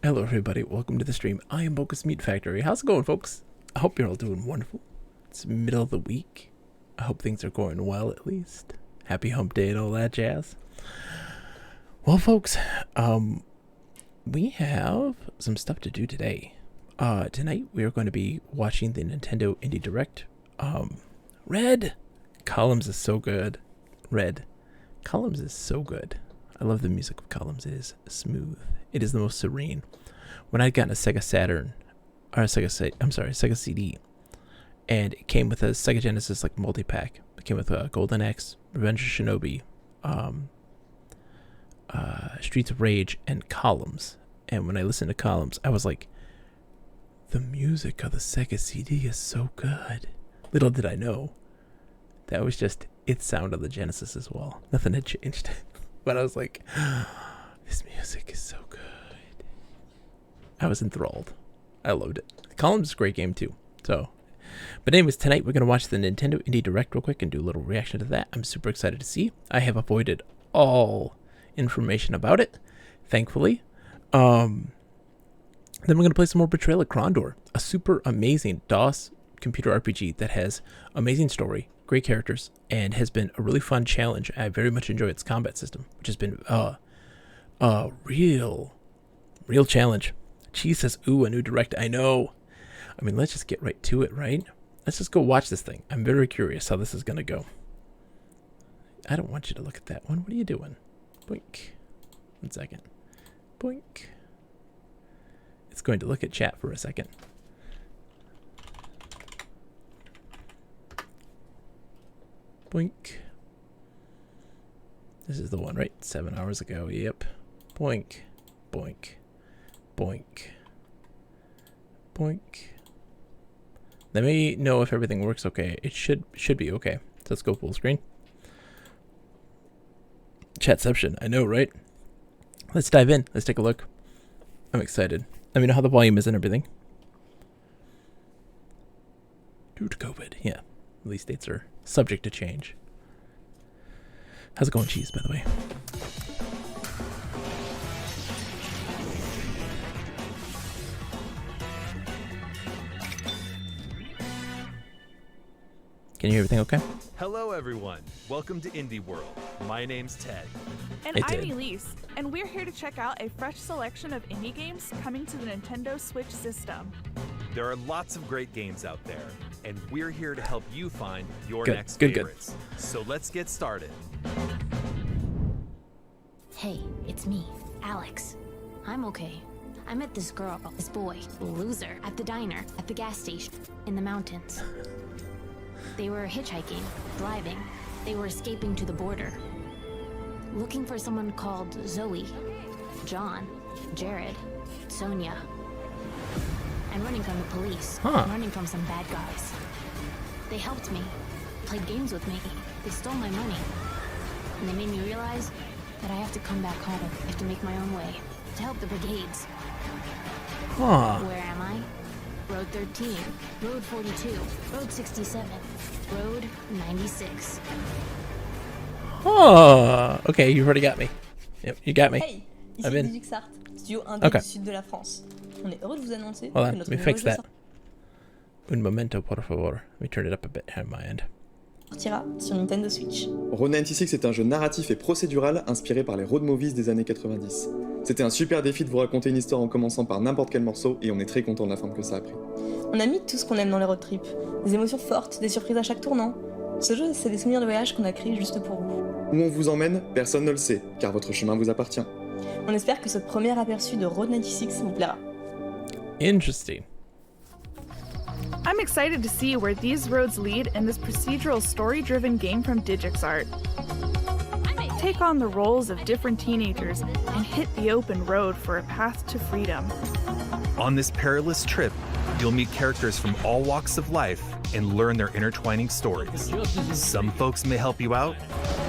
Hello everybody, welcome to the stream. I am Bogus Meat Factory. How's it going, folks? I hope you're all doing wonderful. It's middle of the week. I hope things are going well at least. Happy hump day and all that jazz. Well, folks, we have some stuff to do today. Tonight we are going to be watching the Nintendo Indie Direct. Red Columns is so good. Red Columns is so good. I love the music of Columns. It is smooth. It is the most serene. When I'd gotten a Sega Saturn, or Sega CD, and it came with a Sega Genesis like multi-pack. It came with a Golden Axe, Revenge of Shinobi, Streets of Rage, and Columns. And when I listened to Columns, I was like, the music of the Sega CD is so good. Little did I know, that was just its sound of the Genesis as well. Nothing had changed. But I was like, this music is so good. I was enthralled. I loved it. Columns is a great game too. But anyways, tonight we're going to watch the Nintendo Indie Direct real quick and do a little reaction to that. I'm super excited to see. I have avoided all information about it, thankfully. Then we're going to play some more Betrayal at Krondor, a super amazing DOS computer RPG that has amazing story, great characters, and has been a really fun challenge. I very much enjoy its combat system, which has been a real challenge. Cheese says, ooh, a new Direct. I know. I mean, let's just get right to it, right? Let's just go watch this thing. I'm very curious how this is going to go. I don't want you to look at that one. What are you doing? Boink. 1 second. Boink. It's going to look at chat for a second. Boink. This is the one, right? 7 hours ago. Yep. Boink. Boink. Boink. Boink. Let me know if everything works okay. It should be okay. So let's go full screen. Chatception. I know, right? Let's dive in. Let's take a look. I'm excited. Let me know how the volume is and everything. Due to COVID. Yeah. Release dates are subject to change. How's it going, Cheese, by the way? Can you hear everything okay? Hello everyone, welcome to Indie World. My name's Ted. And Hey, I'm Ted. Elise, and we're here to check out a fresh selection of indie games coming to the Nintendo Switch system. There are lots of great games out there, and we're here to help you find your Good, next good. favorites. So let's get started. Hey, it's me, Alex. I'm okay. I met this girl, this boy, loser, at the diner, at the gas station, in the mountains. They were hitchhiking, driving. They were escaping to the border. Looking for someone called Zoe, John, Jared, Sonia. I'm running from the police. Huh. I'm running from some bad guys. They helped me, played games with me. They stole my money. And they made me realize that I have to come back home. I have to make my own way to help the brigades. Huh. Where am I? Road 13, Road 42, Road 67, Road 96. Oh, okay, you've already got me. Yep, you got me. Hey, ici I'm in. Digixart, studio 1D Okay. du sud de la France. On est heureux de vous annoncer Hold que on, notre let me nouveau fix jeu that. Un momento, por favor. Let me turn it up a bit on my end. sortira sur Nintendo Switch. Road 96 est un jeu narratif et procédural inspiré par les road movies des années 90. C'était un super défi de vous raconter une histoire en commençant par n'importe quel morceau et on est très content de la forme que ça a pris. On a mis tout ce qu'on aime dans les road trips. Des émotions fortes, des surprises à chaque tournant. Ce jeu, c'est des souvenirs de voyage qu'on a créés juste pour vous. Où on vous emmène, personne ne le sait, car votre chemin vous appartient. On espère que ce premier aperçu de Road 96 vous plaira. Interesting. I'm excited to see where these roads lead in this procedural story-driven game from Digixart. Take on the roles of different teenagers and hit the open road for a path to freedom. On this perilous trip, you'll meet characters from all walks of life and learn their intertwining stories. Some folks may help you out,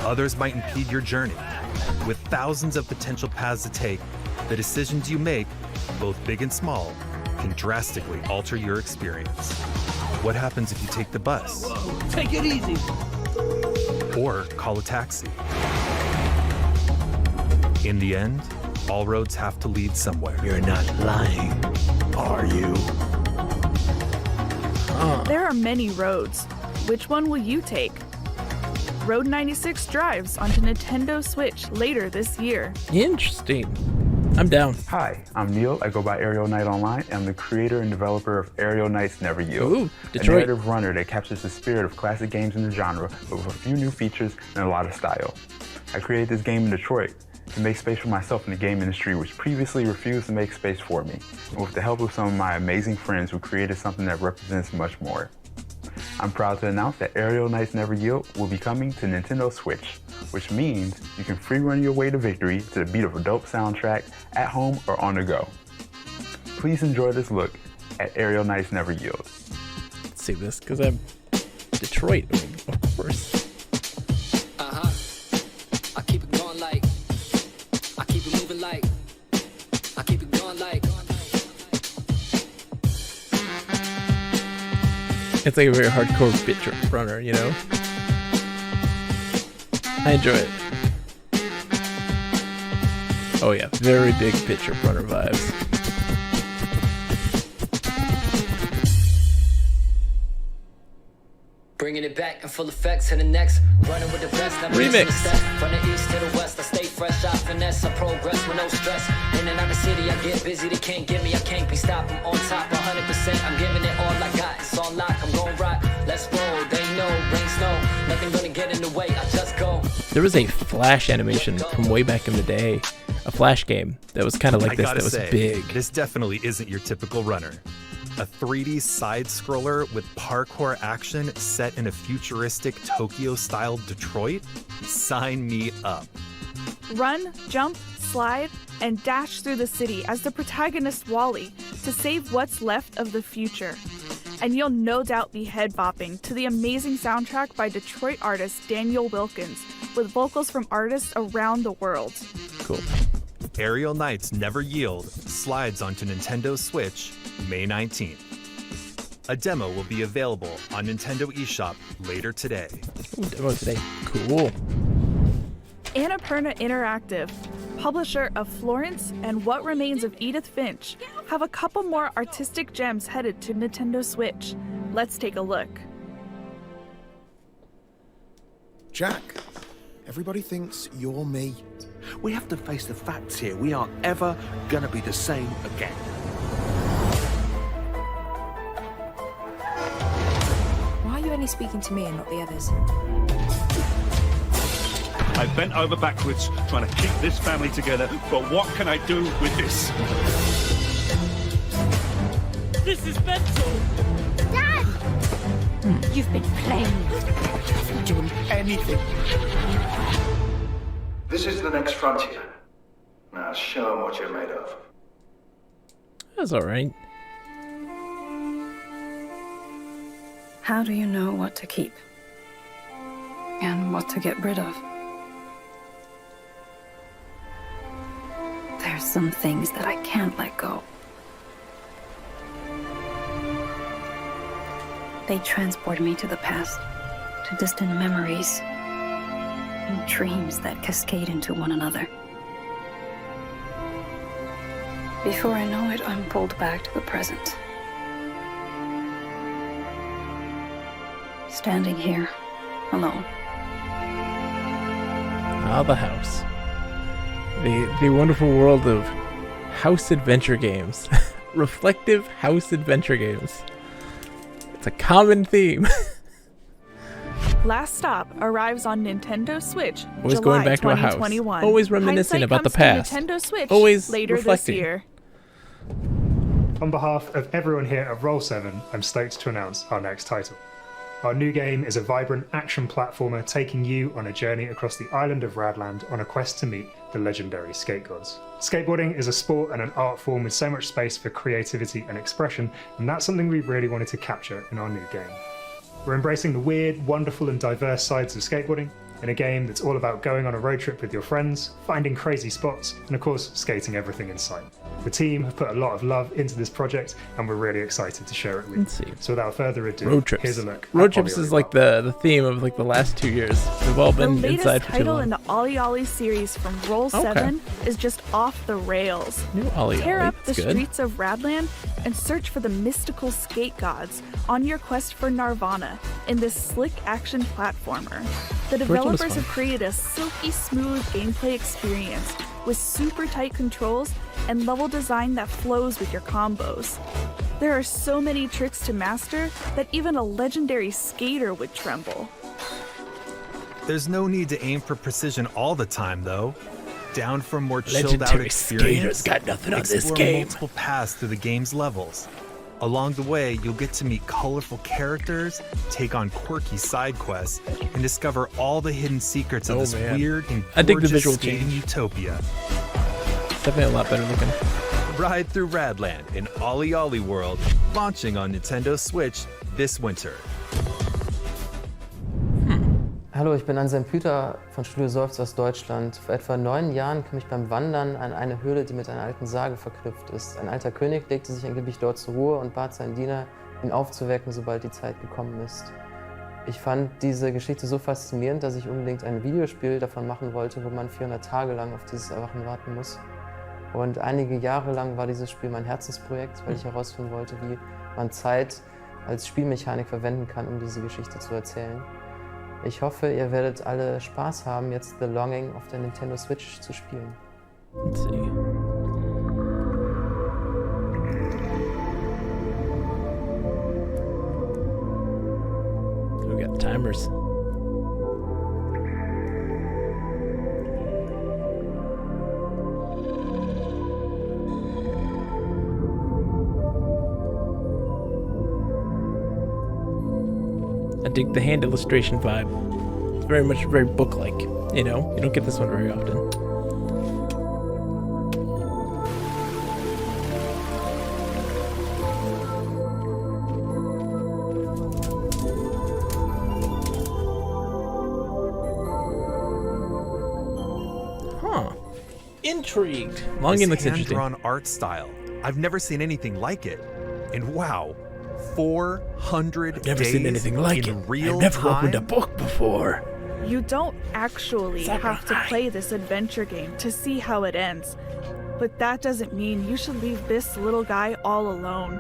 others might impede your journey. With thousands of potential paths to take, the decisions you make, both big and small, can drastically alter your experience. What happens if you take the bus? Take it easy. Or call a taxi? In the end, all roads have to lead somewhere. You're not lying, are you? There are many roads. Which one will you take? Road 96 drives onto Nintendo Switch later this year. Interesting. I'm down. Hi, I'm Neil. I go by Aerial Knight Online, and I'm the creator and developer of Aerial Knights Never Yield, Ooh, a Detroit. narrative runner that captures the spirit of classic games in the genre, but with a few new features and a lot of style. I created this game in Detroit to make space for myself in the game industry, which previously refused to make space for me, and with the help of some of my amazing friends who created something that represents much more. I'm proud to announce that Aerial Knights Never Yield will be coming to Nintendo Switch, which means you can free run your way to victory to the beat of a dope soundtrack at home or on the go. Please enjoy this look at Aerial Knights Never Yield. Let's see this, because I'm Detroit, I mean, of course. I keep it going like, I keep it moving like, I keep it going like. It's like a very hardcore bit trip runner, you know? I enjoy it. Oh yeah, very big bit trip runner vibes. Bringing it back in full effect to the next. Running with the best, never Remix. missing a step. From the east to the west, I stay fresh, I finesse, I progress with no stress. In and out of the city, I get busy, they can't get me, I can't be stopped. I'm on top 100%, I'm giving it all I got. It's on lock, I'm gon' rock. Let's roll, they know, rain, snow, nothing gonna get in the way, I just go. There was a Flash animation from way back in the day, a Flash game that was kind of like I this, gotta that was say, big. this definitely isn't your typical runner. A 3D side-scroller with parkour action set in a futuristic Tokyo-style Detroit? Sign me up. Run, jump, slide, and dash through the city as the protagonist Wally to save what's left of the future. And you'll no doubt be head-bopping to the amazing soundtrack by Detroit artist Daniel Wilkins, with vocals from artists around the world. Cool. Aerial Knights Never Yield slides onto Nintendo Switch May 19th. A demo will be available on Nintendo eShop later today. Ooh, demo today. Cool. Annapurna Interactive, publisher of Florence and What Remains of Edith Finch, have a couple more artistic gems headed to Nintendo Switch. Let's take a look. Jack, everybody thinks you're me. We have to face the facts here. We aren't ever gonna be the same again. Why are you only speaking to me and not the others? I bent over backwards trying to keep this family together, but what can I do with this? This is mental! Dad! You've been playing. Doing anything. This is the next frontier. Now show them what you're made of. That's alright. How do you know what to keep? And what to get rid of? There's some things that I can't let go. They transport me to the past, to distant memories, and dreams that cascade into one another. Before I know it, I'm pulled back to the present. Standing here, alone. Ah, the house. The wonderful world of house adventure games. Reflective house adventure games. It's a common theme. Last Stop arrives on Nintendo Switch Always July going back to a house. 2021. Always reminiscing Hindsight about the comes to past. Nintendo Switch Always later reflecting. this year. On behalf of everyone here at Roll7, I'm stoked to announce our next title. Our new game is a vibrant action platformer taking you on a journey across the island of Radland on a quest to meet the legendary skate gods. Skateboarding is a sport and an art form with so much space for creativity and expression, and that's something we really wanted to capture in our new game. We're embracing the weird, wonderful and diverse sides of skateboarding, in a game that's all about going on a road trip with your friends, finding crazy spots, and of course, skating everything in sight. The team have put a lot of love into this project, and we're really excited to share it with you. Let's see. So without further ado, Road trips. here's a look. Road trips is like the theme of like the last 2 years. We've all The been latest inside for too title long. in the Ollie Ollie series from Roll 7 is just off the rails. New Ollie Tear Ollie. up the That's good. streets of Radland and search for the mystical skate gods on your quest for Nirvana in this slick action platformer. The Original was developers fun. have created a silky smooth gameplay experience with super tight controls and level design that flows with your combos. There are so many tricks to master that even a legendary skater would tremble. There's no need to aim for precision all the time, though. Down for a more chilled out Legendary experience, skaters got nothing on this explore game. multiple paths through the game's levels. Along the way, you'll get to meet colorful characters, take on quirky side quests, and discover all the hidden secrets of this weird and I dig the gorgeous visual skating change. utopia. Definitely a lot better looking. Ride through Radland in Ollie Ollie World, launching on Nintendo Switch this winter. Hallo, ich bin Anselm Püter von Studio Seufz aus Deutschland. Vor etwa 9 Jahren kam ich beim Wandern an eine Höhle, die mit einer alten Sage verknüpft ist. Ein alter König legte sich angeblich dort zur Ruhe und bat seinen Diener, ihn aufzuwecken, sobald die Zeit gekommen ist. Ich fand diese Geschichte so faszinierend, dass ich unbedingt ein Videospiel davon machen wollte, wo man 400 Tage lang auf dieses Erwachen warten muss. Und einige Jahre lang war dieses Spiel mein Herzensprojekt, weil ich herausfinden wollte, wie man Zeit als Spielmechanik verwenden kann, um diese Geschichte zu erzählen. Ich hoffe, ihr werdet alle Spaß haben, jetzt The Longing auf der Nintendo Switch zu spielen. Let's see. We got timers. I dig the hand illustration vibe. It's very book-like, you know? You don't get this one very often. Huh. Intrigued. Longing looks interesting. Hand-drawn art style. I've never seen anything like it. And wow, 400 Never days seen anything like in it. real I've never time? opened a book before. You don't actually have to play this adventure game to see how it ends, but that doesn't mean you should leave this little guy all alone.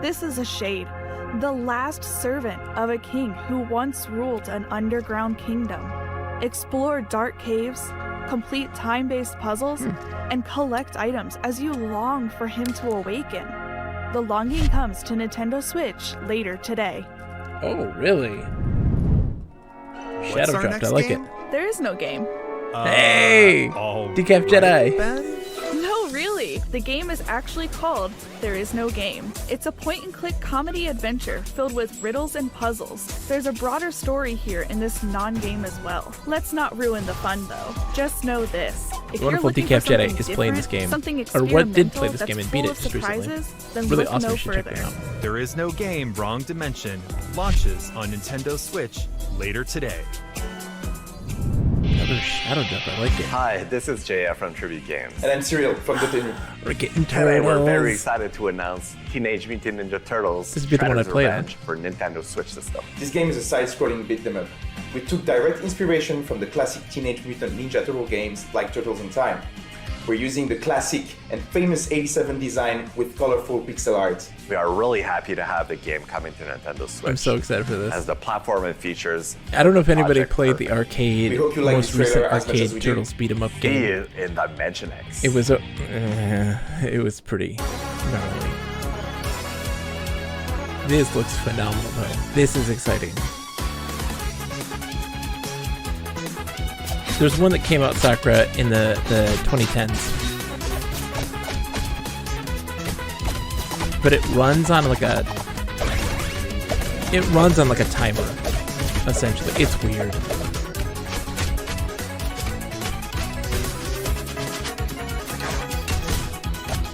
This is a shade, the last servant of a king who once ruled an underground kingdom. Explore dark caves, complete time-based puzzles, and collect items as you long for him to awaken. The Longing comes to Nintendo Switch later today. Oh, really? What's Shadow our dropped. next I like game? it. There is no game. Hey! Decaf Jedi. No, really. The game is actually called There Is No Game. It's a point-and-click comedy adventure filled with riddles and puzzles. There's a broader story here in this non-game as well. Let's not ruin the fun, though. Just know this. If The you're wonderful looking Decaf for something Jedi is playing this different, game. something Or what did play experimental this game and that's beat full it of just recently. surprises, then Really look awesome. no You should check further. that out. There Is No Game Wrong Dimension launches on Nintendo Switch later today. Another Shadow Drop. I like it. Hi, this is JF from Tribute Games. And I'm Cyril from The Tenue. We're getting Today we're turtles. very excited to announce Teenage Mutant Ninja Turtles This would be the one I Shredder's played on. Revenge for Nintendo Switch system. This game is a side-scrolling beat 'em up. We took direct inspiration from the classic Teenage Mutant Ninja Turtle games like Turtles in Time. We're using the classic and famous 87 design with colorful pixel art. We are really happy to have the game coming to Nintendo Switch. I'm so excited for this. As the platform and features. I don't know if anybody Project played the Perfect. arcade, We hope you like most this trailer recent as much as arcade we do. Turtles beat 'em up He game. is in Dimension X. It was it was pretty gnarly. This looks phenomenal though. This is exciting. There's one that came out, Sakura, in the 2010s. But it runs on like a timer, essentially. It's weird.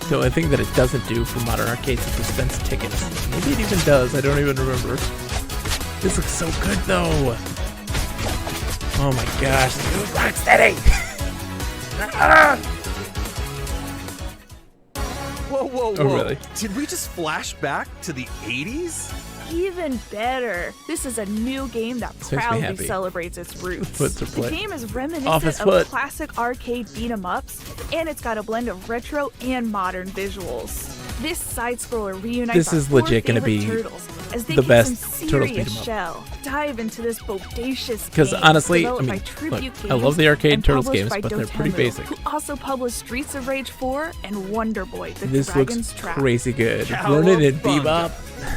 The only thing that it doesn't do for modern arcades is dispense tickets. Maybe it even does, I don't even remember. This looks so good though. Oh my gosh, Rocksteady! Whoa, whoa, whoa. Oh, really? Did we just flash back to the 80s? Even better. This is a new game that This makes me proudly happy. celebrates its roots. Foot's a The foot. game is Off reminiscent his of foot. classic arcade beat-em-ups, and it's got a blend of retro and modern visuals. This side-scroller reunites This our is four legit gonna favorite be turtles as they the kick best some Turtles serious beat 'em up. shell. Dive into this bodacious Because game honestly, I developed mean, by look, Tribute I love the Games arcade and Turtles published games, by but they're pretty Dotemu, basic. who also published Streets of Rage 4 and Wonder Boy: The This Dragon's looks Trap. crazy good. Learning in Cowabunga. Bebop.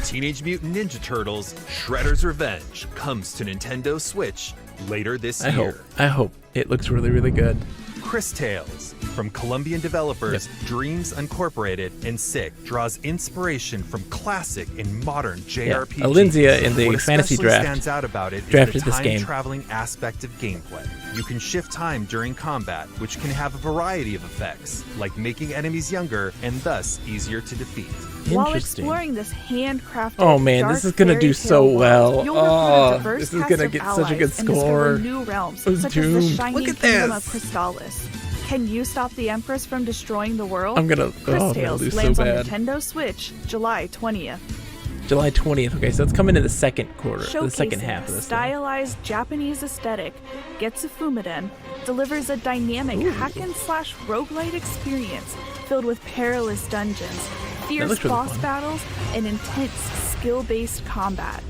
Teenage Mutant Ninja Turtles Shredder's Revenge comes to Nintendo Switch later this year. I hope it looks really, really good. Chris Tales from Colombian developers Dreams Incorporated and Sick draws inspiration from classic and modern JRPGs. Alinzia in the what fantasy especially draft stands out about it drafted is the this game. time-traveling aspect of gameplay. You can shift time during combat, which can have a variety of effects, like making enemies younger and thus easier to defeat. While exploring this handcrafted Oh man, dark this is gonna do fairy so tale well. world, you'll recruit a diverse This is cast gonna of get such a good allies and discover score. new realms, I was such as the doomed. shining Look at kingdom of this. Crystallis. Can you stop the Empress from destroying the world? I'm gonna Chris Tales do so lands on bad. Nintendo Switch July 20th. July 20th. Okay, so it's coming in the second quarter, the second Showcasing half of a this thing. stylized Japanese aesthetic, Getsu Fumiden delivers a dynamic hack-and-slash roguelite experience filled with perilous dungeons, fierce looks really boss fun. battles, and intense skill-based combat.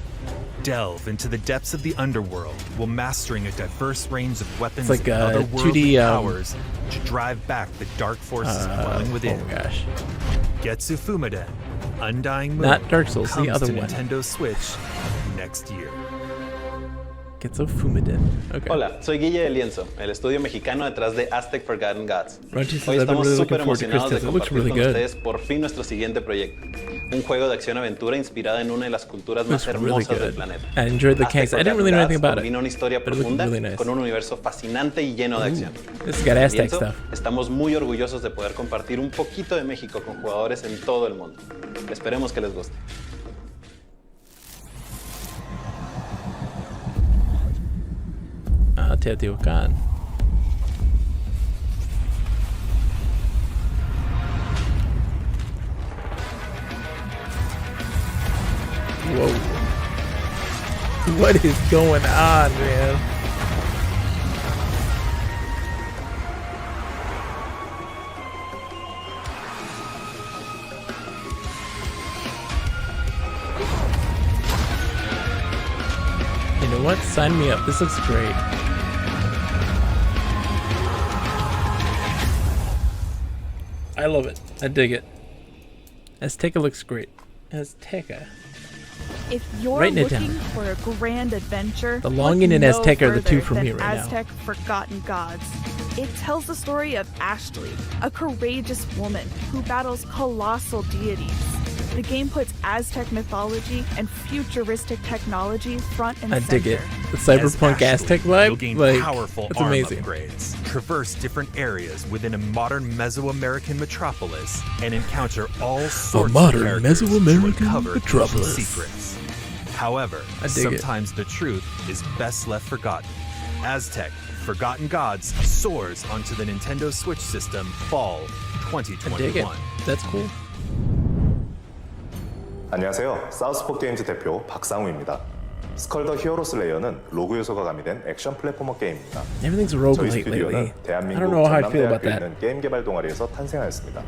Delve into the depths of the underworld while mastering a diverse range of weapons It's like, and 2D, otherworldly powers to drive back the dark forces dwelling within. Oh my gosh. Getsu Fumiden, Undying Moon, Not Dark Souls, the comes other to one. Nintendo Switch next year. Getsu Fumiden. Okay. Hola, soy Guille de Lienzo, el estudio mexicano detrás de Aztec Forgotten Gods. Ronchi says, Hoy "I've been estamos really súper looking forward to emocionados de Christmas. It looks compartir really con good." ustedes por fin nuestro siguiente proyecto. Un juego de acción-aventura inspirado en una de las culturas Looks más really hermosas del good. planeta. I enjoyed the Aztec case. I didn't really know anything about it, combina una historia but it looked profunda really nice. con un universo fascinante y lleno de acción. This has got Aztec Lienzo, stuff. Estamos muy orgullosos de poder compartir un poquito de México con jugadores en todo el mundo. Esperemos que les guste. Teotihuacan. Whoa. What is going on, man? You know what? Sign me up. This looks great. I love it. I dig it. Azteca looks great. Azteca. If you're Writing it looking down. for a grand adventure, The Longing look and no Azteca are the two further for me than right now. Aztec Forgotten Gods. It tells the story of Ashley, a courageous woman who battles colossal deities. The game puts Aztec mythology and futuristic technology front and I center. dig it. The cyberpunk As Ashley, Aztec vibe, you'll gain like, powerful that's arm amazing. upgrades, traverse different areas within a modern Mesoamerican metropolis, and encounter all sorts modern of characters Mesoamerican to uncover ancient metropolis. secrets. However, I dig it. sometimes the truth is best left forgotten. Aztec Forgotten Gods soars onto the Nintendo Switch system fall I dig it. 2021. That's cool. 안녕하세요. 사우스포 게임즈 대표 박상우입니다. 스컬 더 히어로스 레이어는 로그 요소가 가미된 액션 플랫포머 게임입니다. Everything's 저희 roguelite 스튜디오는 lately. I 대한민국 don't know how I feel about 전남대학교에 that. 있는 게임 개발 동아리에서 탄생하였습니다.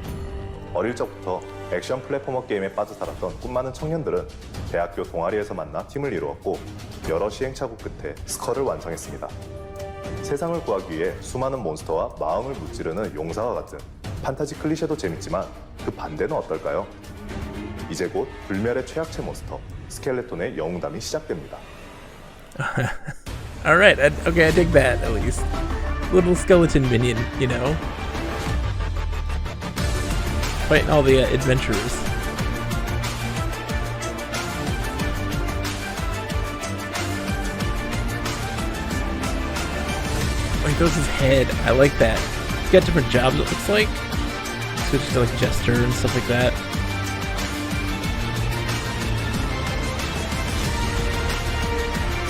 어릴 적부터 액션 플랫포머 게임에 빠져 살았던 꿈 많은 청년들은 대학교 동아리에서 만나 팀을 이루었고 여러 시행착오 끝에 스컬을 완성했습니다. 세상을 구하기 위해 수많은 몬스터와 마음을 무찌르는 용사와 같은 판타지 클리셰도 재밌지만 그 반대는 어떨까요? 이제 곧 불멸의 최약체 몬스터 스켈레톤의 영웅담이 시작됩니다. All right. Okay, I dig that at least. Little skeleton minion, you know, fighting all the adventurers. Oh, he throws his head. I like that. He's got different jobs. It looks like switches to like jester and stuff like that.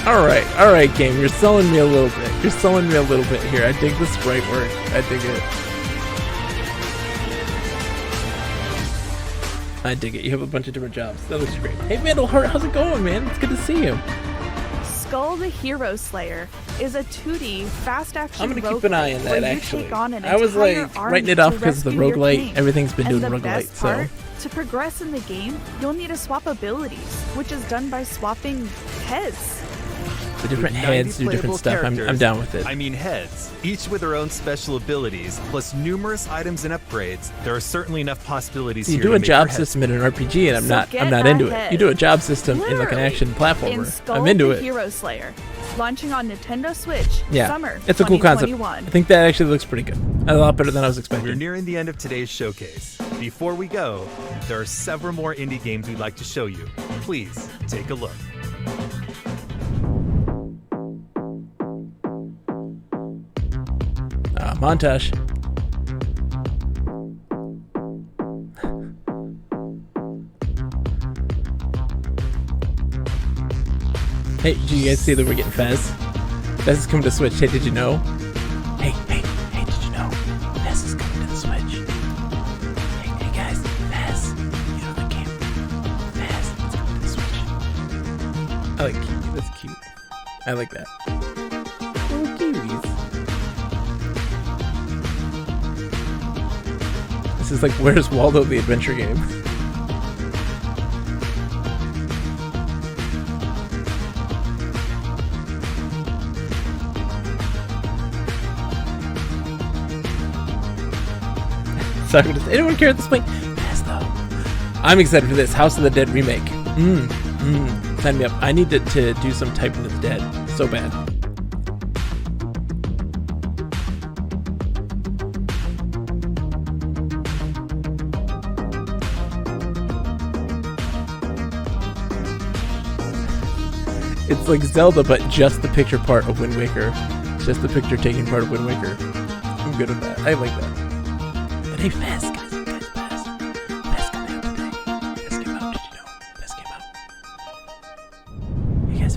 All right, game. You're selling me a little bit. You're selling me a little bit here. I dig the sprite work. I dig it. I dig it. You have a bunch of different jobs. That looks great. Hey, Vandal Heart, how's it going, man? It's good to see you. Skull the Hero Slayer is a 2D fast action. I'm gonna keep an eye on that. Actually, I was like writing it off because of the roguelite. Everything's been doing roguelite, so. To progress in the game, you'll need to swap abilities, which is done by swapping heads. The different heads do different stuff. I'm down with it. I mean heads, each with their own special abilities, plus numerous items and upgrades. There are certainly enough possibilities you here. do to a make job your head system in an RPG, and I'm not into it. You do a job system in like an action platformer. I'm into it. Hero Slayer, launching on Nintendo Switch. Yeah, Summer it's a cool concept. I think that actually looks pretty good. A lot better than I was expecting. We're nearing the end of today's showcase. Before we go, there are several more indie games we'd like to show you. Please take a look. Montage. Hey, did you guys see that we're getting Fez? Fez is coming to Switch. Hey, did you know? Hey, did you know? Fez is coming to the Switch. Hey guys, Fez. You know the game. Fez is coming to the Switch. I like Kiwi. That's cute. I like that. Oh, Kiwis. This is like Where's Waldo the adventure game. Sorry, does anyone care at this point? Yes, though. I'm excited for this House of the Dead remake. Sign me up. I need to do some Typing of the Dead so bad. It's like Zelda, but just the picture part of Wind Waker. Just the picture taking part of Wind Waker. I'm good with that. I like that. But hey, Fez, guys, Fez. Fez came out today. Fez came out, did you know? Fez came out. Hey guys,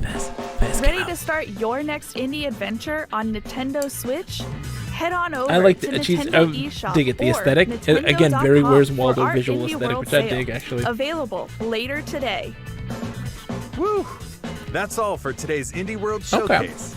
Fez Ready to start your next indie adventure on Nintendo Switch? Head on over I like to the Nintendo I eShop dig it, the or aesthetic. Again, very Nintendo.com Where's Waldo for our visual Indie aesthetic, World which I sale. dig, actually. Available later today. Woo! That's all for today's Indie World Showcase.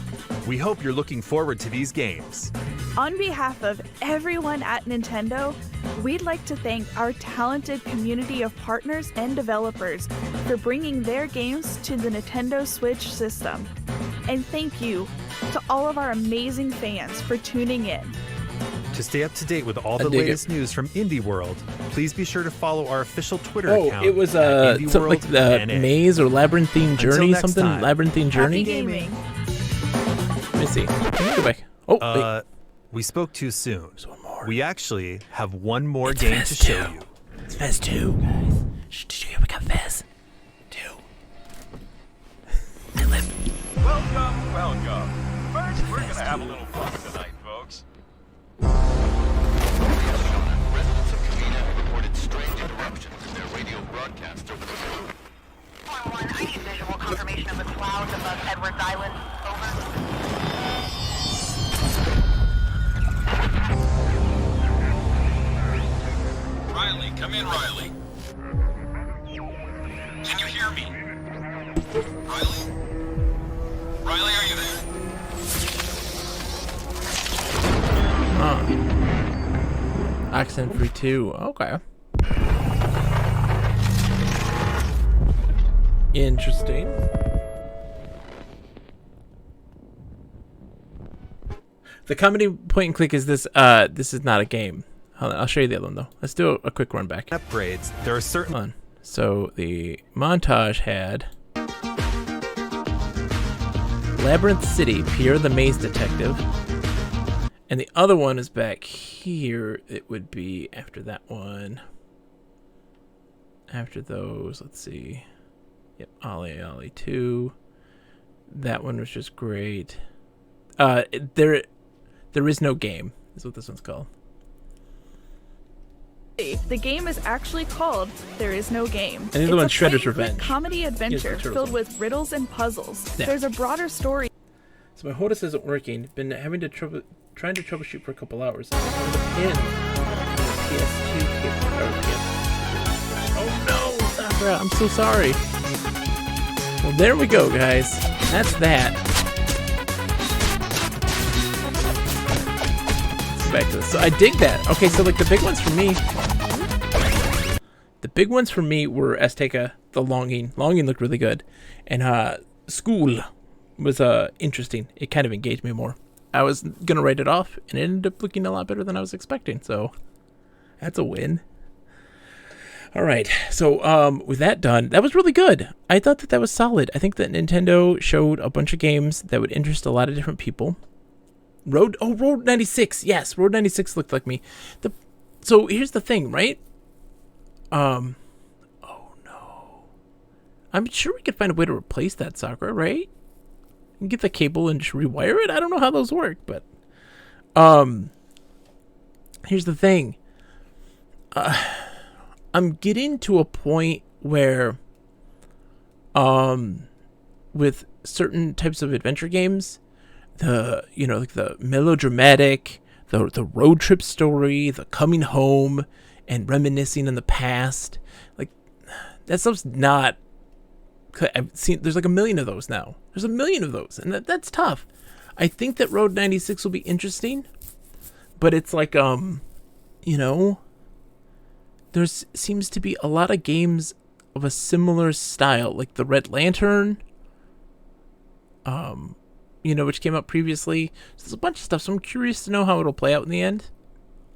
We hope you're looking forward to these games. On behalf of everyone at Nintendo, we'd like to thank our talented community of partners and developers for bringing their games to the Nintendo Switch system. And thank you to all of our amazing fans for tuning in. To stay up to date with all the latest news from Indie World, please be sure to follow our official Twitter account. It was something like the Maze or Labyrinthine Journey, something time, Labyrinthine Journey. Happy gaming. Let me see. Can you go back? Oh, wait. We spoke too soon. There's one more. We actually have one more game to show you. It's Fez 2, guys. Did you hear we got Fez 2? I live. Welcome. First, we're gonna have a little fun tonight, folks. Residents of Covina have reported strange interruptions in their radio broadcast over the phone. 1-1, I need visual confirmation of the clouds above Edwards Island. Over. Riley, come in, Riley. Can you hear me? Riley? Riley, are you there? Accent free 2. Okay. Interesting. The comedy point and click is this. This is not a game. I'll show you the other one though. Let's do a quick run back. Upgrades. There are certain. Hold on. So the montage had Labyrinth City, Pierre the Maze Detective, and the other one is back here. It would be after that one. After those, let's see. Yep, Ollie Ollie 2. That one was just great. There is no game, is what this one's called. The game is actually called There Is No Game. And the other one's Shredder's Revenge. Comedy adventure filled with riddles and puzzles. Yeah. There's a broader story. So my HOTAS isn't working. Been having to trying to troubleshoot for a couple hours. I found a pin on the PS2 cable. Oh no, Sakura, I'm so sorry. Well, there we go, guys. That's that. Let's go back to this. So I dig that. Okay, so like the big ones for me. The big ones for me were Azteca, the Longing. Longing looked really good, and School was interesting. It kind of engaged me more. I was gonna write it off, and it ended up looking a lot better than I was expecting. So that's a win. All right. So with that done, that was really good. I thought that was solid. I think that Nintendo showed a bunch of games that would interest a lot of different people. Road 96. Yes, Road 96 looked like me. So here's the thing, right? Oh no. I'm sure we could find a way to replace that, Sakura, right? You can get the cable and just rewire it. I don't know how those work, but here's the thing. I'm getting to a point where with certain types of adventure games, like the melodramatic, the road trip story, the coming home and reminiscing in the past, like that stuff's not. I've seen there's like a million of those now. There's a million of those, and that's tough. I think that Road 96 will be interesting, but it's like there seems to be a lot of games of a similar style, like the Red Lantern, which came out previously. So there's a bunch of stuff, so I'm curious to know how it'll play out in the end.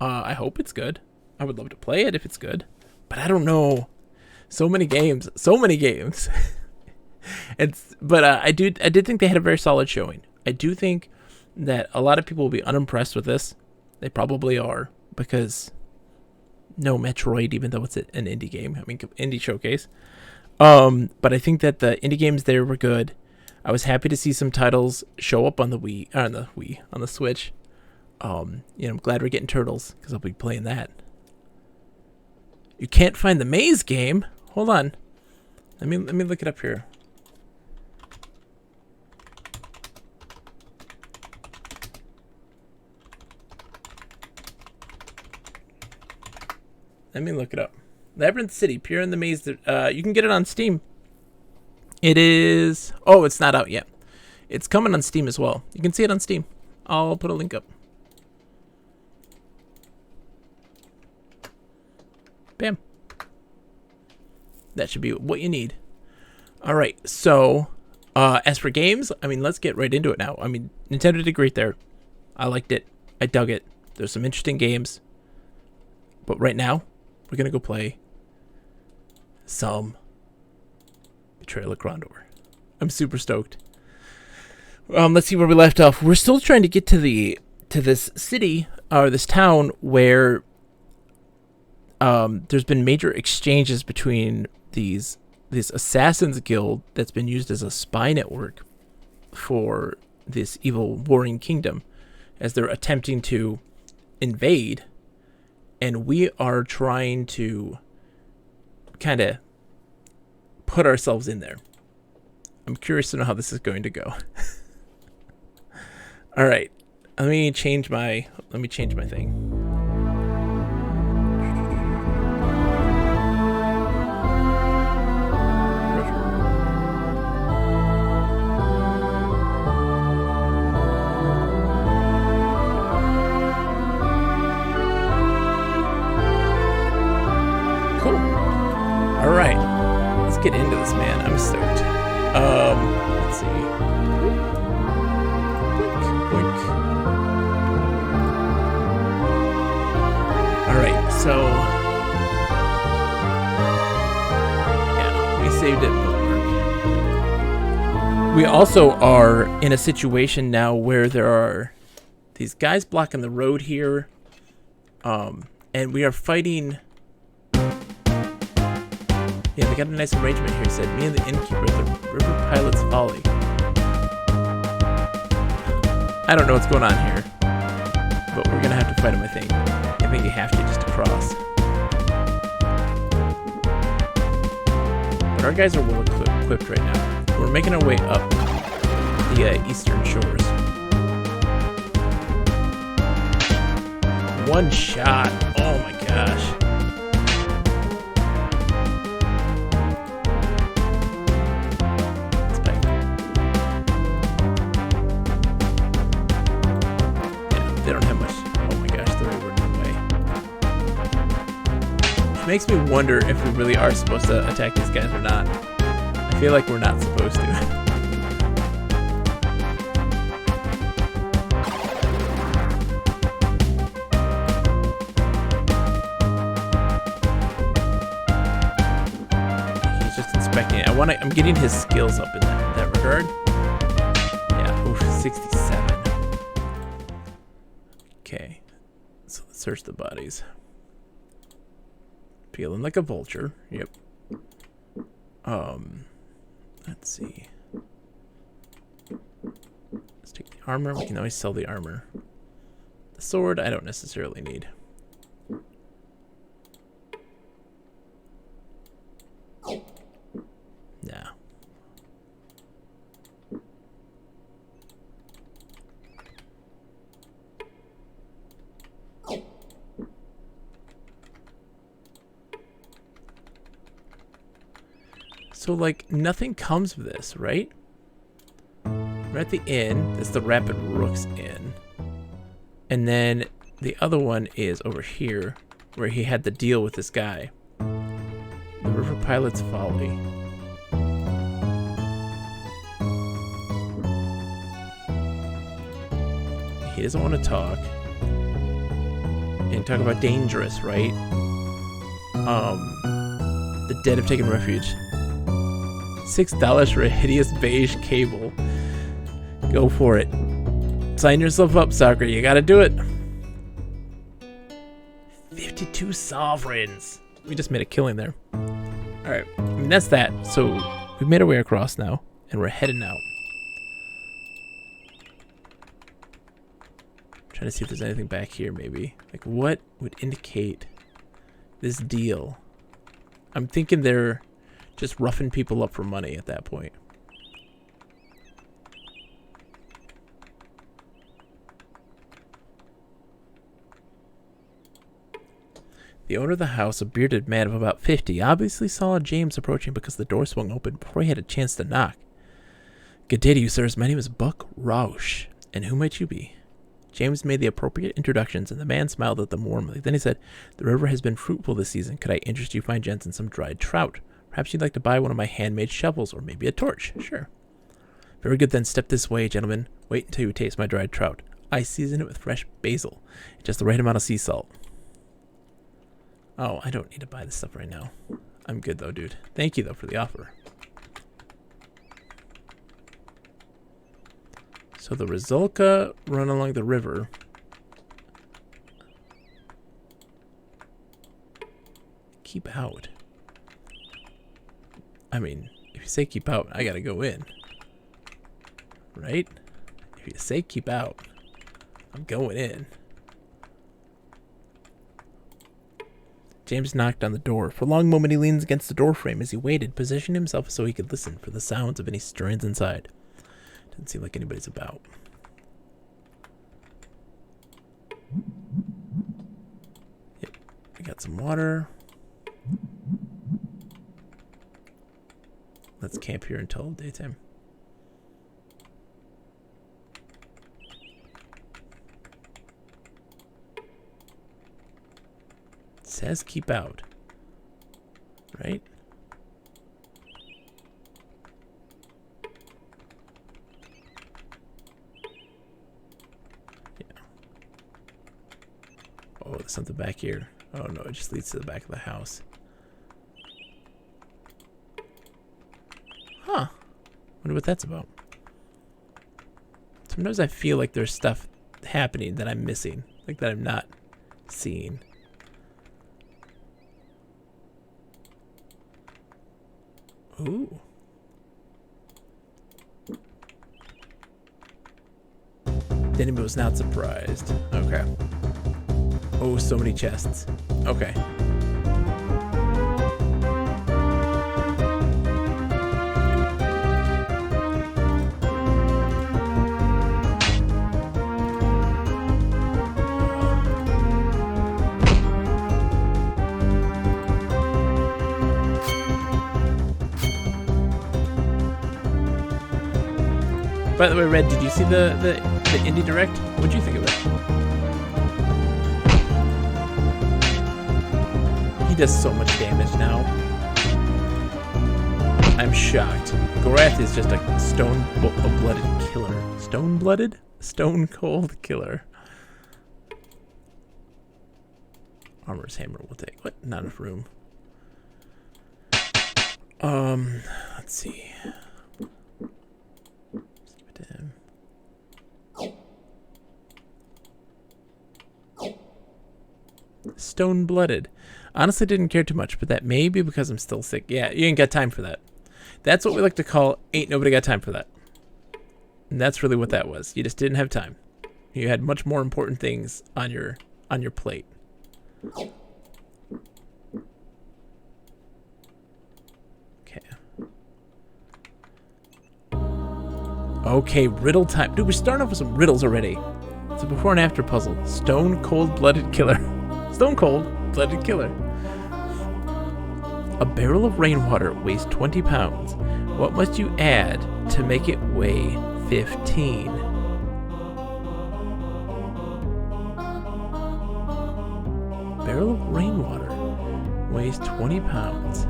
I hope it's good. I would love to play it if it's good, but I don't know. So many games. But I did think they had a very solid showing. I do think that a lot of people will be unimpressed with this. They probably are, because no Metroid, even though it's an indie game. I mean, indie showcase. But I think that the indie games there were good. I was happy to see some titles show up on the on the Switch. I'm glad we're getting Turtles, because I'll be playing that. You can't find the Maze game. Hold on. Let me look it up here. Let me look it up. Labyrinth City, Pure in the Maze. You can get it on Steam. It is... Oh, it's not out yet. It's coming on Steam as well. You can see it on Steam. I'll put a link up. Bam. That should be what you need. All right, so as for games, I mean, let's get right into it now. I mean, Nintendo did great there. I liked it. I dug it. There's some interesting games. But right now, we're going to go play some Betrayal of Krondor. I'm super stoked. Let's see where we left off. We're still trying to get to this city, or this town, where there's been major exchanges between this Assassin's Guild that's been used as a spy network for this evil warring kingdom, as they're attempting to invade, and we are trying to kind of put ourselves in there. I'm curious to know how this is going to go. All right, let me change my thing. All right, let's get into this, man. I'm stoked. Let's see. Boink. All right, so yeah, we saved it. We also are in a situation now where there are these guys blocking the road here, and we are fighting. Yeah, they got a nice arrangement here. It said, me and the innkeeper at the River Pilot's Folly. I don't know what's going on here, but we're going to have to fight him, I think. I think you have to just to cross. But our guys are well equipped right now. We're making our way up the eastern shores. One shot. Oh my gosh. It's back. Yeah, they don't have much. Oh my gosh, they're running away. Which makes me wonder if we really are supposed to attack these guys or not. I feel like we're not supposed to. I'm getting his skills up in that regard. Yeah, oof, 67. Okay, so let's search the bodies. Feeling like a vulture. Yep. Let's see. Let's take the armor. We can always sell the armor. The sword, I don't necessarily need. Nah. So, like, nothing comes of this, right? We're at the inn. That's the Rapid Rook's Inn. And then the other one is over here, where he had the deal with this guy. The River Pilot's Folly. He doesn't want to talk. And talk about dangerous, right? The dead have taken refuge. $6 for a hideous beige cable. Go for it. Sign yourself up, soccer. You gotta do it. 52 sovereigns. We just made a killing there. Alright. I mean, that's that. So, we've made our way across now. And we're heading out. Trying to see if there's anything back here, maybe. Like, what would indicate this deal? I'm thinking they're just roughing people up for money at that point. The owner of the house, a bearded man of about 50, obviously saw James approaching because the door swung open before he had a chance to knock. Good day to you, sirs. My name is Buck Rausch. And who might you be? James made the appropriate introductions, and the man smiled at them warmly. Then he said, "The river has been fruitful this season. Could I interest you fine gents in some dried trout? Perhaps you'd like to buy one of my handmade shovels, or maybe a torch." "Sure." "Very good, then. Step this way, gentlemen. Wait until you taste my dried trout. I season it with fresh basil, and just the right amount of sea salt." Oh, I don't need to buy this stuff right now. I'm good, though, dude. Thank you, though, for the offer. So the Rizulka run along the river. Keep out. I mean, if you say keep out, I gotta go in. Right? If you say keep out, I'm going in. James knocked on the door. For a long moment he leaned against the doorframe as he waited, positioning himself so he could listen for the sounds of any stirrings inside. Doesn't seem like anybody's about. Yep, I got some water. Let's camp here until daytime. It says keep out, right? Oh, there's something back here. Oh no, it just leads to the back of the house. Huh. Wonder what that's about. Sometimes I feel like there's stuff happening that I'm missing. Like that I'm not seeing. Ooh. The enemy was not surprised. Okay. Oh, so many chests. Okay. By the way, Red, did you see the Indie Direct? What'd you think of it? He does so much damage now. I'm shocked. Gorath is just a stone-blooded killer. Stone-blooded? Stone-cold killer. Armor's hammer will take. What? Not enough room. Let's see. Let's give it to him. Stone-blooded. Honestly, didn't care too much, but that may be because I'm still sick. Yeah, you ain't got time for that. That's what we like to call ain't nobody got time for that. And that's really what that was. You just didn't have time. You had much more important things on your plate. Okay. Okay, riddle time. Dude, we're starting off with some riddles already. It's a before and after puzzle. Stone cold blooded killer. Stone cold blooded killer. A barrel of rainwater weighs 20 pounds. What must you add to make it weigh 15? Barrel of rainwater weighs 20 pounds.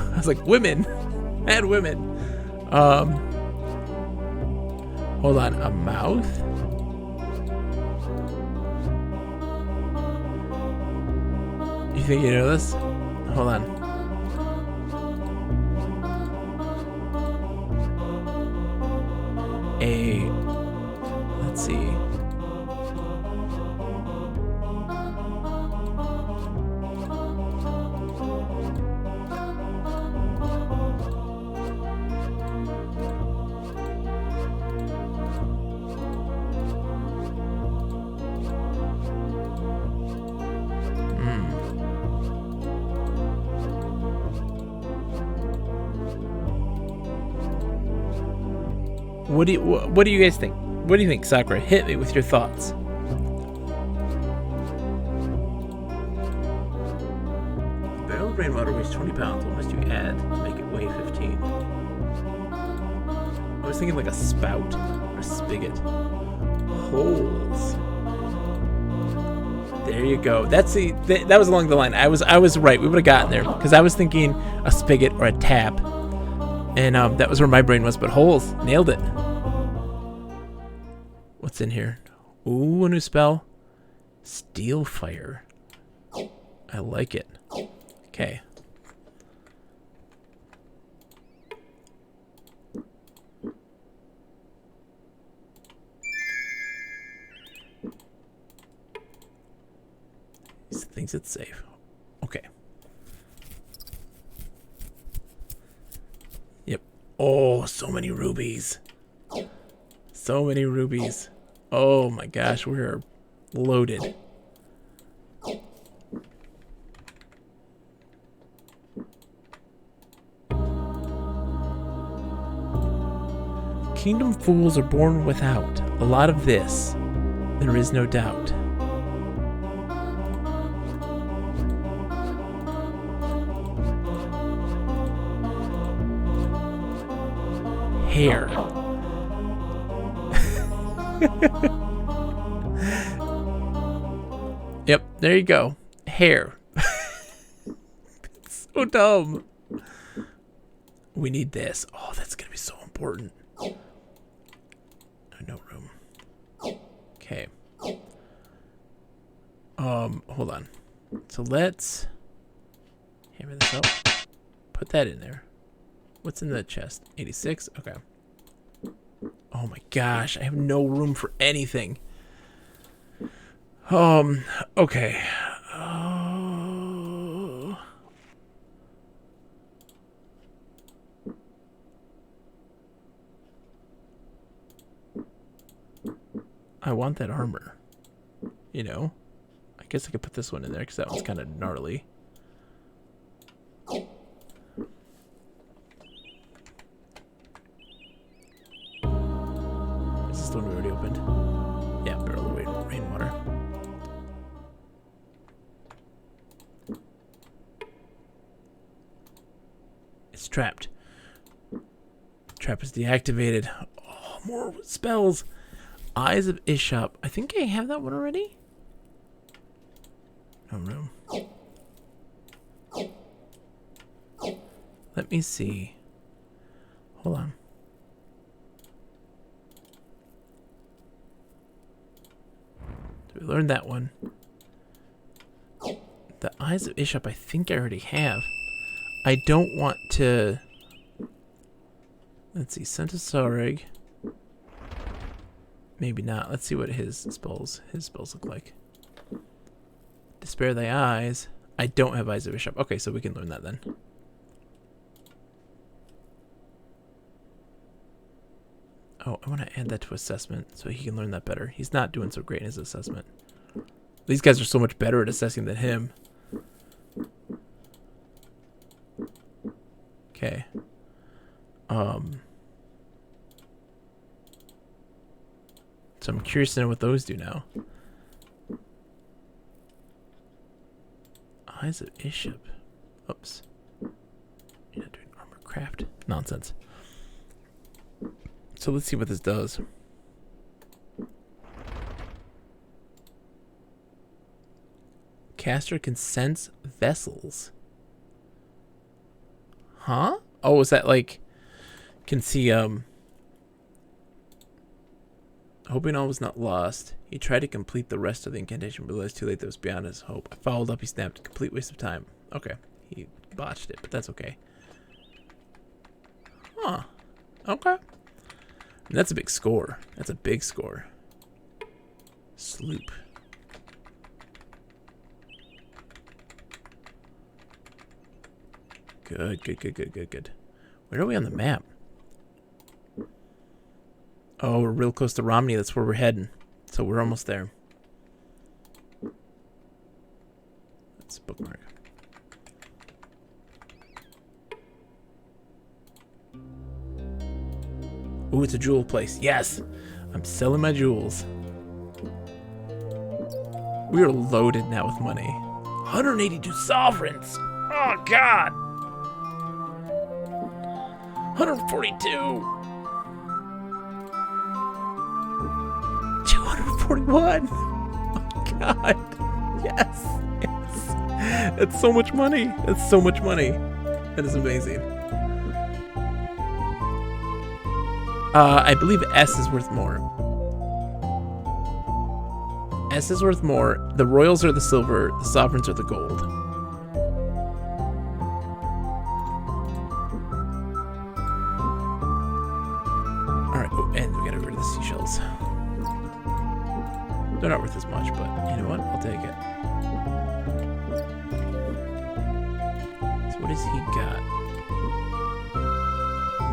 I was like, women. Mad women. Hold on. A mouth? You think you know this? Hold on. Let's see. What do you guys think? What do you think, Sakura? Hit me with your thoughts. A barrel of rainwater weighs 20 pounds. What must you add to make it weigh 15? I was thinking like a spout or a spigot. Holes. There you go. That was along the line. I was right. We would have gotten there because I was thinking a spigot or a tap, and that was where my brain was. But holes, nailed it. What's in here? Ooh, a new spell. Steel Fire. I like it. Okay. He thinks it's safe. Okay. Yep. Oh, so many rubies. So many rubies. Oh my gosh, we're loaded. Kingdom fools are born without a lot of this, there is no doubt. Hair. Yep, there you go. Hair. It's so dumb. We need this. Oh, that's gonna be so important. No room. Okay. Hold on. So let's hammer this up. Put that in there. What's in the chest? 86? Okay. Oh my gosh, I have no room for anything. Okay. I want that armor. You know? I guess I could put this one in there because that one's kind of gnarly. opened. Yeah, barrel of rainwater. It's trapped. Trap is deactivated. Oh, more spells. Eyes of Ishop. I think I have that one already. No room. Let me see. Hold on. So we learned that one. The Eyes of Ishop I think I already have. I don't want to... Let's see. Centasaureg. Maybe not. Let's see what his spells look like. Despair thy eyes. I don't have Eyes of Ishop. Okay, so we can learn that then. Oh, I want to add that to assessment so he can learn that better. He's not doing so great in his assessment. These guys are so much better at assessing than him. Okay. So I'm curious to know what those do now. Eyes of Ishop. Oops. You're not doing armor craft. Nonsense. So let's see what this does. Caster can sense vessels. Huh? Oh, is that like... Can see, hoping all was not lost. He tried to complete the rest of the incantation, but realized too late that it was beyond his hope. I followed up, he snapped. Complete waste of time. Okay. He botched it, but that's okay. Huh. Okay. And that's a big score. That's a big score. Sloop. Good, good, good, good, good, good. Where are we on the map? Oh, we're real close to Romney. That's where we're heading. So we're almost there. Let's bookmark. Ooh, it's a jewel place. Yes! I'm selling my jewels. We are loaded now with money. 182 sovereigns! Oh, God! 142! 241! Oh, God! Yes! Yes! That's so much money! That's so much money! That is amazing. I believe S is worth more. S is worth more. The royals are the silver. The sovereigns are the gold. Alright, oh, and we gotta get rid of the seashells. They're not worth as much, but you know what? I'll take it. So what has he got?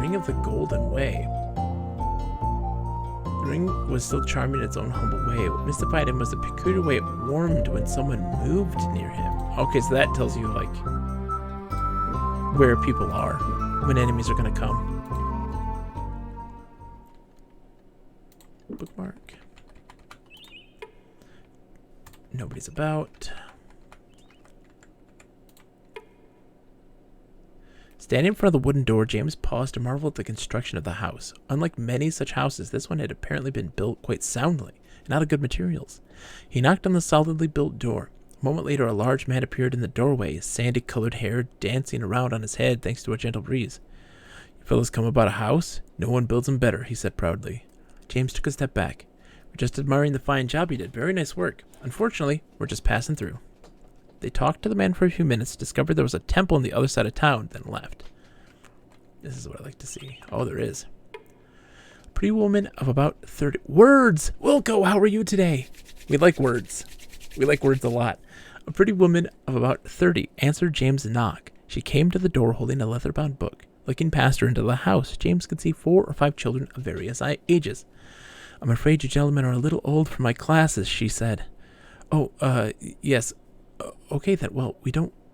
Ring of the Golden Way. The ring was still charming in its own humble way. What mystified him was the peculiar way it warmed when someone moved near him. Okay, so that tells you, like, where people are, when enemies are going to come. Bookmark. Nobody's about. Standing in front of the wooden door, James paused to marvel at the construction of the house. Unlike many such houses, this one had apparently been built quite soundly, and out of good materials. He knocked on the solidly built door. A moment later, a large man appeared in the doorway, his sandy-colored hair dancing around on his head thanks to a gentle breeze. "You fellas come about a house? No one builds them better," he said proudly. James took a step back. "We're just admiring the fine job you did. Very nice work. Unfortunately, we're just passing through." They talked to the man for a few minutes, discovered there was a temple on the other side of town, then left. This is what I like to see. Oh, there is. A pretty woman of about 30... Words! Wilco, how are you today? We like words. We like words a lot. A pretty woman of about 30 answered James' knock. She came to the door holding a leather-bound book. Looking past her into the house, James could see 4 or 5 children of various ages. "I'm afraid you gentlemen are a little old for my classes," she said. "Oh, yes. Okay then. Well,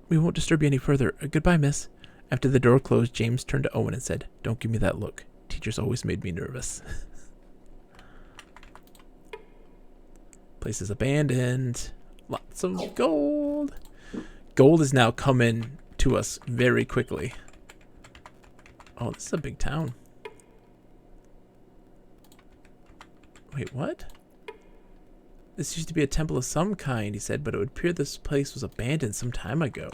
we won't disturb you any further. Goodbye, miss." After the door closed, James turned to Owen and said, "Don't give me that look. Teachers always made me nervous." Place is abandoned. Lots of gold. Gold is now coming to us very quickly. Oh, this is a big town. Wait, what? This used to be a temple of some kind, he said, but it would appear this place was abandoned some time ago.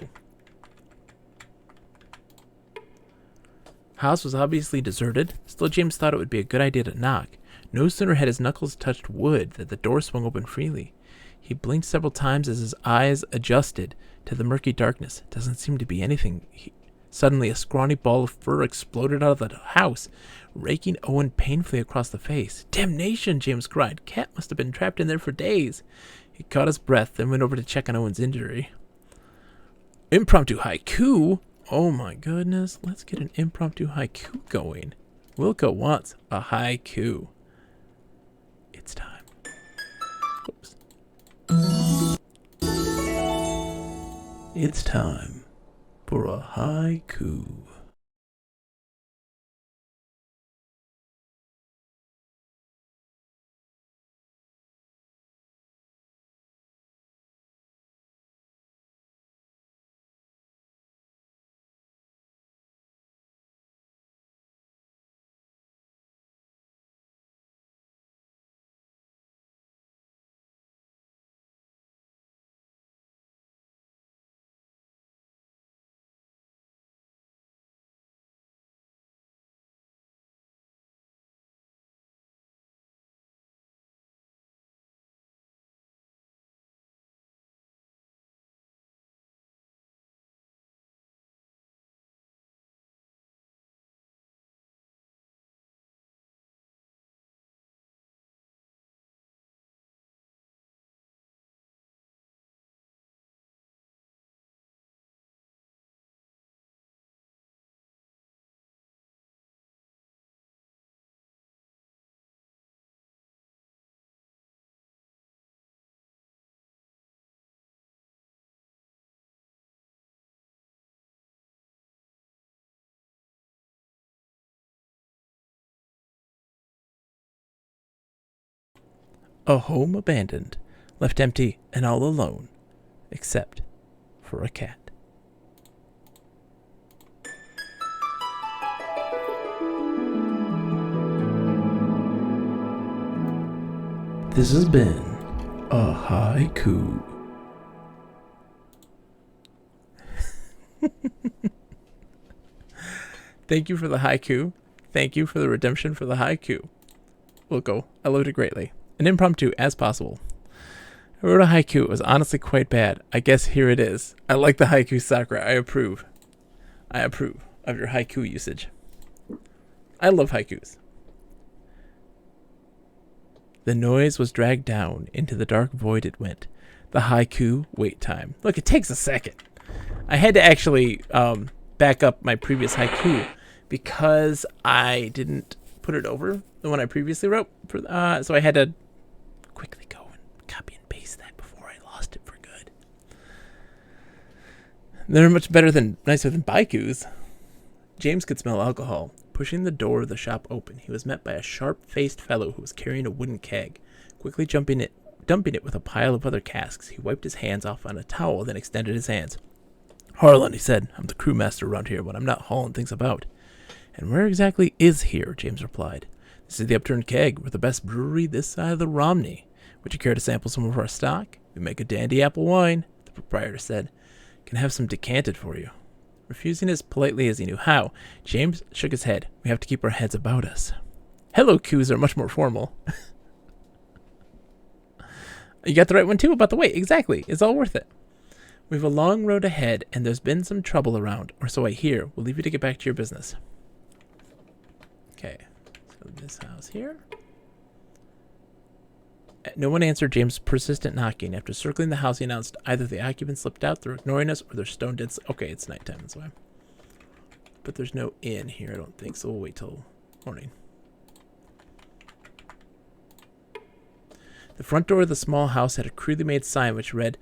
House was obviously deserted. Still, James thought it would be a good idea to knock. No sooner had his knuckles touched wood than the door swung open freely. He blinked several times as his eyes adjusted to the murky darkness. Doesn't seem to be anything. Suddenly, a scrawny ball of fur exploded out of the house, raking Owen painfully across the face. Damnation, James cried. Cat must have been trapped in there for days. He caught his breath, then went over to check on Owen's injury. Impromptu haiku? Oh my goodness. Let's get an impromptu haiku going. Wilco wants a haiku. It's time. Oops. It's time for a haiku. A home abandoned, left empty and all alone, except for a cat. This has been a haiku. Thank you for the haiku. Thank you for the redemption for the haiku. Wilco, I loved it greatly. An impromptu as possible. I wrote a haiku. It was honestly quite bad. I guess here it is. I like the haiku, Sakura. I approve. I approve of your haiku usage. I love haikus. The noise was dragged down. Into the dark void it went. The haiku wait time. Look, it takes a second. I had to actually back up my previous haiku because I didn't put it over the one I previously wrote. So I had to quickly go and copy and paste that before I lost it for good. They're much better than, nicer than baikus. James could smell alcohol. Pushing the door of the shop open, he was met by a sharp-faced fellow who was carrying a wooden keg. Quickly dumping it with a pile of other casks, he wiped his hands off on a towel, then extended his hands. Harlan, he said, I'm the crewmaster around here when I'm not hauling things about. And where exactly is here? James replied. This is the Upturned Keg. We're the best brewery this side of the Romney. Would you care to sample some of our stock? We make a dandy apple wine, the proprietor said. Can have some decanted for you. Refusing as politely as he knew how, James shook his head. We have to keep our heads about us. Hello cues are much more formal. You got the right one too about the weight. Exactly. It's all worth it. We have a long road ahead, and there's been some trouble around, or so I hear. We'll leave you to get back to your business. Okay. So this house here. No one answered James' persistent knocking. After circling the house, he announced either the occupants slipped out, they're ignoring us, or they're stone dead. Okay, it's nighttime, that's why. But there's no inn here, I don't think, so we'll wait till morning. The front door of the small house had a crudely made sign which read,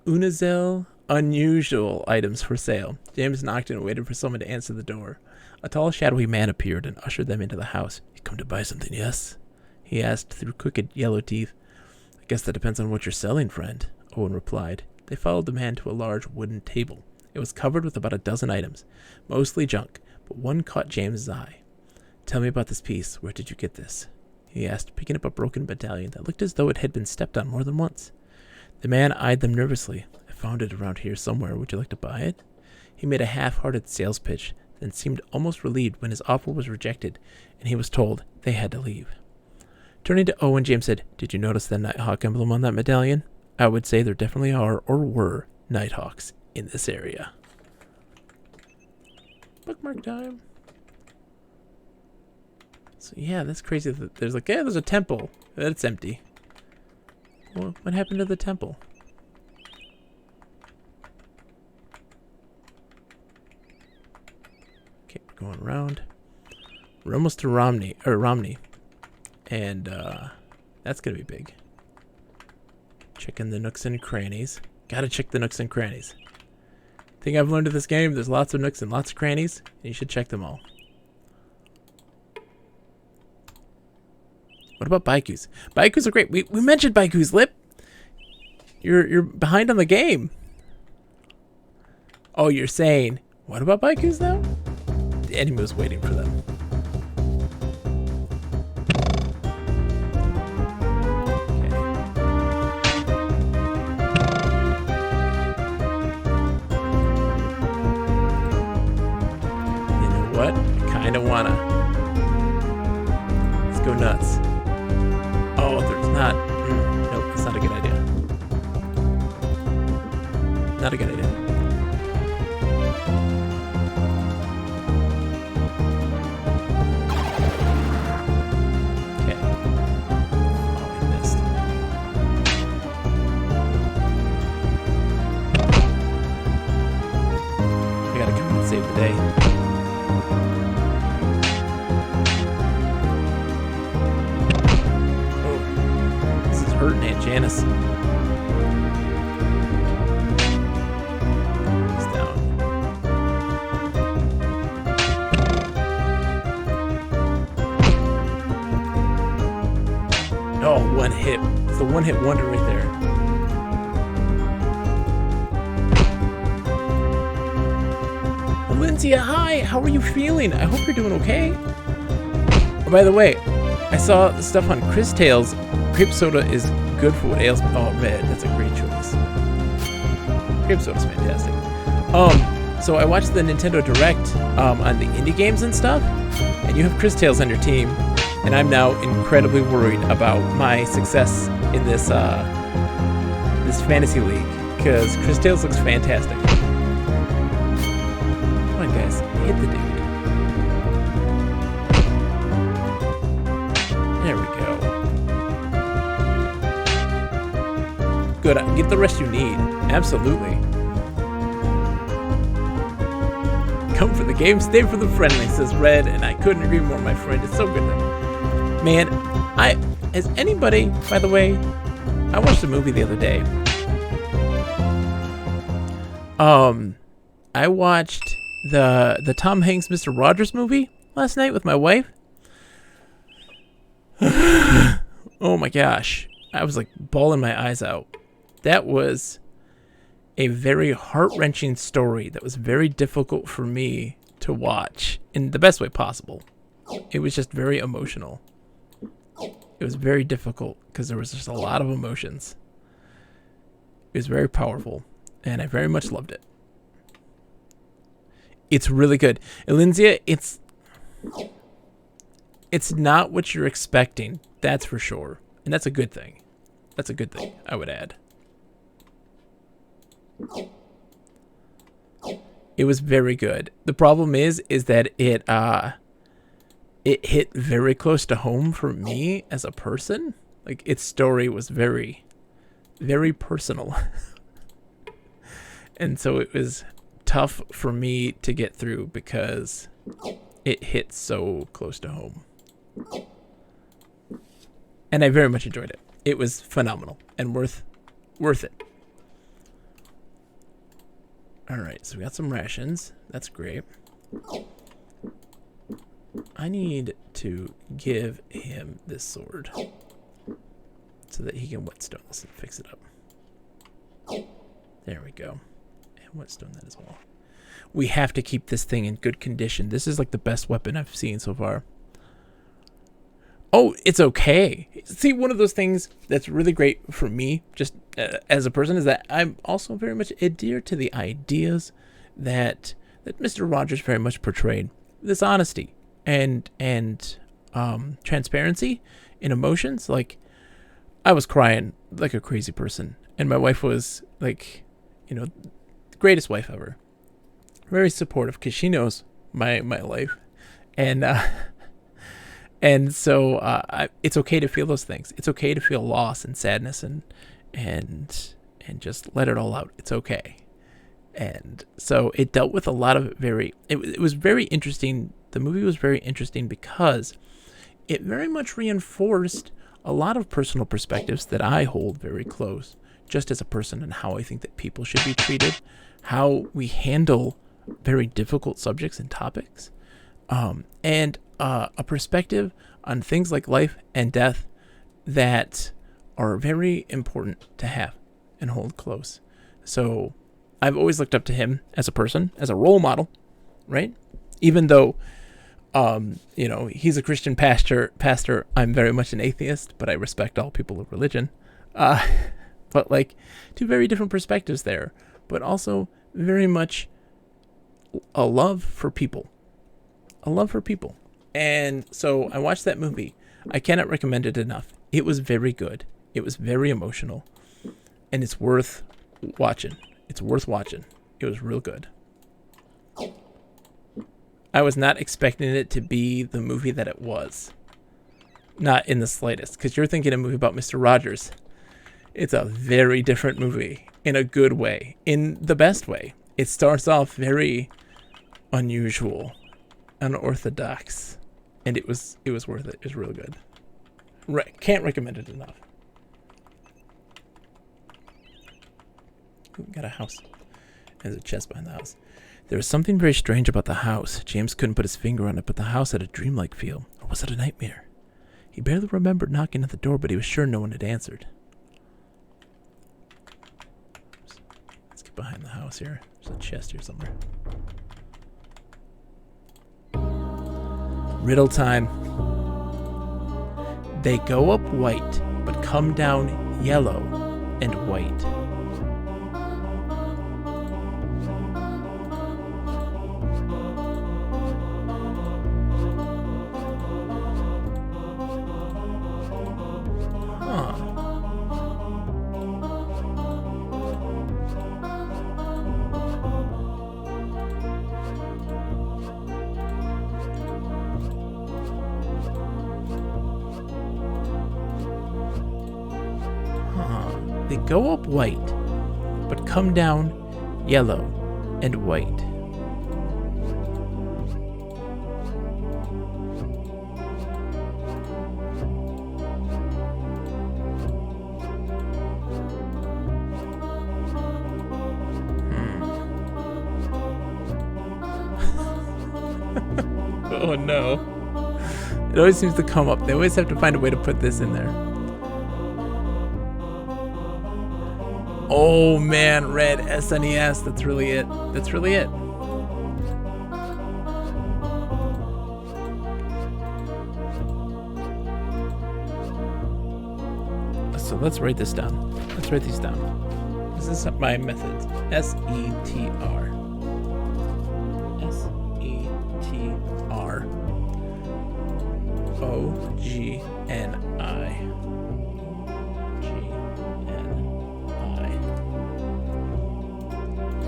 Unizel Unusual Items for Sale. James knocked and waited for someone to answer the door. A tall, shadowy man appeared and ushered them into the house. You come to buy something, yes? He asked through crooked yellow teeth. Guess that depends on what you're selling, friend, Owen replied. They followed the man to a large wooden table. It was covered with about a dozen items, mostly junk, but one caught James's eye. Tell me about this piece. Where did you get this? He asked, picking up a broken medallion that looked as though it had been stepped on more than once. The man eyed them nervously. I found it around here somewhere. Would you like to buy it? He made a half-hearted sales pitch, then seemed almost relieved when his offer was rejected, and he was told they had to leave. Turning to Owen, James said, Did you notice the Nighthawk emblem on that medallion? I would say there definitely are, or were, Nighthawks in this area. Bookmark time. So yeah, that's crazy. There's like, yeah, there's a temple. That's empty. Well, what happened to the temple? Okay, going around. We're almost to Romney, and that's gonna be big. Checking the nooks and crannies. Gotta check the nooks and crannies. Thing I've learned in this game, there's lots of nooks and lots of crannies, and you should check them all. What about baikus? Baikus are great. We mentioned baikus, Lip. You're behind on the game. Oh, you're saying, what about baikus though? The enemy was waiting for them. What? I kinda wanna. Let's go nuts. Oh, there's not. Nope, that's not a good idea. Not a good idea. Okay. Oh, we missed. I gotta come and save the day. Hurting Aunt Janice. He's down. Oh, one hit. It's the one-hit wonder right there. Valencia, hi! How are you feeling? I hope you're doing okay. Oh, by the way, I saw the stuff on Chris Tales. Grape soda is good for what ails me. Oh, red. That's a great choice. Grape soda's fantastic. So I watched the Nintendo Direct on the indie games and stuff, and you have Chris Tales on your team, and I'm now incredibly worried about my success in this this fantasy league because Chris Tales looks fantastic. Come on, guys, hit the dude. There we go. Good. Get the rest you need. Absolutely. Come for the game, stay for the friendly, says Red, and I couldn't agree more, my friend. It's so good. Man, has anybody, by the way, I watched a movie the other day. I watched the Tom Hanks Mr. Rogers movie last night with my wife. Oh my gosh. I was like bawling my eyes out. That was a very heart-wrenching story that was very difficult for me to watch in the best way possible. It was just very emotional. It was very difficult because there was just a lot of emotions. It was very powerful, and I very much loved it. It's really good. Elinzia, it's not what you're expecting, that's for sure. And that's a good thing. That's a good thing, I would add. It was very good. The problem is that it hit very close to home for me as a person. Like, its story was very, very personal. And so it was tough for me to get through because it hit so close to home. And I very much enjoyed it. It was phenomenal and worth it. Alright, so we got some rations. That's great. I need to give him this sword. so that he can whetstone this and fix it up. There we go. And whetstone that as well. We have to keep this thing in good condition. This is like the best weapon I've seen so far. Oh, it's okay. See, one of those things that's really great for me, just as a person, is that I'm also very much adhere to the ideas that Mr. Rogers very much portrayed. This honesty and transparency in emotions. Like, I was crying like a crazy person, and my wife was like, the greatest wife ever. Very supportive because she knows my life, and so it's okay to feel those things. It's okay to feel loss and sadness and just let it all out. It's okay. And so it dealt with a lot of it was very interesting. The movie was very interesting because it very much reinforced a lot of personal perspectives that I hold very close, just as a person, and how I think that people should be treated, how we handle very difficult subjects and topics, and a perspective on things like life and death that are very important to have and hold close. So I've always looked up to him as a person, as a role model, right? Even though, he's a Christian pastor, I'm very much an atheist, but I respect all people of religion. But like, two very different perspectives there, but also very much a love for people. And so I watched that movie. I cannot recommend it enough. It was very good. It was very emotional, and it's worth watching. It was real good. I was not expecting it to be the movie that it was. Not in the slightest, because you're thinking a movie about Mr. Rogers. It's a very different movie, in a good way, in the best way. It starts off very unusual, unorthodox, and it was worth it. It was real good. Can't recommend it enough. Ooh, got a house. There's a chest behind the house. There was something very strange about the house. James couldn't put his finger on it, but the house had a dreamlike feel. Or was it a nightmare? He barely remembered knocking at the door, but he was sure no one had answered. Let's get behind the house here. There's a chest here somewhere. Riddle time. They go up white, but come down yellow and white. They go up white, but come down yellow and white. Oh no. It always seems to come up. They always have to find a way to put this in there. Oh man, red SNES, that's really it. So let's write this down. This is my method. SETR. OGNI.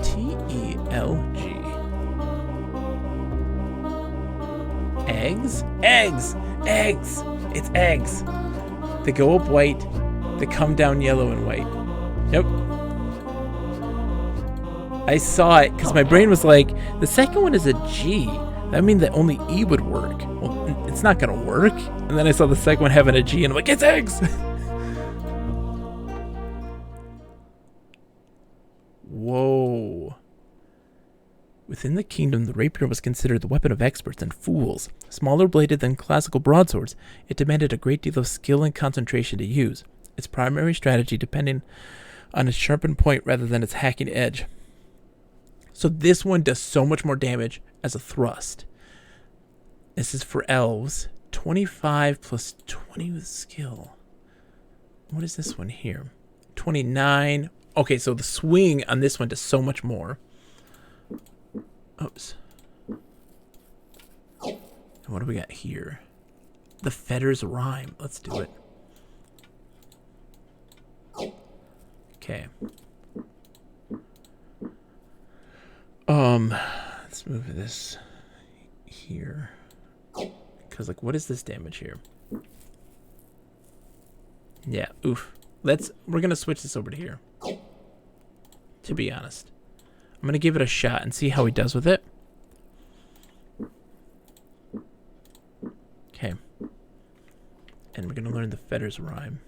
TELG. Eggs? Eggs! It's eggs. They go up white, they come down yellow and white. Yep. I saw it because my brain was like, the second one is a G. That means that only E would work. Well, it's not gonna work. And then I saw the second one having a G and I'm like, it's eggs! Whoa. Within the kingdom, the rapier was considered the weapon of experts and fools. Smaller bladed than classical broadswords, it demanded a great deal of skill and concentration to use. Its primary strategy depending on its sharpened point rather than its hacking edge. So this one does so much more damage as a thrust. This is for elves. 25 plus 20 with skill. What is this one here? 29. Okay, so the swing on this one does so much more. Oops. And what do we got here? The Fetter's Rhyme. Let's do it. Okay. Let's move this here. Because, like, what is this damage here? Yeah, oof. We're going to switch this over to here. To be honest. I'm going to give it a shot and see how he does with it. Okay. And we're going to learn the Fetter's Rhyme.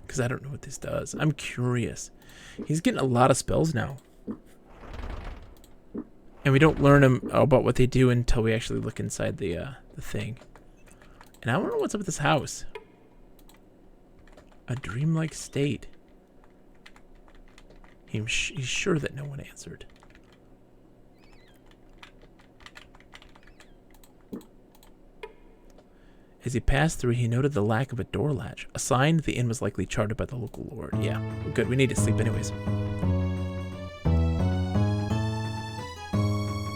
Because I don't know what this does. I'm curious. He's getting a lot of spells now. And we don't learn them about what they do until we actually look inside the thing. And I don't know what's up with this house. A dreamlike state. He's sure that no one answered. As he passed through, he noted the lack of a door latch, a sign the inn was likely chartered by the local lord. Yeah, good. We need to sleep anyways.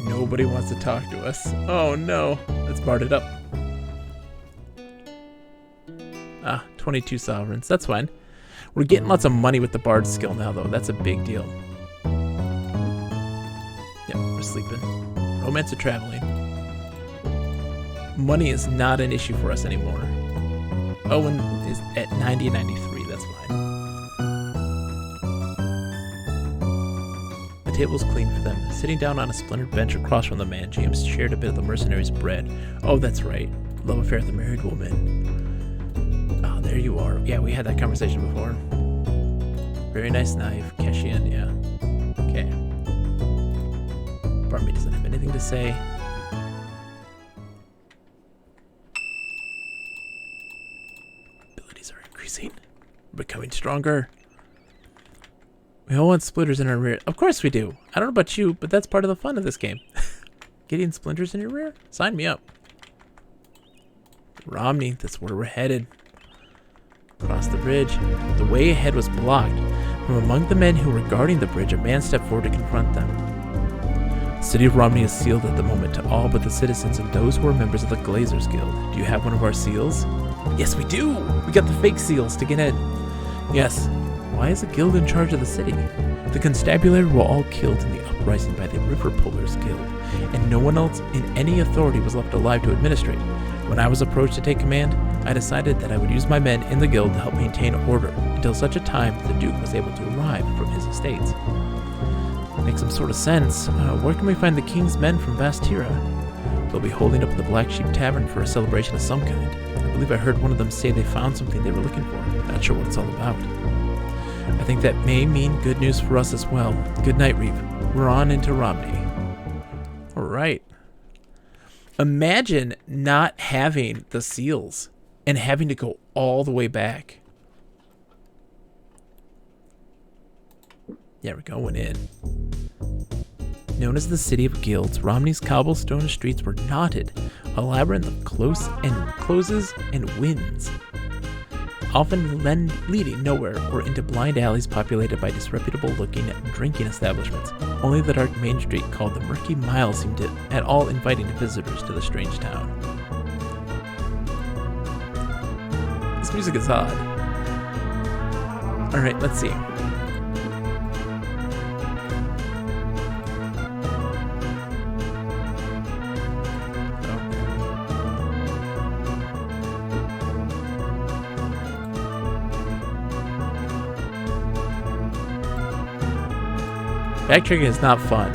Nobody wants to talk to us. Oh no. Let's bard it up. Ah, 22 sovereigns. That's fine. We're getting lots of money with the bard skill now, though. That's a big deal. Yeah, we're sleeping. Romance or traveling. Money is not an issue for us anymore. Owen is at 90 and 93. That's fine. The table was clean for them. Sitting down on a splintered bench across from the man, James shared a bit of the mercenary's bread. Oh, that's right. Love affair with the married woman. Oh, there you are. Yeah, we had that conversation before. Very nice knife. Cash in, yeah. Okay. Barmy doesn't have anything to say. Abilities are increasing. Becoming stronger. We all want splinters in our rear. Of course we do. I don't know about you, but that's part of the fun of this game. Getting splinters in your rear? Sign me up. Romney, that's where we're headed. Across the bridge. The way ahead was blocked. From among the men who were guarding the bridge, a man stepped forward to confront them. The city of Romney is sealed at the moment to all but the citizens and those who are members of the Glazers Guild. Do you have one of our seals? Yes, we do! We got the fake seals to get in. Yes. Why is the guild in charge of the city? The constabulary were all killed in the uprising by the River Pullers Guild, and no one else in any authority was left alive to administrate. When I was approached to take command, I decided that I would use my men in the guild to help maintain order until such a time the Duke was able to arrive from his estates. Makes some sort of sense. Where can we find the king's men from Vastira? They'll be holding up at the Black Sheep Tavern for a celebration of some kind. I believe I heard one of them say they found something they were looking for. Not sure what it's all about. I think that may mean good news for us as well. Good night, Reeve. We're on into Romney. All right. Imagine not having the seals and having to go all the way back. Yeah, we're going in. Known as the City of Guilds, Romney's cobblestone streets were knotted, a labyrinth of closes and winds, often leading nowhere or into blind alleys populated by disreputable-looking drinking establishments. Only the dark main street called the Murky Mile seemed at all inviting to visitors to the strange town. This music is odd. Alright, let's see. Backtracking is not fun.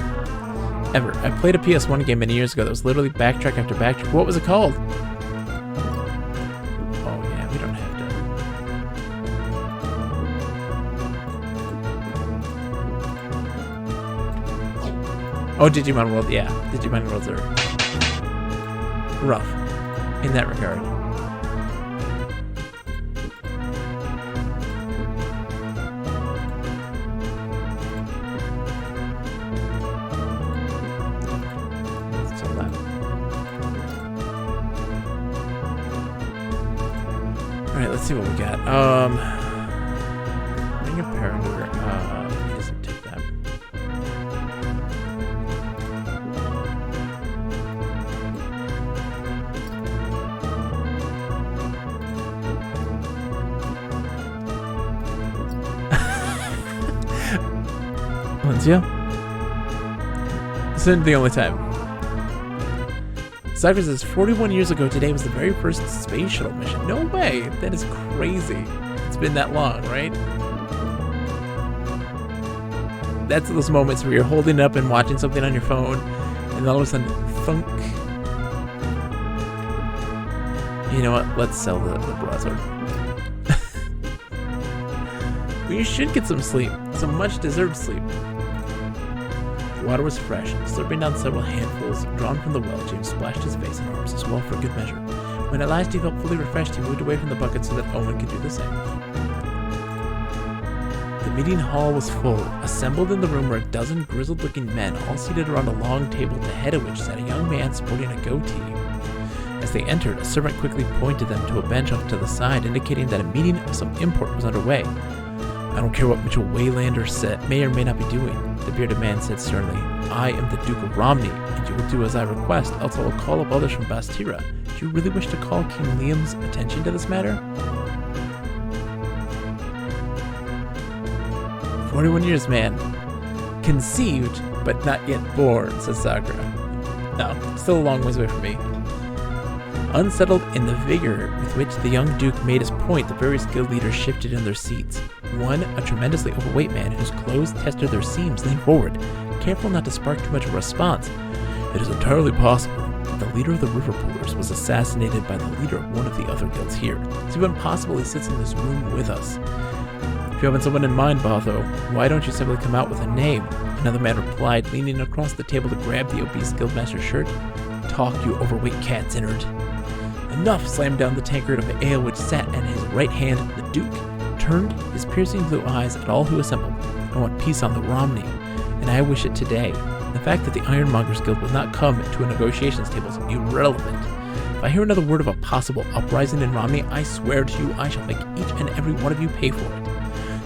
Ever. I played a PS1 game many years ago that was literally backtrack after backtrack. What was it called? Oh yeah, we don't have to. Oh, Digimon World. Yeah, Digimon Worlds are rough in that regard. let's see what we got. Ring of Parador. He doesn't take that. Valencia? This isn't the only time. Sakura says 41 years ago today was the very first space shuttle mission. No way! That is crazy. It's been that long, right? That's those moments where you're holding it up and watching something on your phone, and all of a sudden, thunk. You know what? Let's sell the broadsword. Well, you should get some sleep. Some much-deserved sleep. The water was fresh. Slurping down several handfuls drawn from the well, James splashed his face and arms as well for good measure. When at last he felt fully refreshed, he moved away from the bucket so that Owen could do the same. The meeting hall was full. Assembled in the room were a dozen grizzled-looking men, all seated around a long table at the head of which sat a young man sporting a goatee. As they entered, a servant quickly pointed them to a bench off to the side, indicating that a meeting of some import was underway. I don't care what Mitchell Waylander may or may not be doing, the bearded man said sternly. I am the Duke of Romney, and you will do as I request, else I will call up others from Bastira. Do you really wish to call King Liam's attention to this matter? 41 years, man. Conceived, but not yet born, says Sakura. No, still a long ways away from me. Unsettled in the vigor with which the young Duke made his point, the various guild leaders shifted in their seats. One, a tremendously overweight man whose clothes tested their seams, leaned forward, careful not to spark too much of a response. It is entirely possible that the leader of the River Pullers was assassinated by the leader of one of the other guilds here. It's even possible he sits in this room with us. If you haven't someone in mind, Botho, why don't you simply come out with a name? Another man replied, leaning across the table to grab the obese guildmaster's shirt. Talk, you overweight cat's innard. Enough! Slammed down the tankard of ale which sat at his right hand. The Duke turned his piercing blue eyes at all who assembled. I want peace on the Romney, and I wish it today. The fact that the Ironmongers Guild will not come to a negotiations table is irrelevant. If I hear another word of a possible uprising in Romney, I swear to you I shall make each and every one of you pay for it.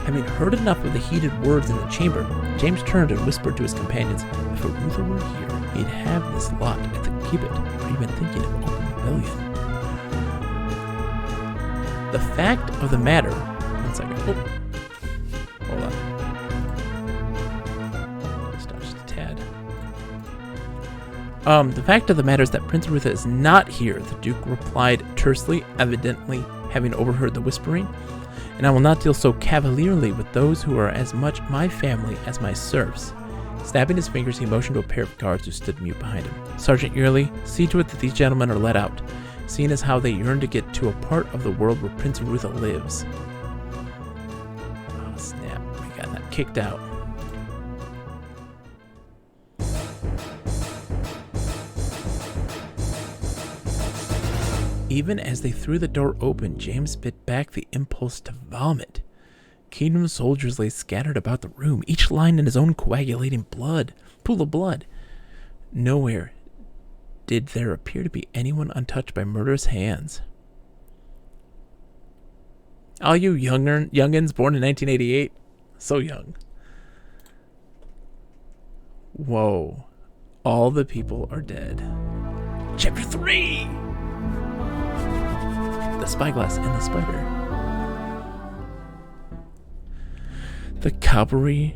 Having heard enough of the heated words in the chamber, James turned and whispered to his companions, if Arutha were here, he'd have this lot at the gibbet for even thinking of open rebellion. The fact of the matter... One second. Oh. Hold on. Stop just a tad. The fact of the matter is that Prince Arutha is not here, the Duke replied tersely, evidently having overheard the whispering. And I will not deal so cavalierly with those who are as much my family as my serfs. Snapping his fingers, he motioned to a pair of guards who stood mute behind him. Sergeant Yearly, see to it that these gentlemen are let out, seeing as how they yearn to get to a part of the world where Prince Arutha lives. Oh, snap. We got that kicked out. Even as they threw the door open, James bit back the impulse to vomit. Kingdom soldiers lay scattered about the room, each lying in his own coagulating pool of blood. Nowhere did there appear to be anyone untouched by murderous hands. All you youngins born in 1988? So young. Whoa. All the people are dead. Chapter 3! The Spyglass and the Spider. The cavalry.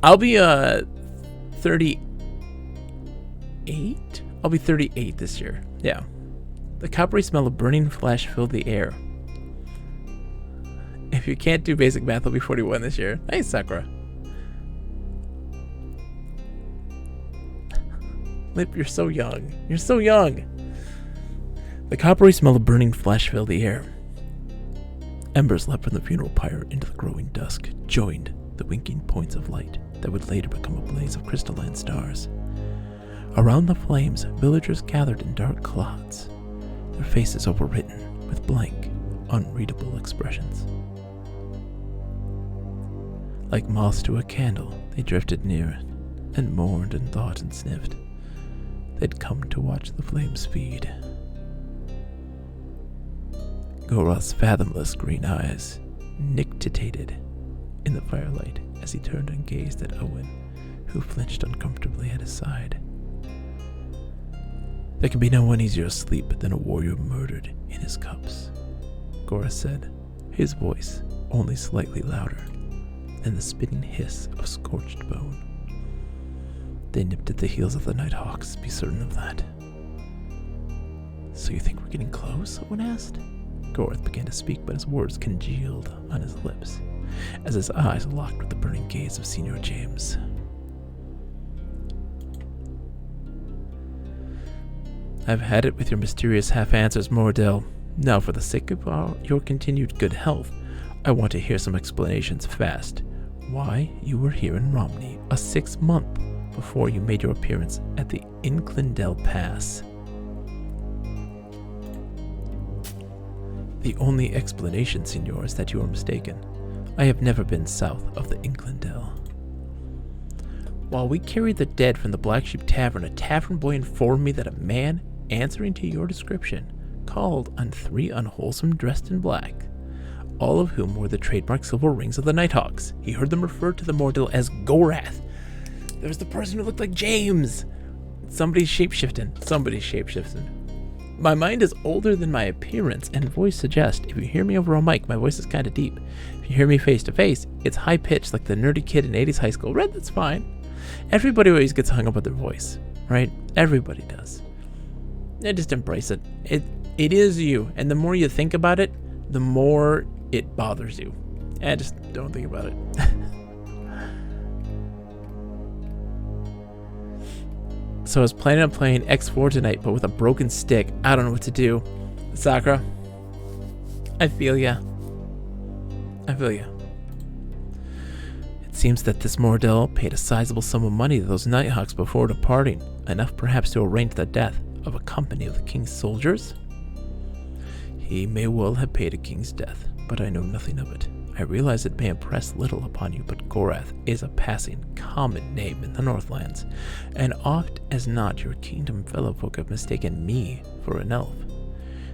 I'll be 38? I'll be 38 this year. Yeah. The coppery smell of burning flesh filled the air. If you can't do basic math, I'll be 41 this year. Nice, Sakura. Lip, you're so young. You're so young. The coppery smell of burning flesh filled the air. Embers leapt from the funeral pyre into the growing dusk, joined the winking points of light that would later become a blaze of crystalline stars. Around the flames, villagers gathered in dark clods, their faces overwritten with blank, unreadable expressions. Like moths to a candle, they drifted near it, and mourned and thought and sniffed. They'd come to watch the flames feed. Gorath's fathomless green eyes nictitated in the firelight as he turned and gazed at Owen, who flinched uncomfortably at his side. There can be no one easier asleep than a warrior murdered in his cups, Gorath said, his voice only slightly louder than the spitting hiss of scorched bone. They nipped at the heels of the Nighthawks, be certain of that. So you think we're getting close? Owen asked. Gorath began to speak, but his words congealed on his lips as his eyes locked with the burning gaze of Senior James. I've had it with your mysterious half-answers, Mordell. Now, for the sake of your continued good health, I want to hear some explanations fast. Why you were here in Romney a 6 month before you made your appearance at the Inclindell Pass. The only explanation, Signor, is that you are mistaken. I have never been south of the Inclindell. While we carried the dead from the Black Sheep Tavern, a tavern boy informed me that a man answering to your description called on 3 unwholesome dressed in black, all of whom wore the trademark silver rings of the Nighthawks. He heard them refer to the Mordell as Gorath. There was the person who looked like James. Somebody's shapeshifting. My mind is older than my appearance and voice suggest. If you hear me over a mic, my voice is kind of deep. If you hear me face to face, it's high pitched like the nerdy kid in 80s high school. Red, that's fine. Everybody always gets hung up with their voice, right? Everybody does. Just embrace it. It is you, and the more you think about it, the more it bothers you. Just don't think about it. So I was planning on playing X4 tonight, but with a broken stick. I don't know what to do. Sakura, I feel ya. It seems that this Mordell paid a sizable sum of money to those Nighthawks before departing, enough perhaps to arrange the death of a company of the king's soldiers. He may well have paid a king's death, but I know nothing of it. I realize it may impress little upon you, but Gorath is a passing common name in the Northlands, and oft as not your kingdom fellowfolk have mistaken me for an elf.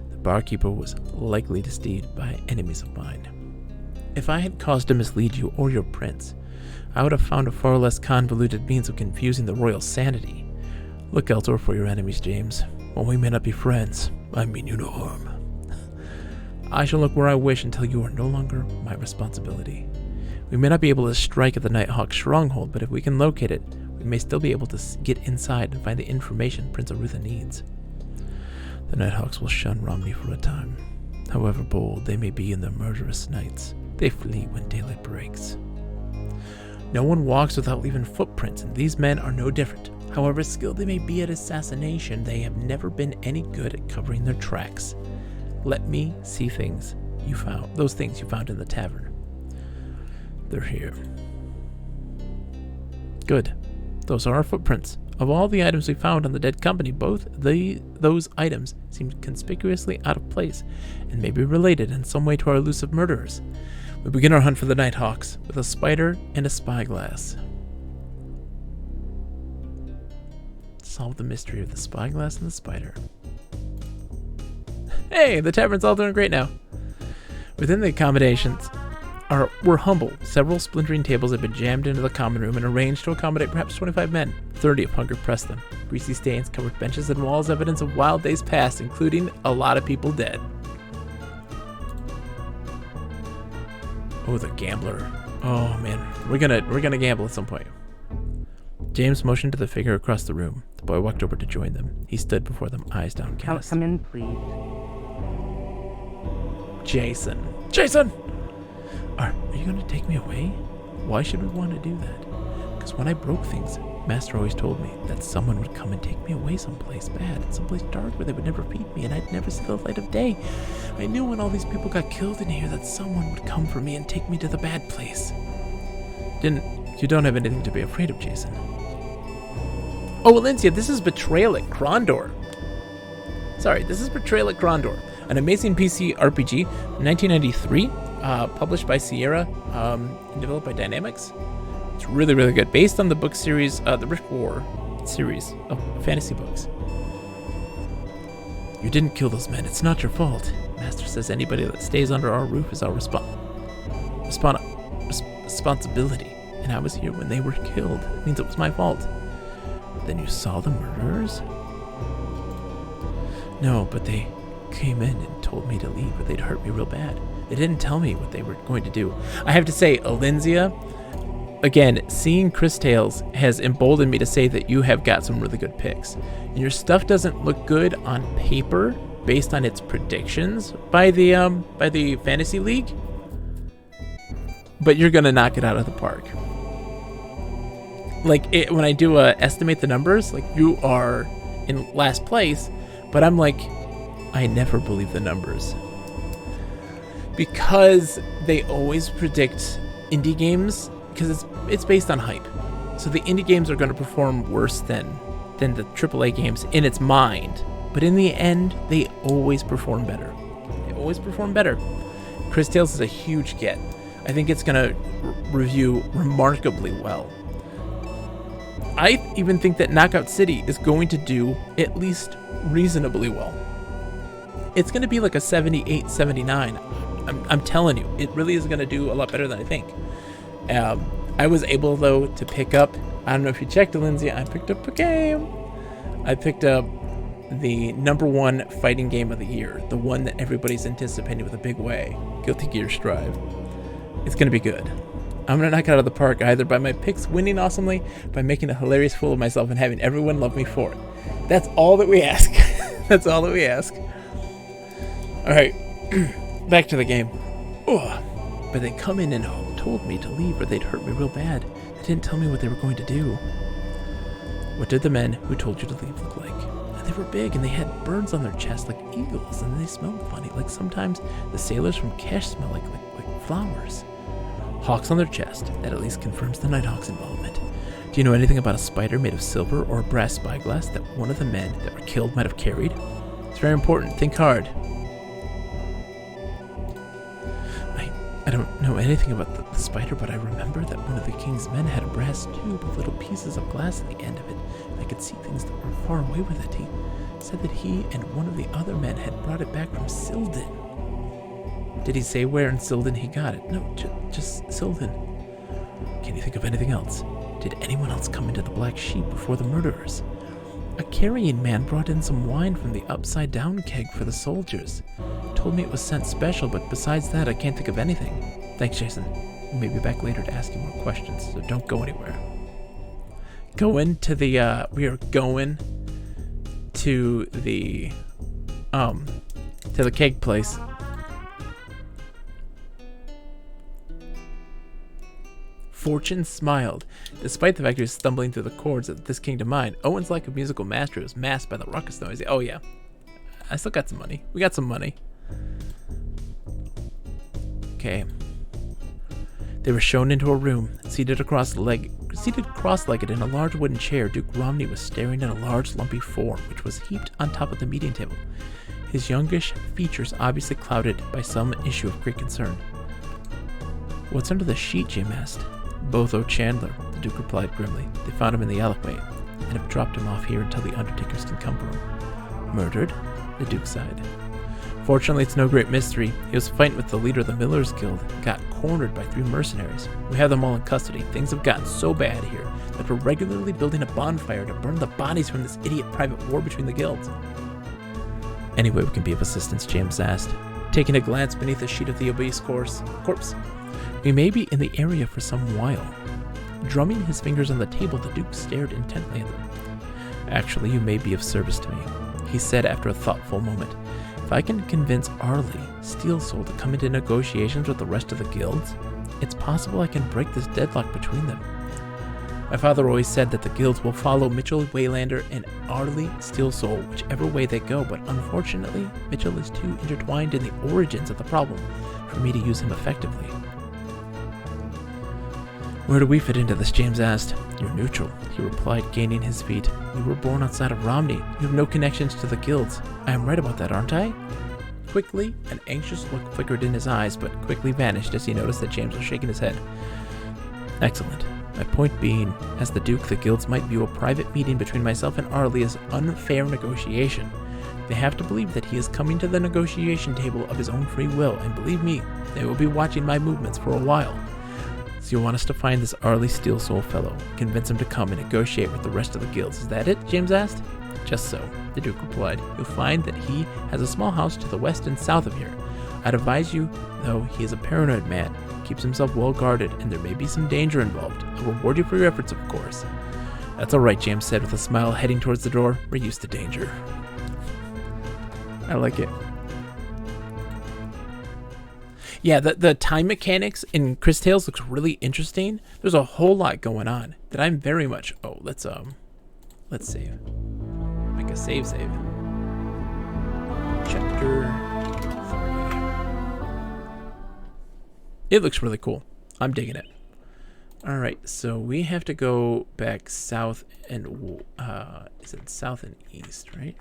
The barkeeper was likely deceived by enemies of mine. If I had caused to mislead you or your prince, I would have found a far less convoluted means of confusing the royal sanity. Look elsewhere for your enemies, James. While we may not be friends, I mean you no harm. I shall look where I wish until you are no longer my responsibility. We may not be able to strike at the Nighthawk stronghold, but if we can locate it, we may still be able to get inside and find the information Prince Arutha needs. The Nighthawks will shun Romney for a time. However bold they may be in their murderous nights, they flee when daylight breaks. No one walks without leaving footprints, and these men are no different. However skilled they may be at assassination, they have never been any good at covering their tracks. Let me see things you found in the tavern. They're here. Good. Those are our footprints. Of all the items we found on the dead company, those items seemed conspicuously out of place and may be related in some way to our elusive murderers. We begin our hunt for the Nighthawks with a spider and a spyglass. Solve the mystery of the spyglass and the spider. Hey, the tavern's all doing great now. Within the accommodations were humble. Several splintering tables had been jammed into the common room and arranged to accommodate perhaps 25 men. 30 of hunger pressed them. Greasy stains covered benches and walls, evidence of wild days past, including a lot of people dead. Oh, the gambler. Oh man, we're gonna gamble at some point. James motioned to the figure across the room. The boy walked over to join them. He stood before them, eyes downcast. Come in, please. Jason! Are you going to take me away? Why should we want to do that? Because when I broke things, Master always told me that someone would come and take me away someplace bad, someplace dark where they would never feed me and I'd never see the light of day. I knew when all these people got killed in here that someone would come for me and take me to the bad place. You don't have anything to be afraid of, Jason. Oh, Valencia, this is Betrayal at Krondor. This is Betrayal at Krondor, an amazing PC RPG from 1993, published by Sierra and developed by Dynamics. It's really, really good. Based on the book series, the Rift War series of fantasy books. You didn't kill those men. It's not your fault. Master says anybody that stays under our roof is our responsibility. And I was here when they were killed. It means it was my fault. Then you saw the murderers? No, but they came in and told me to leave or they'd hurt me real bad. They didn't tell me what they were going to do. I have to say, Alinzia, again, seeing Chris Tales has emboldened me to say that you have got some really good picks. And your stuff doesn't look good on paper based on its predictions by the Fantasy League, but you're gonna knock it out of the park. Like when I do estimate the numbers, like you are in last place, but I'm like, I never believe the numbers because they always predict indie games because it's based on hype. So the indie games are going to perform worse than the AAA games in its mind, but in the end, they always perform better. They always perform better. Chris Tales is a huge get. I think it's going to review remarkably well. I even think that Knockout City is going to do at least reasonably well. It's going to be like a 78, 79. I'm telling you, it really is going to do a lot better than I think. I was able, though, to pick up, I don't know if you checked, Lindsay, I picked up a game. I picked up the #1 fighting game of the year, the one that everybody's anticipating with a big way, Guilty Gear Strive. It's going to be good. I'm going to knock it out of the park either by my picks winning awesomely, by making a hilarious fool of myself and having everyone love me for it. That's all that we ask. That's all that we ask. Alright, back to the game. Ugh. But they come in and told me to leave or they'd hurt me real bad. They didn't tell me what they were going to do. What did the men who told you to leave look like? And they were big and they had birds on their chest like eagles and they smelled funny. Like sometimes the sailors from Cash smell like flowers. Hawks on their chest. That at least confirms the Nighthawk's involvement. Do you know anything about a spider made of silver or a brass spyglass that one of the men that were killed might have carried? It's very important. Think hard. I don't know anything about the spider, but I remember that one of the king's men had a brass tube with little pieces of glass at the end of it, and I could see things that were far away with it. He said that he and one of the other men had brought it back from Silden. Did he say where in Silden he got it? No, just Silden. Can you think of anything else? Did anyone else come into the Black Sheep before the murderers? A carrying man brought in some wine from the upside-down keg for the soldiers. Told me it was sent special, but besides that, I can't think of anything. Thanks, Jason. We may be back later to ask you more questions, so don't go anywhere. We are going to the keg place. Fortune smiled. Despite the fact he was stumbling through the chords of This Kingdom Mine, Owen's lack of musical mastery was masked by the ruckus noise. Oh yeah, I still got some money. We got some money. Okay. They were shown into a room. Seated cross-legged in a large wooden chair, Duke Romney was staring at a large lumpy form, which was heaped on top of the meeting table. His youngish features obviously clouded by some issue of great concern. What's under the sheet? Jim asked. Botho Chandler, the Duke replied grimly. They found him in the alleyway, and have dropped him off here until the undertakers can come for him. Murdered? The Duke sighed. Fortunately, it's no great mystery. He was fighting with the leader of the Millers Guild and got cornered by 3 mercenaries. We have them all in custody. Things have gotten so bad here that we're regularly building a bonfire to burn the bodies from this idiot private war between the guilds. Any way we can be of assistance? James asked, taking a glance beneath the sheet of the obese corpse. We may be in the area for some while. Drumming his fingers on the table, the Duke stared intently at them. Actually, you may be of service to me, he said after a thoughtful moment. If I can convince Arlie, Steel Soul, to come into negotiations with the rest of the guilds, it's possible I can break this deadlock between them. My father always said that the guilds will follow Mitchell Waylander and Arlie Steel Soul whichever way they go, but unfortunately, Mitchell is too intertwined in the origins of the problem for me to use him effectively. Where do we fit into this? James asked. You're neutral, he replied, gaining his feet. You were born outside of Romney. You have no connections to the guilds. I am right about that, aren't I? Quickly, an anxious look flickered in his eyes, but quickly vanished as he noticed that James was shaking his head. Excellent. My point being, as the Duke, the guilds might view a private meeting between myself and Arlie as unfair negotiation. They have to believe that he is coming to the negotiation table of his own free will, and believe me, they will be watching my movements for a while. So you want us to find this Arlie Steel Soul fellow, convince him to come and negotiate with the rest of the guilds. Is that it? James asked. Just so, the Duke replied. You'll find that he has a small house to the west and south of here. I'd advise you, though, he is a paranoid man, keeps himself well guarded, and there may be some danger involved. I'll reward you for your efforts, of course. That's all right, James said with a smile, heading towards the door. We're used to danger. I like it. Yeah, the time mechanics in Chris Tales looks really interesting. There's a whole lot going on that I'm very much... Oh, let's save. Make a save. Chapter 3. It looks really cool. I'm digging it. Alright, so we have to go back south and... is it south and east, right?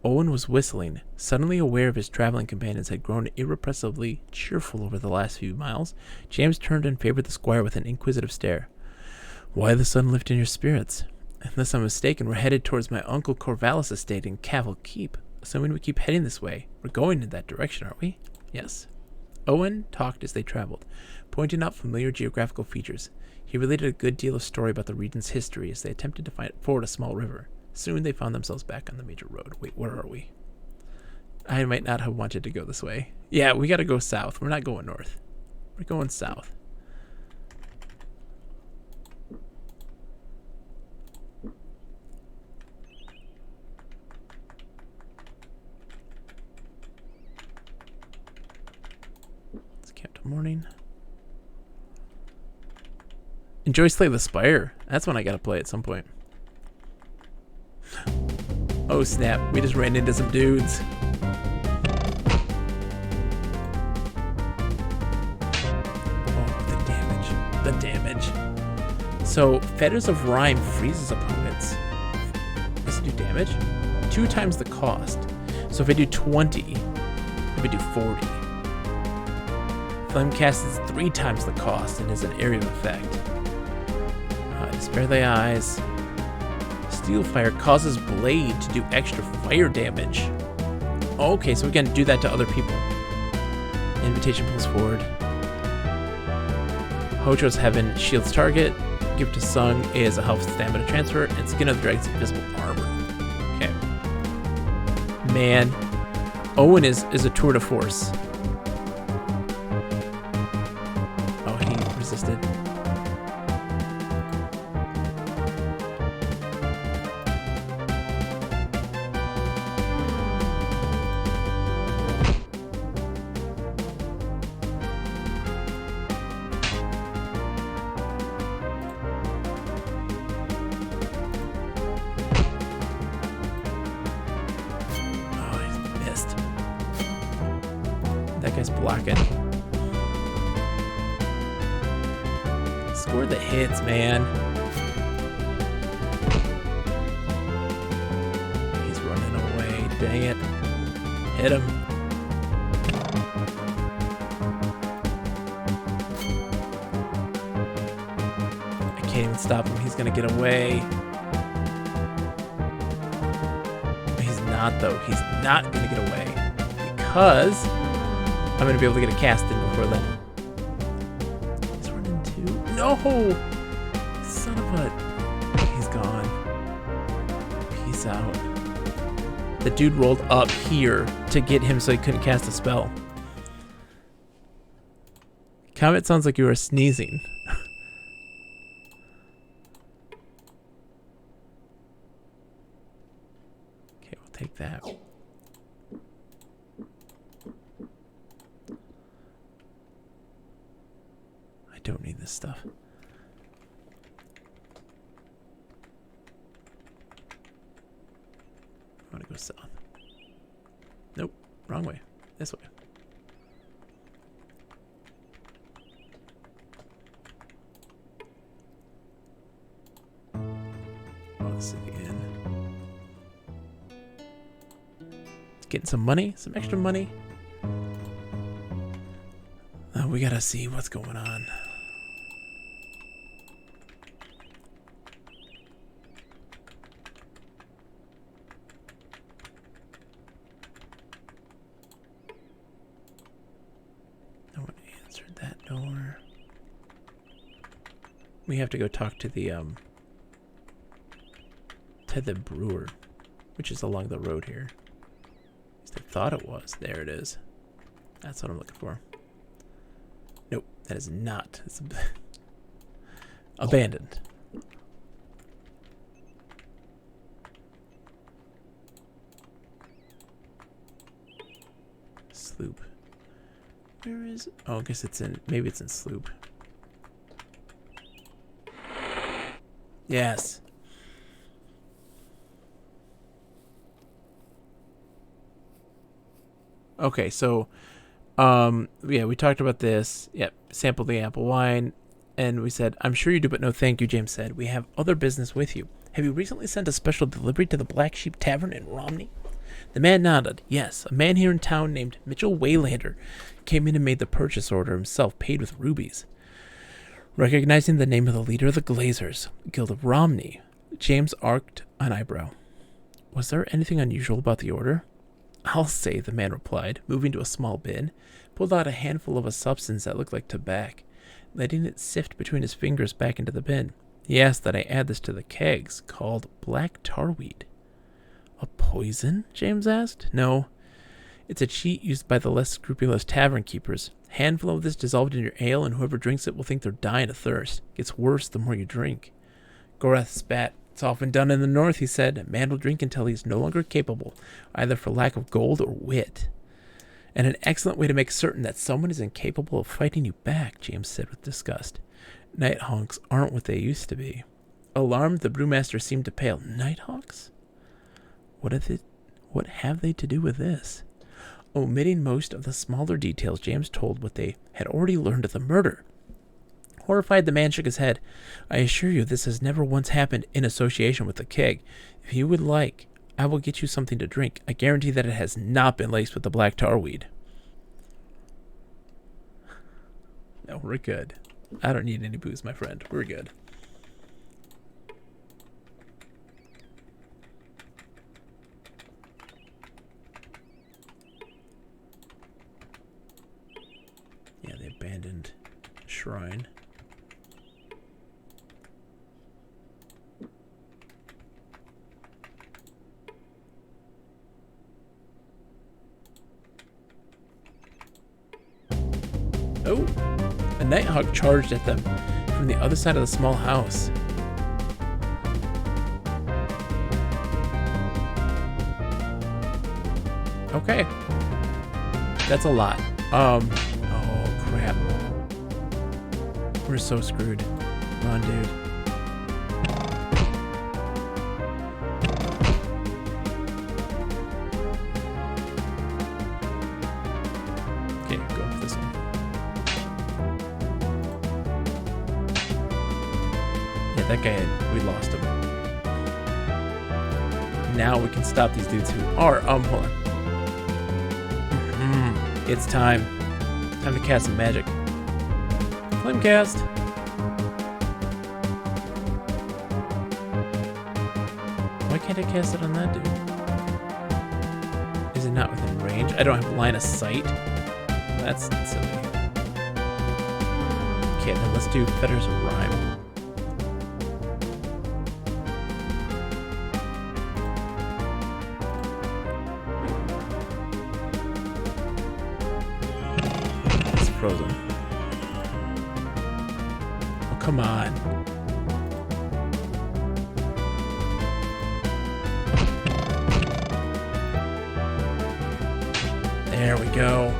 Owen was whistling, suddenly aware of his traveling companions had grown irrepressibly cheerful over the last few miles. James turned and favored the squire with an inquisitive stare. Why the sudden lift in your spirits? Unless I'm mistaken, we're headed towards my uncle Corvallis' estate in Cavil Keep. Assuming we keep heading this way, we're going in that direction, aren't we? Yes. Owen talked as they traveled, pointing out familiar geographical features. He related a good deal of story about the region's history as they attempted to ford a small river. Soon they found themselves back on the major road. Wait, where are we? I might not have wanted to go this way. Yeah, we gotta go south. We're not going north. We're going south. It's Captain Morning. Enjoy Slay the Spire. That's one I gotta play at some point. Oh snap, we just ran into some dudes. Oh, the damage. So, Fetters of Rhyme freezes opponents. Does it do damage? 2 times the cost. So if I do 20, if I do 40. Flamecast is 3 times the cost and is an area of effect. Spare the eyes. Steel Fire causes Blade to do extra fire damage. Okay, so we can do that to other people. Invitation pulls forward. Hojo's Heaven shields target. Give to Sung is a health stamina transfer. And Skin of the Dragon's invisible armor. Okay. Man. Owen is a tour de force. Oh, he resisted. Blocking. Score the hits, man. He's running away. Dang it. Hit him. I can't even stop him. He's gonna get away. He's not, though. He's not gonna get away. Because I'm going to be able to get a cast in before then. He's running too. No! Son of a... He's gone. Peace out. The dude rolled up here to get him so he couldn't cast a spell. Comet sounds like you were sneezing. Okay, we'll take that. I don't need this stuff. I want to go south. Nope, wrong way. This way. Oh, this is the inn. Getting some money, some extra money. We gotta see what's going on. answered that door. We have to go talk to the brewer, which is along the road here. At least I thought it was. There it is. That's what I'm looking for. Nope, that is not. It's abandoned. Sloop. Where is... Oh, I guess it's in... Maybe it's in Sloop. Yes. Okay, so... yeah, we talked about this. Yep, sampled the apple wine. And we said, I'm sure you do, but no thank you, James said. We have other business with you. Have you recently sent a special delivery to the Black Sheep Tavern in Romney? The man nodded. Yes, a man here in town named Mitchell Waylander came in and made the purchase order himself, paid with rubies. Recognizing the name of the leader of the Glazers, Guild of Romney, James arched an eyebrow. Was there anything unusual about the order? I'll say, the man replied, moving to a small bin, pulled out a handful of a substance that looked like tobacco, letting it sift between his fingers back into the bin. He asked that I add this to the kegs, called black tarweed. A poison? James asked. No. It's a cheat used by the less scrupulous tavern keepers. A handful of this dissolved in your ale, and whoever drinks it will think they're dying of thirst. Gets worse the more you drink. Gorath spat. It's often done in the north, he said. A man will drink until he's no longer capable, either for lack of gold or wit. And an excellent way to make certain that someone is incapable of fighting you back, James said with disgust. Nighthawks aren't what they used to be. Alarmed, the brewmaster seemed to pale. Nighthawks? What have they to do with this? Omitting most of the smaller details, James told what they had already learned of the murder. Horrified, the man shook his head. I assure you this has never once happened in association with the keg. If you would like, I will get you something to drink. I guarantee that it has not been laced with the black tarweed. No, we're good. I don't need any booze, my friend. We're good. Yeah, the abandoned shrine. Oh, a nighthawk charged at them from the other side of the small house. Okay. That's a lot. Oh crap. We're so screwed. Come on, dude. Okay, go with this one. Yeah, that guy, we lost him. Now we can stop these dudes who are, hold on. It's time. Time to cast some magic. Flame cast. Why can't I cast it on that dude? Is it not within range? I don't have line of sight. That's silly. Okay, then let's do Fetters of Rhyme. Frozen. Oh, come on. There we go.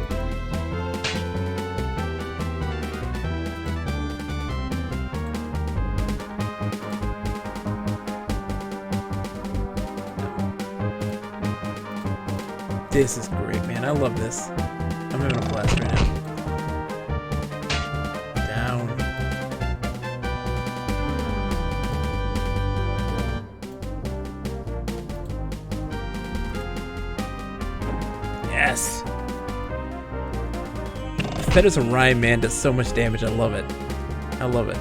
This is great, man. I love this. I'm having a blast right now. Yes! Fetters of Rhyme, man, does so much damage. I love it. I love it.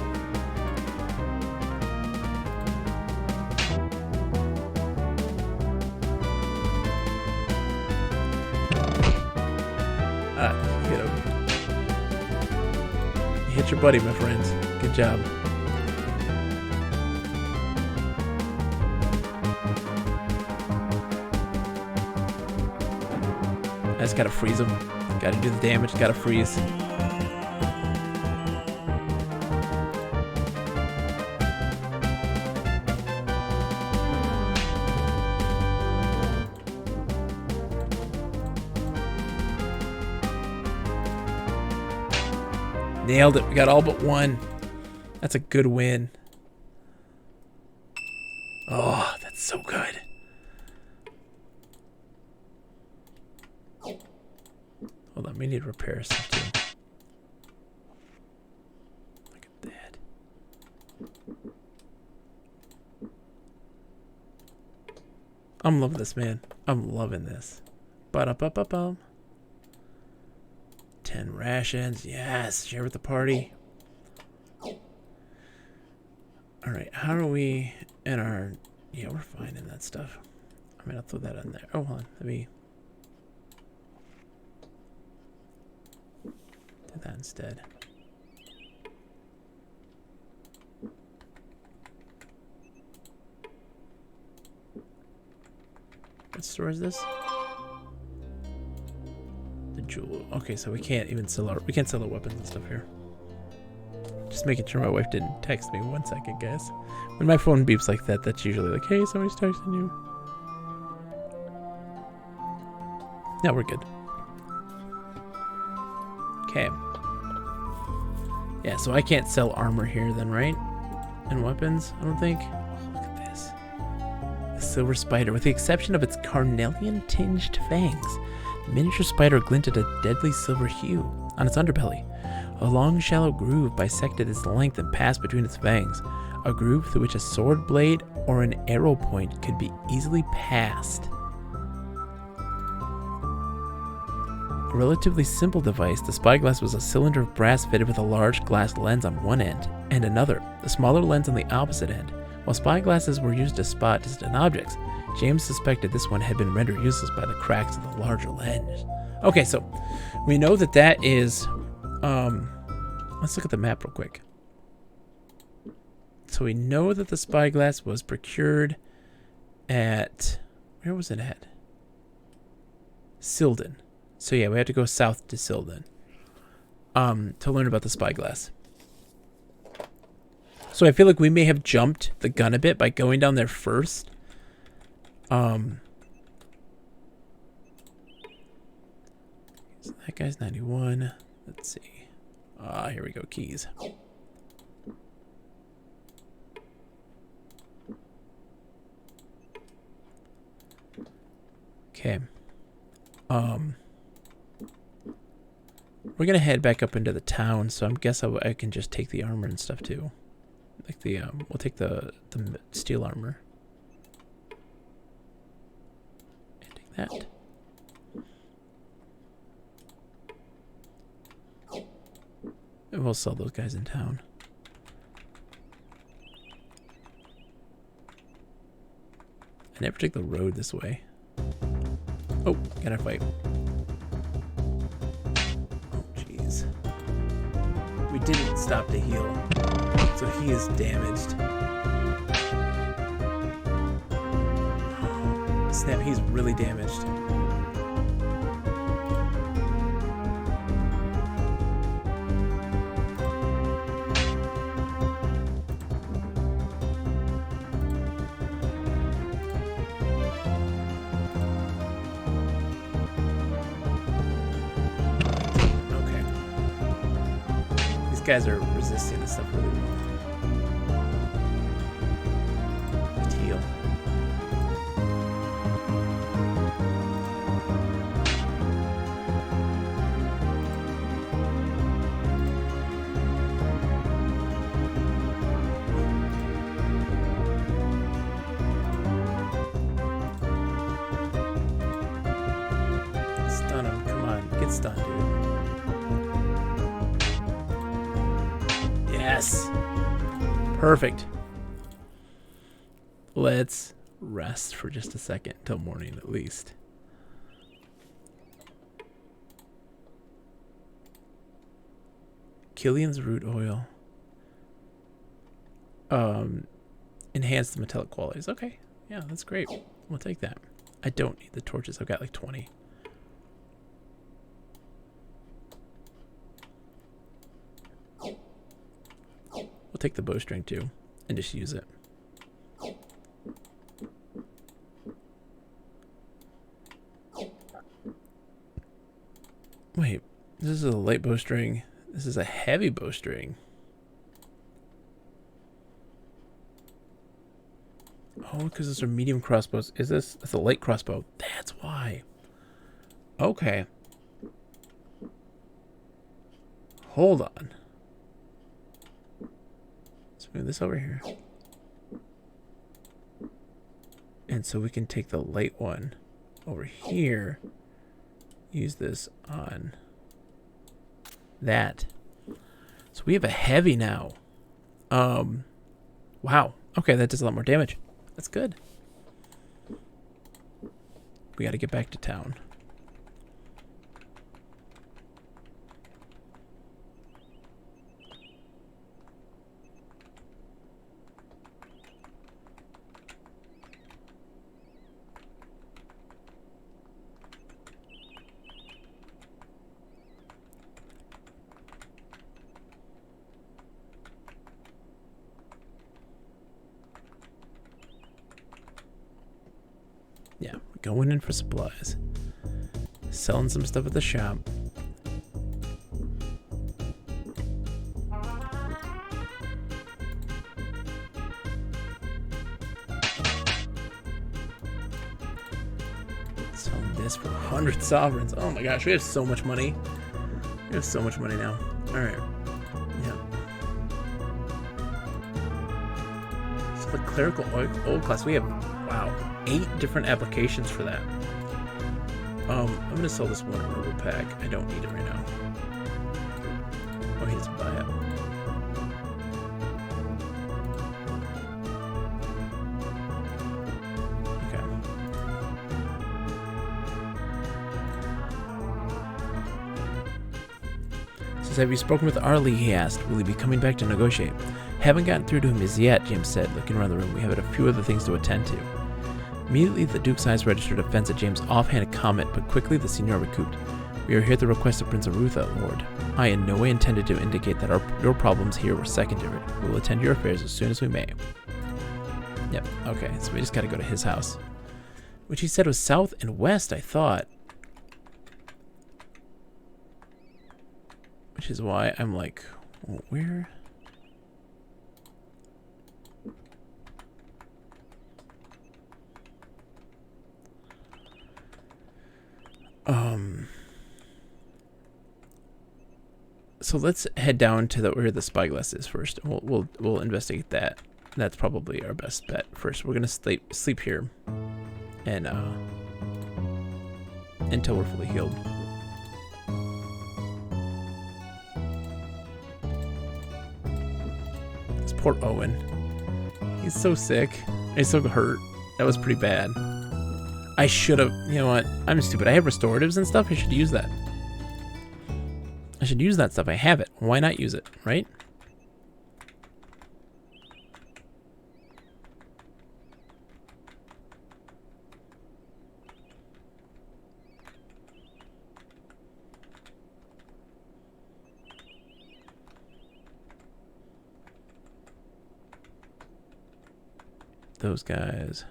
Hit him. That's your buddy, my friends. Good job. I just gotta freeze them. Gotta do the damage, gotta freeze. Nailed it. We got all but one. That's a good win. Oh, that's so good. Hold on, we need to repair stuff too. Look at that. I'm loving this, man. I'm loving this. Ba-da-ba-ba-bum. 10 rations. Yes, share with the party. Alright, how are we in our... Yeah, we're fine in that stuff. I mean, I'll throw that in there. Oh, hold on. Let me... do that instead. What store is this? The jewel. Okay, so we can't even sell our weapons and stuff here. Just making sure my wife didn't text me. 1 second, guys. When my phone beeps like that, that's usually like, hey, somebody's texting you. No, we're good. Okay. Yeah, so I can't sell armor here then, right? And weapons, I don't think. Oh, look at this. The silver spider, with the exception of its carnelian-tinged fangs, the miniature spider glinted a deadly silver hue on its underbelly. A long, shallow groove bisected its length and passed between its fangs, a groove through which a sword blade or an arrow point could be easily passed. A relatively simple device, the spyglass was a cylinder of brass fitted with a large glass lens on one end and another, the smaller lens on the opposite end. While spyglasses were used to spot distant objects, James suspected this one had been rendered useless by the cracks of the larger lens. Okay, so we know that that is... let's look at the map real quick. So we know that the spyglass was procured at... Where was it at? Silden. So yeah, we have to go south to Silden to learn about the spyglass. So I feel like we may have jumped the gun a bit by going down there first. So that guy's 91. Let's see. Here we go, keys. Okay. We're gonna head back up into the town, so I guess I can just take the armor and stuff too. Like the we'll take the steel armor. And take that. And we'll sell those guys in town. I never took the road this way. Oh, gotta fight. Oh, jeez. We didn't stop to heal, so he is damaged. Snap, he's really damaged. Guys are resisting this stuff really well. Let's heal. Stun him, come on, get stunned, dude. Yes. Perfect. Let's rest for just a second till morning at least. Killian's root oil. Enhance the metallic qualities. Okay. Yeah, that's great. We'll take that. I don't need the torches. I've got like 20. We'll take the bowstring too and just use it. Wait, this is a light bowstring. This is a heavy bowstring. Oh, because those are medium crossbows. Is this? That's a light crossbow. That's why. Okay. Hold on. Let's move this over here. And so we can take the light one over here. Use this on that. So we have a heavy now. Wow. Okay, that does a lot more damage. That's good. We got to get back to town. Yeah, going in for supplies. Selling some stuff at the shop. Selling this for 100 sovereigns. Oh my gosh, we have so much money. We have so much money now. Alright. Yeah. So the clerical old class, we have, wow, 8 different applications for that. I'm gonna sell this one herbal pack. I don't need it right now. Oh, he doesn't buy it. Okay. Says, have you spoken with Arlie? He asked. Will he be coming back to negotiate? Haven't gotten through to him as yet, James said, looking around the room. We have a few other things to attend to. Immediately, the Duke's eyes registered offense at James' offhanded comment, but quickly the Signor recouped. We are here at the request of Prince Arutha, Lord. I in no way intended to indicate that your problems here were secondary. We will attend your affairs as soon as we may. Yep, okay, so we just gotta go to his house. Which he said was south and west, I thought. Which is why I'm like, where? So let's head down to where the spyglass is first. We'll investigate that. That's probably our best bet first. We're gonna sleep here, and until we're fully healed. This poor Owen. He's so sick. He's so hurt. That was pretty bad. I should have, you know what? I'm stupid. I have restoratives and stuff. I should use that. I should use that stuff. I have it. Why not use it, right? Those guys.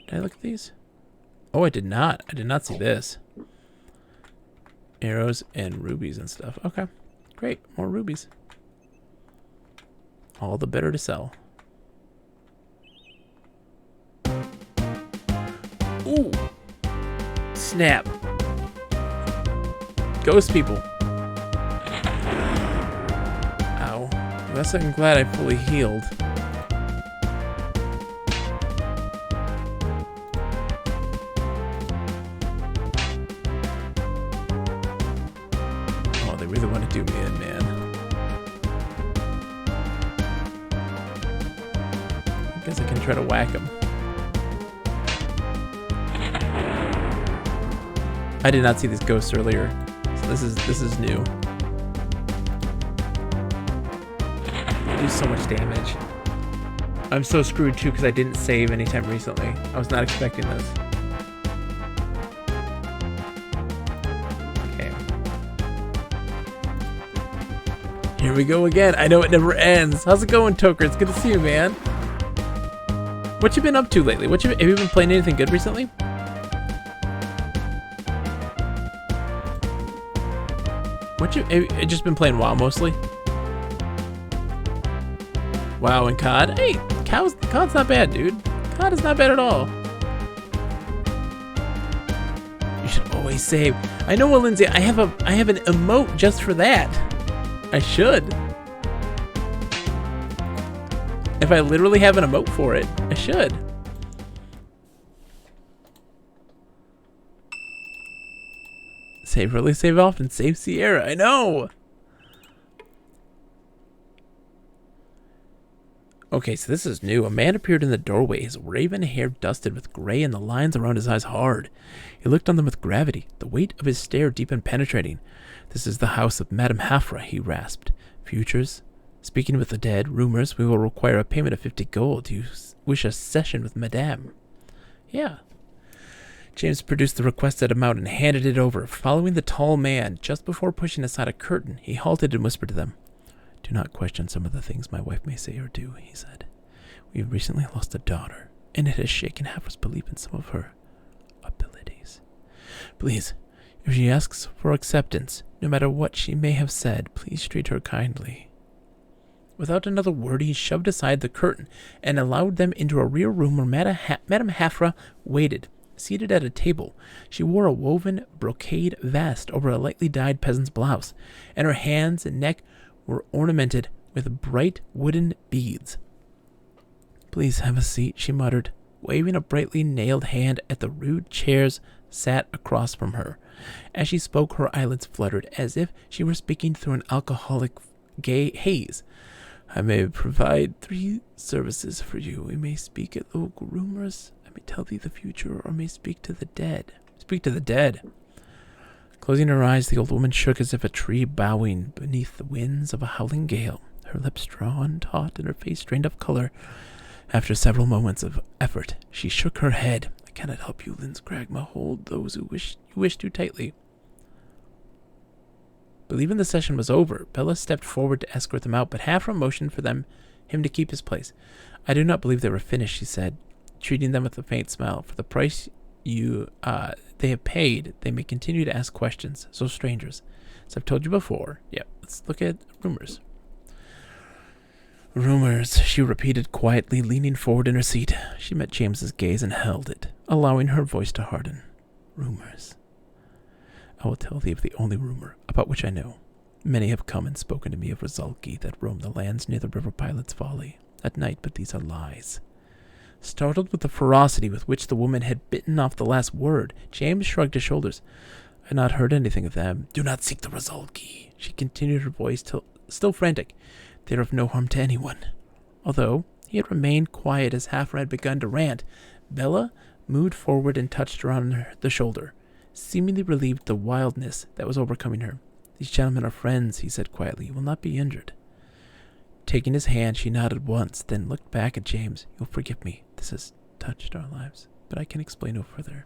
Did I look at these? Oh, I did not. I did not see this. Arrows and rubies and stuff. Okay, great. More rubies. All the better to sell. Ooh! Snap. Ghost people. Ow. I guess I'm glad I fully healed. Really want to do me in, man. I guess I can try to whack him. I did not see these ghosts earlier, so this is new. do so much damage. I'm so screwed too because I didn't save anytime recently. I was not expecting this. Okay. Here we go again. I know it never ends. How's it going, Toker? It's good to see you, man. What you been up to lately? Have you been playing anything good recently? Have you just been playing WoW mostly? WoW and COD? Hey, COD's not bad, dude. COD is not bad at all. You should always save. I know, well, Lindsay, I have an emote just for that. I should. If I literally have an emote for it, I should. Save early, save often, save Sierra. I know. Okay, so this is new. A man appeared in the doorway, his raven hair dusted with gray and the lines around his eyes hard. He looked on them with gravity, the weight of his stare deep and penetrating. This is the house of Madame Hafra, he rasped. Futures? Speaking with the dead, rumors, we will require a payment of 50 gold. Do you wish a session with Madame? Yeah. James produced the requested amount and handed it over. Following the tall man, just before pushing aside a curtain, he halted and whispered to them. Do not question some of the things my wife may say or do, he said. We have recently lost a daughter, and it has shaken Hafra's belief in some of her abilities. Please, if she asks for acceptance, no matter what she may have said, please treat her kindly. Without another word, he shoved aside the curtain and allowed them into a rear room where Madame Hafra waited, seated at a table. She wore a woven brocade vest over a lightly dyed peasant's blouse, and her hands and neck were ornamented with bright wooden beads. Please have a seat, she muttered, waving a brightly nailed hand at the rude chairs sat across from her. As she spoke, her eyelids fluttered, as if she were speaking through an alcoholic gay haze. I may provide 3 services for you. We may speak at local rumors, I may tell thee the future, or may speak to the dead. Speak to the dead. Closing her eyes, the old woman shook as if a tree bowing beneath the winds of a howling gale, her lips drawn taut and her face drained of color. After several moments of effort, she shook her head. I cannot help you, Linscragma. Hold those who wish too tightly. Believing the session was over, Bella stepped forward to escort them out, but Hafra motioned for him to keep his place. I do not believe they were finished, she said, treating them with a faint smile. For the price they have paid, they may continue to ask questions. So strangers, as I've told you before, let's look at rumors. Rumors, she repeated quietly, leaning forward in her seat. She met James's gaze and held it, allowing her voice to harden. Rumors. I will tell thee of the only rumor about which I know. Many have come and spoken to me of Rizalki that roam the lands near the River Pilot's Folly at night, but these are lies. Startled with the ferocity with which the woman had bitten off the last word, James shrugged his shoulders. I had not heard anything of them. Do not seek the Rizalki, she continued, her voice still frantic. They are of no harm to anyone. Although he had remained quiet as Hafra had begun to rant, Bella moved forward and touched her on the shoulder, seemingly relieved the wildness that was overcoming her. These gentlemen are friends, he said quietly. You will not be injured. Taking his hand, she nodded once, then looked back at James. You'll forgive me. This has touched our lives, but I can explain no further.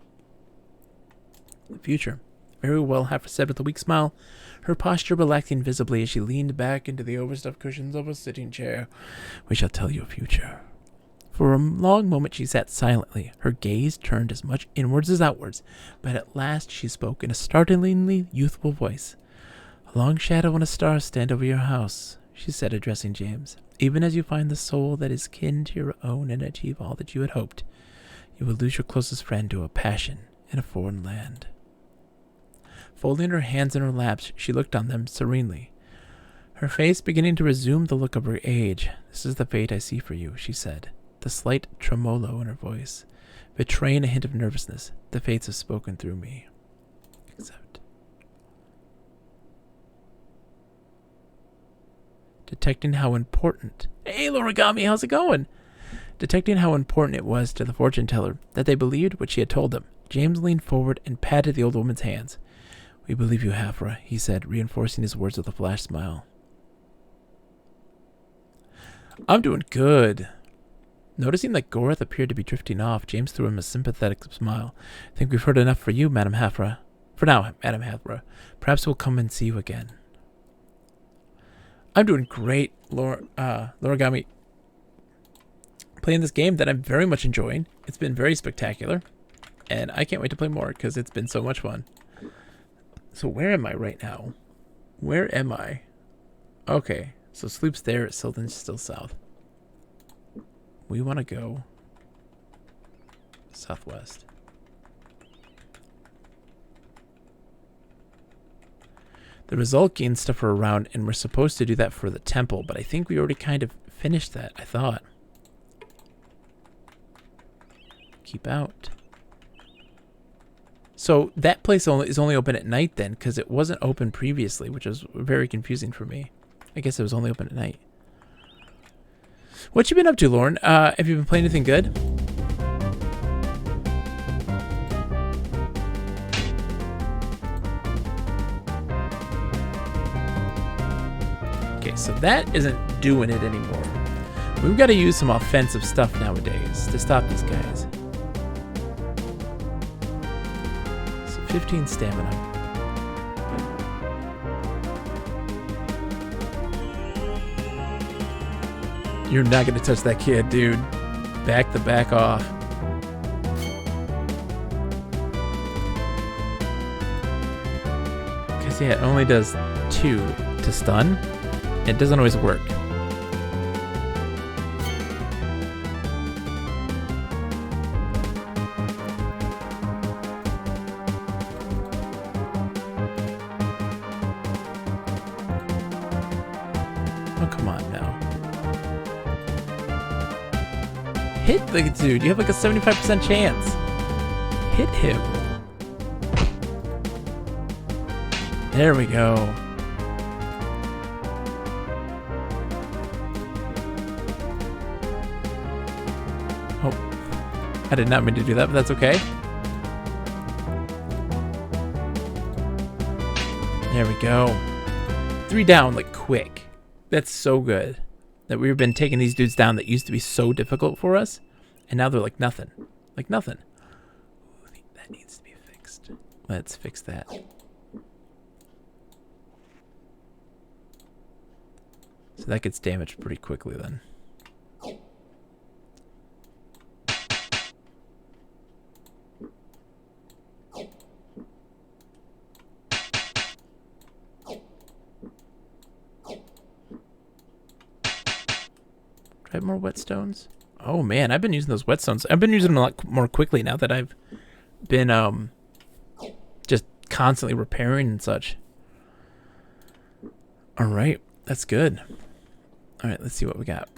The future. Very well, Hafra said with a weak smile, her posture relaxing visibly as she leaned back into the overstuffed cushions of a sitting chair. We shall tell you a future. For a long moment she sat silently, her gaze turned as much inwards as outwards, but at last she spoke in a startlingly youthful voice. A long shadow and a star stand over your house, she said, addressing James. Even as you find the soul that is kin to your own and achieve all that you had hoped, you will lose your closest friend to a passion in a foreign land. Folding her hands in her laps, she looked on them serenely, her face beginning to resume the look of her age. This is the fate I see for you, she said, the slight tremolo in her voice, betraying a hint of nervousness. The fates have spoken through me. Except. Detecting how important... Hey, Lorigami, how's it going? Detecting how important it was to the fortune teller that they believed what she had told them, James leaned forward and patted the old woman's hands. We believe you, Hafra, he said, reinforcing his words with a flash smile. I'm doing good. Noticing that Gorath appeared to be drifting off, James threw him a sympathetic smile. I think we've heard enough for you, Madam Hafra. For now, Madam Hafra. Perhaps we'll come and see you again. I'm doing great, Lorigami. Playing this game that I'm very much enjoying. It's been very spectacular. And I can't wait to play more because it's been so much fun. So where am I right now? Where am I? Okay, so Sloop's there, Sildon's still south. We want to go southwest. The result gains stuff for around, and we're supposed to do that for the temple, but I think we already kind of finished that, I thought. Keep out. So that place is only open at night then, because it wasn't open previously, which was very confusing for me. I guess it was only open at night. What you been up to, Lauren? Have you been playing anything good? Okay, so that isn't doing it anymore. We've got to use some offensive stuff nowadays to stop these guys. So 15 stamina. You're not going to touch that kid, dude. Back the back off. Because, yeah, it only does 2 to stun. It doesn't always work. Oh, come on now. Hit the dude. You have like a 75% chance. Hit him. There we go. Oh, I did not mean to do that, but that's okay. There we go. 3 down, like, quick. That's so good. That we've been taking these dudes down that used to be so difficult for us, and now they're like nothing. Like nothing. Ooh, that needs to be fixed. Let's fix that. So that gets damaged pretty quickly then. Do I have more whetstones? Oh man, I've been using those whetstones. I've been using them a lot more quickly now that I've been just constantly repairing and such. Alright, that's good. Alright, let's see what we got.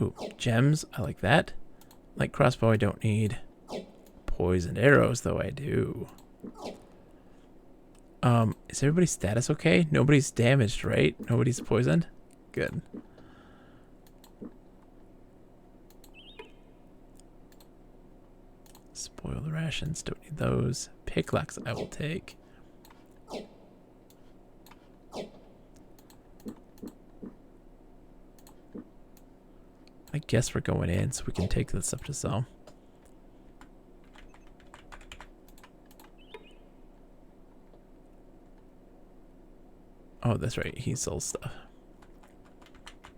Ooh, gems, I like that. Light crossbow I don't need. Poisoned arrows though I do. Is everybody's status okay? Nobody's damaged, right? Nobody's poisoned? Good. Spoil the rations, don't need those. Pickaxe I will take. I guess we're going in so we can take this stuff to sell. Oh, that's right, he sells stuff.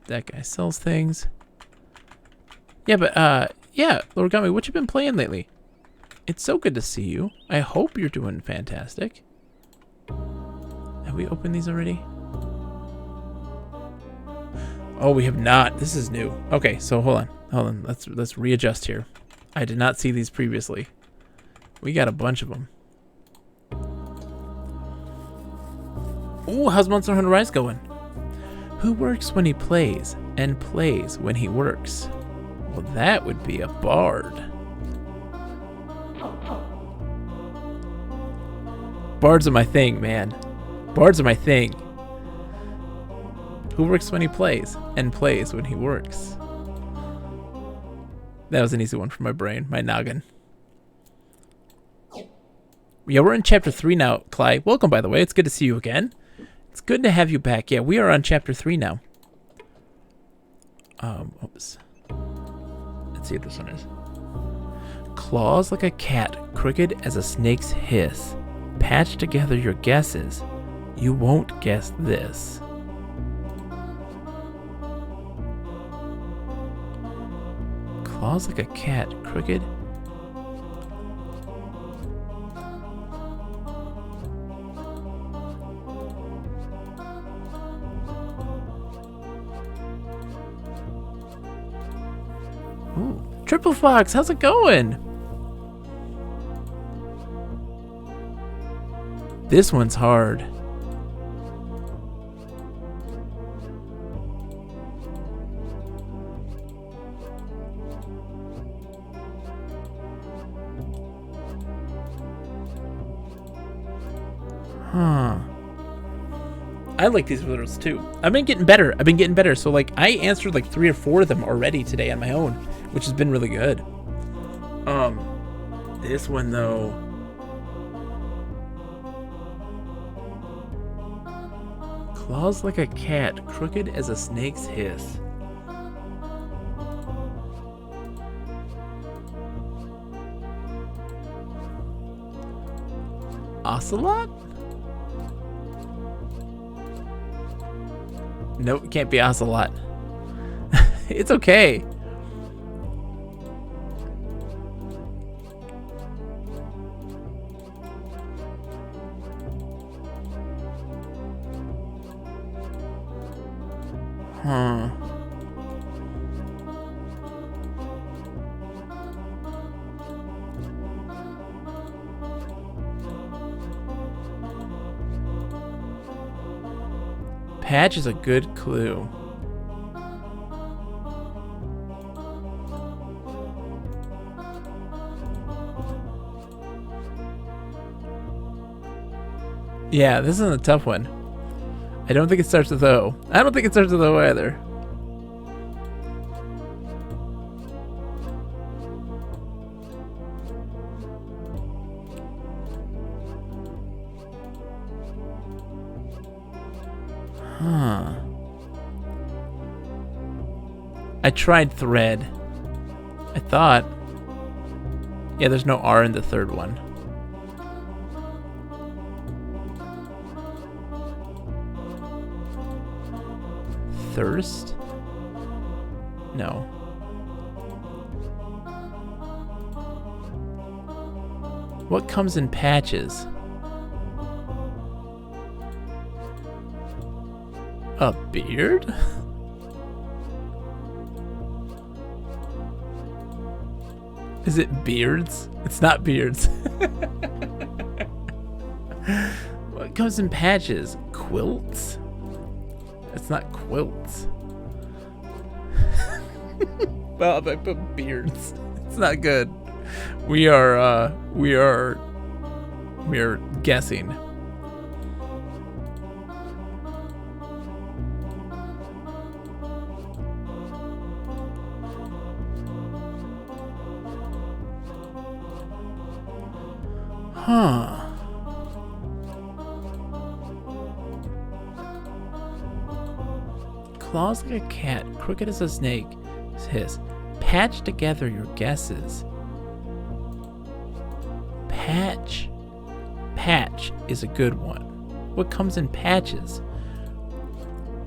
That guy sells things. Yeah, but, yeah, Lorigami, what you been playing lately? It's so good to see you. I hope you're doing fantastic. Have we opened these already? Oh, we have not. This is new. Okay, so hold on. Let's readjust here. I did not see these previously. We got a bunch of them. Ooh, how's Monster Hunter Rise going? Who works when he plays and plays when he works? Well, that would be a bard. Bards are my thing, man. Bards are my thing. Who works when he plays and plays when he works? That was an easy one for my brain, my noggin. Yeah, we're in chapter 3 now, Clyde. Welcome, by the way. It's good to see you again. It's good to have you back. Yeah, we are on chapter 3 now. Oops. Let's see what this one is. Claws like a cat, crooked as a snake's hiss. Patch together your guesses. You won't guess this. Claws like a cat, crooked. Ooh, Triple Fox, how's it going? This one's hard. Huh. I like these riddles too. I've been getting better. So like I answered like 3 or 4 of them already today on my own, which has been really good. This one though. Claws like a cat, crooked as a snake's hiss. Ocelot? Nope, it can't be Ocelot. It's okay. Huh. Patch is a good clue. Yeah, this is a tough one. I don't think it starts with O. I don't think it starts with O either. Huh. I tried thread. I thought. Yeah, there's no R in the third one. Thirst? No. What comes in patches? A beard? Is it beards? It's not beards. What comes in patches? Quilts? It's not quilts. Well, if I put beards, it's not good. We are guessing. Huh. Claws like a cat, crooked as a snake. Hiss. Patch together your guesses. Patch. Patch is a good one. What comes in patches?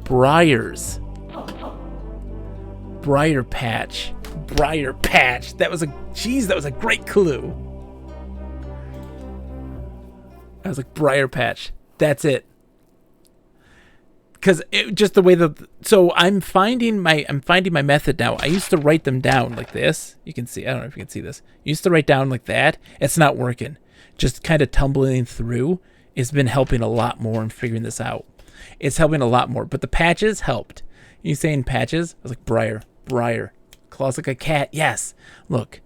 Briars. Briar patch. Briar patch. That was a great clue. I was like, Briar patch. That's it. Because just the way so I'm finding my method now. I used to write them down like this. You can see, I don't know if you can see this. I used to write down like that. It's not working. Just kind of tumbling through. It's been helping a lot more in figuring this out. It's helping a lot more. But the patches helped. You saying patches? I was like, Briar. Claws like a cat. Yes. Look,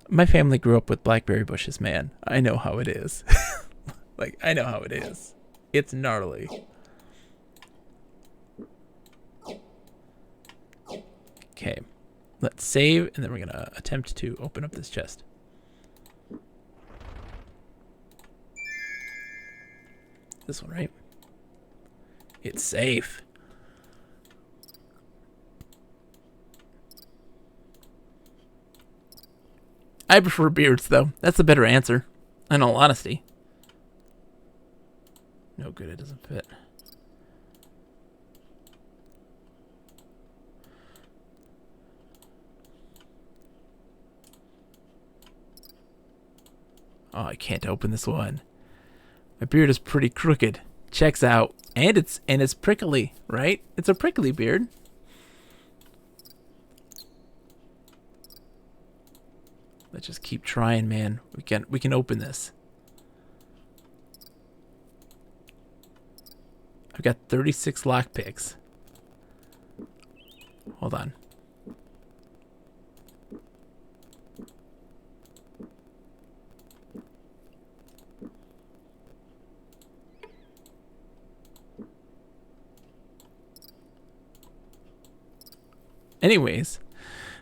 my family grew up with blackberry bushes, man. I know how it is. Like, I know how it is. It's gnarly. Okay, let's save, and then we're gonna attempt to open up this chest. This one, right? It's safe. I prefer beards, though. That's the better answer, in all honesty. No good, it doesn't fit. Oh, I can't open this one. My beard is pretty crooked. Checks out. And it's prickly, right? It's a prickly beard. Let's just keep trying, man. We can open this. I've got 36 lockpicks. Hold on. Anyways,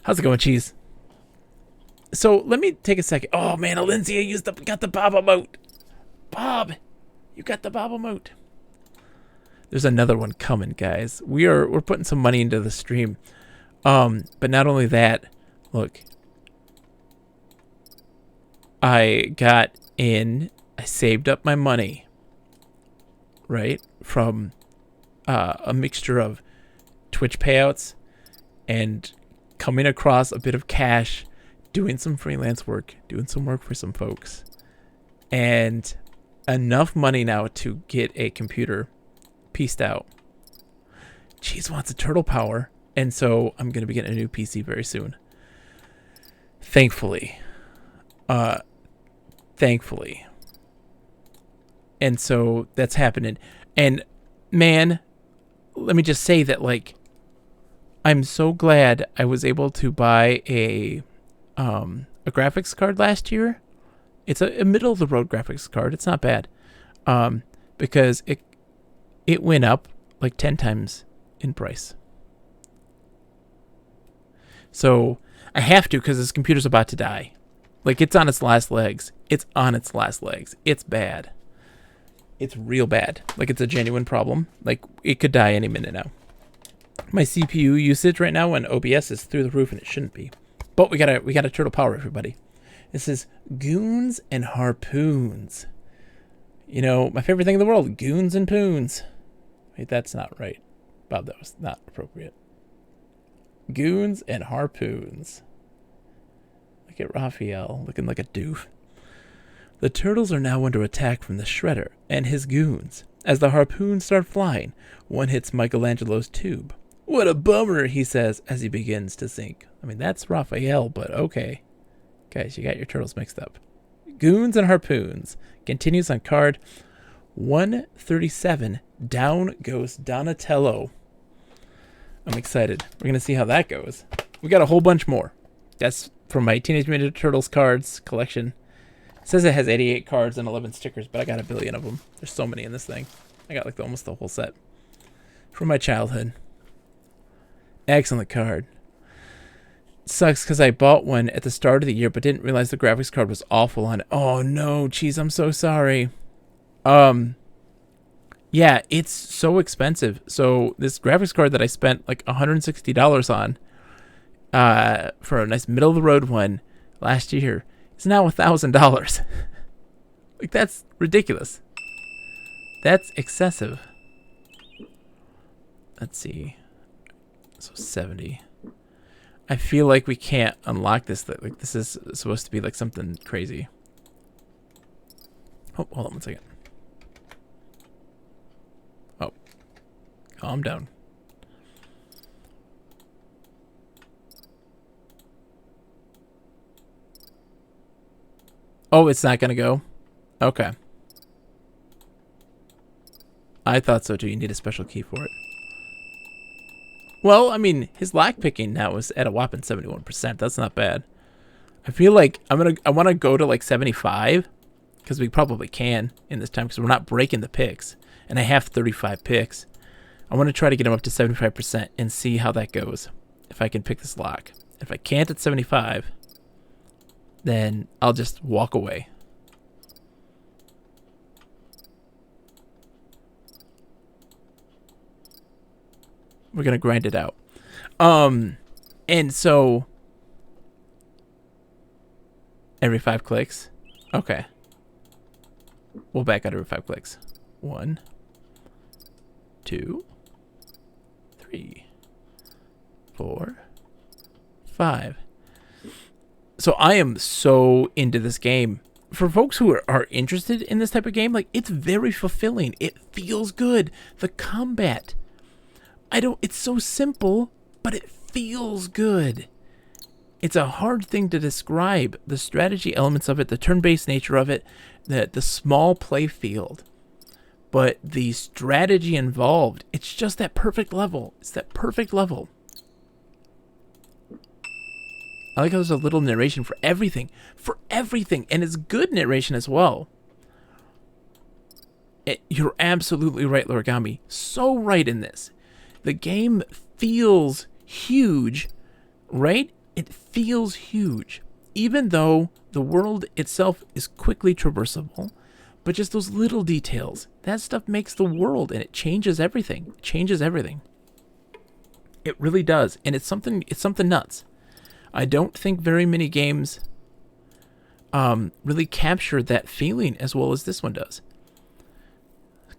how's it going, Cheese? So let me take a second. Oh man, Alencia got the Bob emote. Bob, you got the Bob emote. There's another one coming, guys. We're putting some money into the stream. But not only that, look. I saved up my money, right? From a mixture of Twitch payouts and coming across a bit of cash, doing some freelance work, doing some work for some folks, and enough money now to get a computer pieced out. Cheese wants a turtle power, and so I'm going to be getting a new PC very soon. Thankfully. And so that's happening. And man, let me just say that, like, I'm so glad I was able to buy a graphics card last year. It's a middle of the road graphics card. It's not bad. Because it went up like 10 times in price. So I have to, because this computer's about to die. Like, it's on its last legs. It's on its last legs. It's bad. It's real bad. Like, it's a genuine problem. Like, it could die any minute now. My CPU usage right now on OBS is through the roof, and it shouldn't be. But we got a turtle power, everybody. This is goons and harpoons. You know, my favorite thing in the world, goons and poons. Wait, that's not right. Bob, that was not appropriate. Goons and harpoons. Look at Raphael, looking like a doof. The turtles are now under attack from the Shredder and his goons. As the harpoons start flying, one hits Michelangelo's tube. What a bummer, he says as he begins to sink. I mean, that's Raphael, but okay. Guys, you got your turtles mixed up. Goons and harpoons continues on card 137. Down goes Donatello. I'm excited. We're going to see how that goes. We got a whole bunch more. That's from my Teenage Mutant Ninja Turtles cards collection. It says it has 88 cards and 11 stickers, but I got a billion of them. There's so many in this thing. I got like almost the whole set from my childhood. Excellent card. Sucks because I bought one at the start of the year, but didn't realize the graphics card was awful on it. Oh no, Cheese, I'm so sorry. Yeah, it's so expensive. So this graphics card that I spent like $160 on, for a nice middle of the road one last year, is now $1,000. Like, that's ridiculous. That's excessive. Let's see. So 70. I feel like we can't unlock this. Like, this is supposed to be like something crazy. Oh, hold on one second. Oh, calm down. Oh, it's not gonna go? Okay. I thought so too. You need a special key for it. Well, I mean, his lockpicking now is at a whopping 71%. That's not bad. I feel like I want to go to like 75, because we probably can in this time, because we're not breaking the picks, and I have 35 picks. I want to try to get him up to 75% and see how that goes, if I can pick this lock. If I can't at 75, then I'll just walk away. We're gonna grind it out. And so every 5 clicks. Okay. We'll back out every 5 clicks. 1, 2, 3, 4, 5. So I am so into this game. For folks who are interested in this type of game, like, it's very fulfilling. It feels good. The combat, it's so simple, but it feels good. It's a hard thing to describe. The strategy elements of it, the turn-based nature of it, the small play field. But the strategy involved, it's just that perfect level. It's that perfect level. I like how there's a little narration for everything. For everything. And it's good narration as well. You're absolutely right, Lorigami. So right in this. The game feels huge, right? It feels huge. Even though the world itself is quickly traversable. But just those little details. That stuff makes the world, and it changes everything. It changes everything. It really does. And it's something nuts. I don't think very many games really capture that feeling as well as this one does.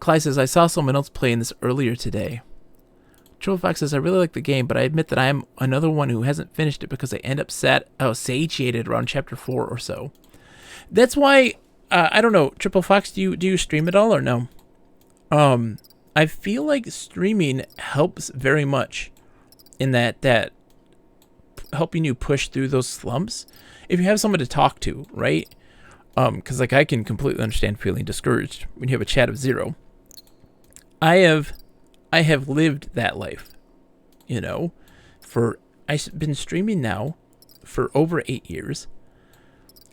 Clyde says, I saw someone else playing this earlier today. Triple Fox says, I really like the game, but I admit that I am another one who hasn't finished it because I end up satiated around chapter 4 or so. That's why, I don't know, Triple Fox, do you stream at all or no? I feel like streaming helps very much in that helping you push through those slumps if you have someone to talk to, right? Because like I can completely understand feeling discouraged when you have a chat of 0. I have lived that life, you know. I've been streaming now for over 8 years.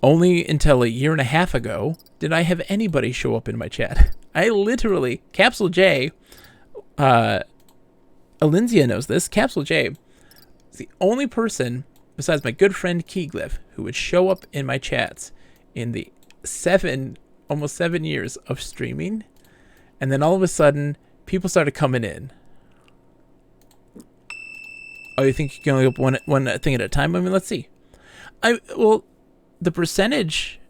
Only until a year and a half ago did I have anybody show up in my chat. I literally, Capsule J, Alinzia knows this. Capsule J is the only person besides my good friend Keyglyph who would show up in my chats in the almost 7 years of streaming. And then all of a sudden, people started coming in. Oh, you think you can only up one thing at a time? I mean, let's see. Well, the percentage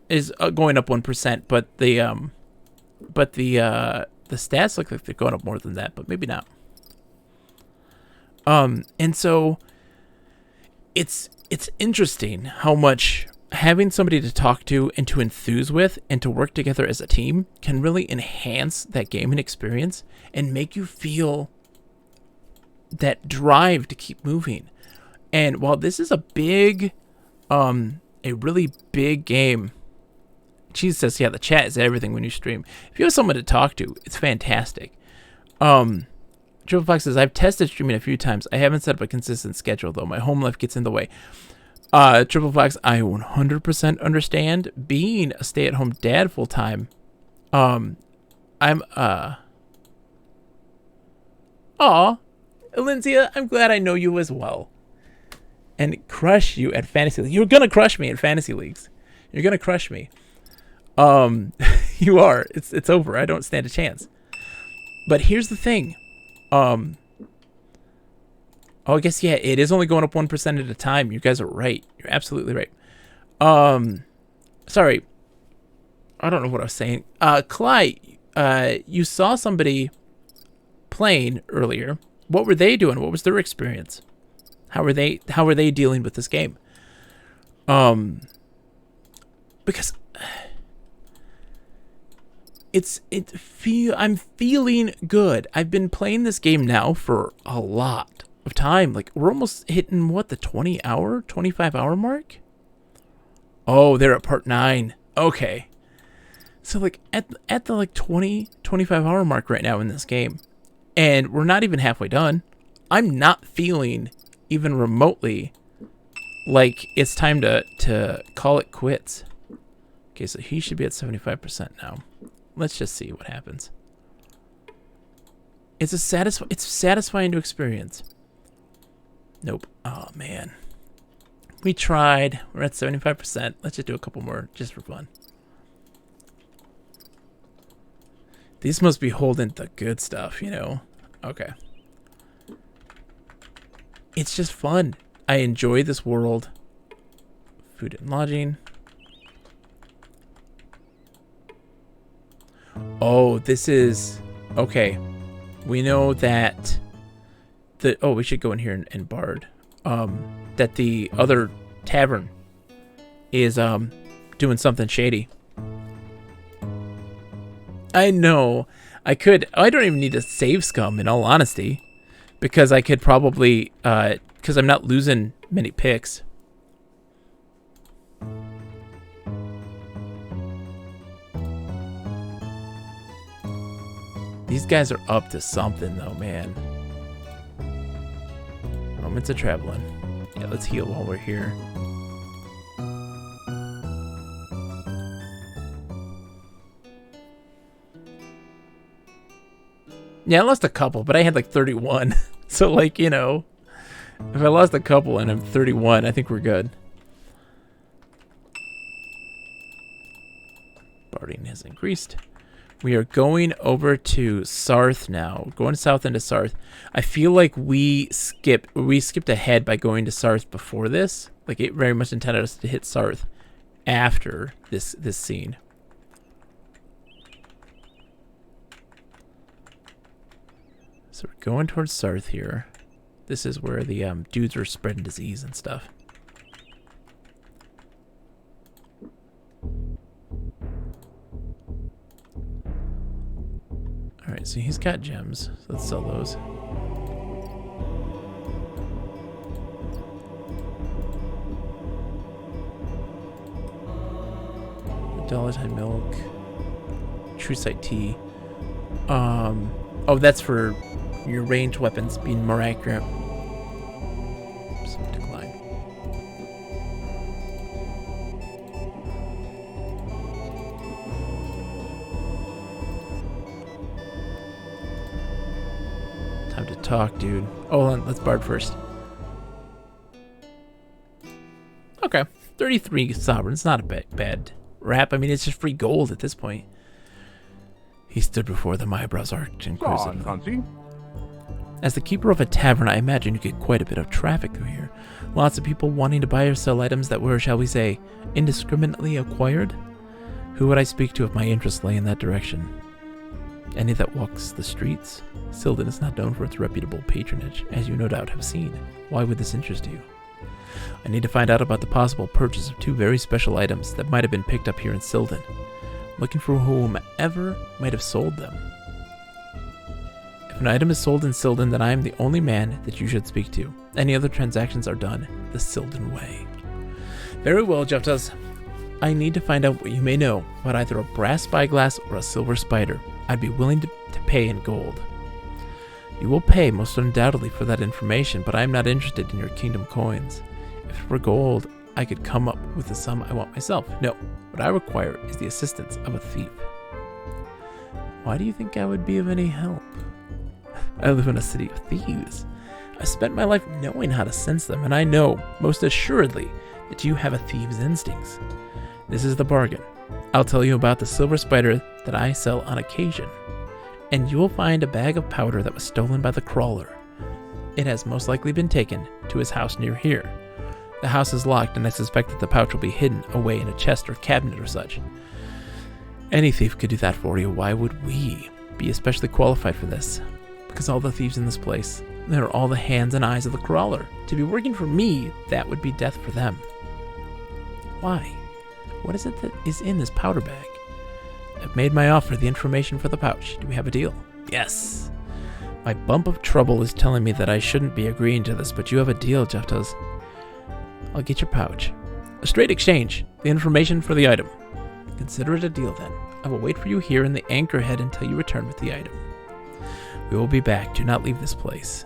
is going up 1%, but the stats look like they're going up more than that, but maybe not. And so it's interesting how much having somebody to talk to and to enthuse with and to work together as a team can really enhance that gaming experience and make you feel that drive to keep moving. And while this is a really big game, Cheese says, yeah, the chat is everything when you stream. If you have someone to talk to, it's fantastic. Triple Fox says, I've tested streaming a few times. I haven't set up a consistent schedule, though. My home life gets in the way. Triple Fox, I 100% understand. Being a stay-at-home dad full-time, Aw, Alinzia, I'm glad I know you as well. And crush you at Fantasy League. You're going to crush me at Fantasy Leagues. You're going to crush me. You are. It's over. I don't stand a chance. But here's the thing. Oh, I guess, yeah, it is only going up 1% at a time. You guys are right. You're absolutely right. Sorry. I don't know what I was saying. Clyde, you saw somebody playing earlier. What were they doing? What was their experience? How were they dealing with this game? Because I'm feeling good. I've been playing this game now for a lot of time. Like, we're almost hitting the 20-hour, 25-hour mark? Oh, they're at part 9. Okay. So like at the 20, 25-hour mark right now in this game. And we're not even halfway done. I'm not feeling even remotely like it's time to call it quits. Okay, so he should be at 75% now. Let's just see what happens. It's satisfying to experience. Nope. Oh man. We tried. We're at 75%. Let's just do a couple more just for fun. These must be holding the good stuff, you know. Okay. It's just fun. I enjoy this world. Food and lodging. Oh, this is... Okay. We know that... Oh, we should go in here and bard. That the other tavern is doing something shady. I know. I don't even need to save scum, in all honesty. Because I could probably... because I'm not losing many picks. These guys are up to something, though, man. Moments of traveling. Yeah, let's heal while we're here. Yeah, I lost a couple, but I had like 31. So, like, you know, if I lost a couple and I'm 31, I think we're good. Barding has increased. We are going over to Sarth now. Going south into Sarth. I feel like we skipped ahead by going to Sarth before this. Like, it very much intended us to hit Sarth after this scene. So we're going towards Sarth here. This is where the dudes were spreading disease and stuff. Alright, so he's got gems. So let's sell those. $1 milk. True sight tea. Oh, that's for your ranged weapons being more accurate. Some decline. Time to talk, dude. Oh, hold on, let's bard first. Okay, 33 sovereigns, not a bad rap. I mean, it's just free gold at this point. He stood before them, eyebrows arched inquisitively. As the keeper of a tavern, I imagine you get quite a bit of traffic through here. Lots of people wanting to buy or sell items that were, shall we say, indiscriminately acquired? Who would I speak to if my interest lay in that direction? Any that walks the streets? Sildon is not known for its reputable patronage, as you no doubt have seen. Why would this interest you? I need to find out about the possible purchase of 2 very special items that might have been picked up here in Sildon. Looking for whomever might have sold them. If an item is sold in Sildon, then I am the only man that you should speak to. Any other transactions are done the Sildon way. Very well, Jeftas. I need to find out what you may know about either a brass spyglass or a silver spider. I'd be willing to pay in gold. You will pay most undoubtedly for that information, but I am not interested in your kingdom coins. If it were gold, I could come up with the sum I want myself. No, what I require is the assistance of a thief. Why do you think I would be of any help? I live in a city of thieves. I spent my life knowing how to sense them, and I know, most assuredly, that you have a thief's instincts. This is the bargain. I'll tell you about the silver spider that I sell on occasion, and you will find a bag of powder that was stolen by the crawler. It has most likely been taken to his house near here. The house is locked, and I suspect that the pouch will be hidden away in a chest or cabinet or such. Any thief could do that for you. Why would we be especially qualified for this? Because all the thieves in this place, they're all the hands and eyes of the crawler. To be working for me, that would be death for them. Why? What is it that is in this powder bag? I've made my offer, the information for the pouch. Do we have a deal? Yes. My bump of trouble is telling me that I shouldn't be agreeing to this, but you have a deal, Jeftas. I'll get your pouch. A straight exchange. The information for the item. Consider it a deal then. I will wait for you here in the anchorhead until you return with the item. We will be back. Do not leave this place.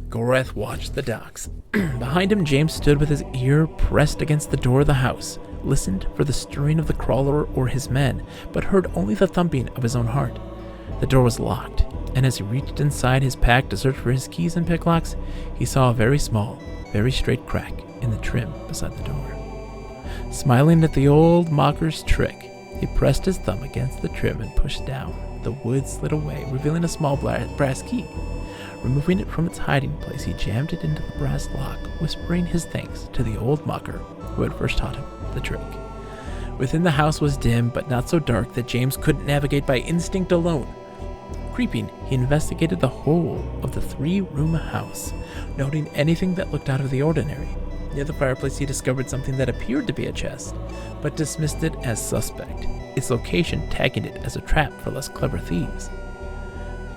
Goreth watched the docks. Behind him, James stood with his ear pressed against the door of the house, listened for the stirring of the crawler or his men, but heard only the thumping of his own heart. The door was locked, and as he reached inside his pack to search for his keys and picklocks, he saw a very small, very straight crack in the trim beside the door. Smiling at the old mocker's trick, he pressed his thumb against the trim and pushed down. the wood slid away, revealing a small brass key. Removing it from its hiding place, he jammed it into the brass lock, whispering his thanks to the old mucker who had first taught him the trick. Within, the house was dim, but not so dark that James couldn't navigate by instinct alone. Creeping, he investigated the whole of the 3-room house, noting anything that looked out of the ordinary. Near the fireplace, he discovered something that appeared to be a chest, but dismissed it as suspect, its location tagging it as a trap for less clever thieves.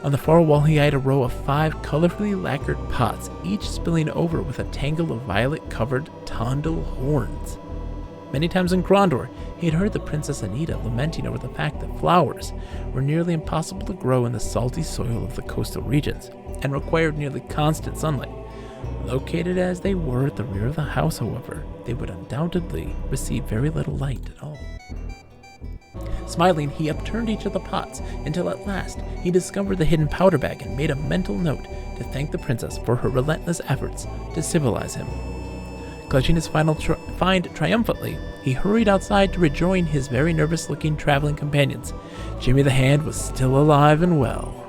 On the far wall, he eyed a row of 5 colorfully lacquered pots, each spilling over with a tangle of violet-covered Tondel horns. Many times in Krondor, he had heard the Princess Anita lamenting over the fact that flowers were nearly impossible to grow in the salty soil of the coastal regions, and required nearly constant sunlight. Located as they were at the rear of the house, however, they would undoubtedly receive very little light at all. Smiling, he upturned each of the pots, until at last he discovered the hidden powder bag and made a mental note to thank the princess for her relentless efforts to civilize him. Clutching his final find triumphantly, he hurried outside to rejoin his very nervous-looking traveling companions. Jimmy the Hand was still alive and well.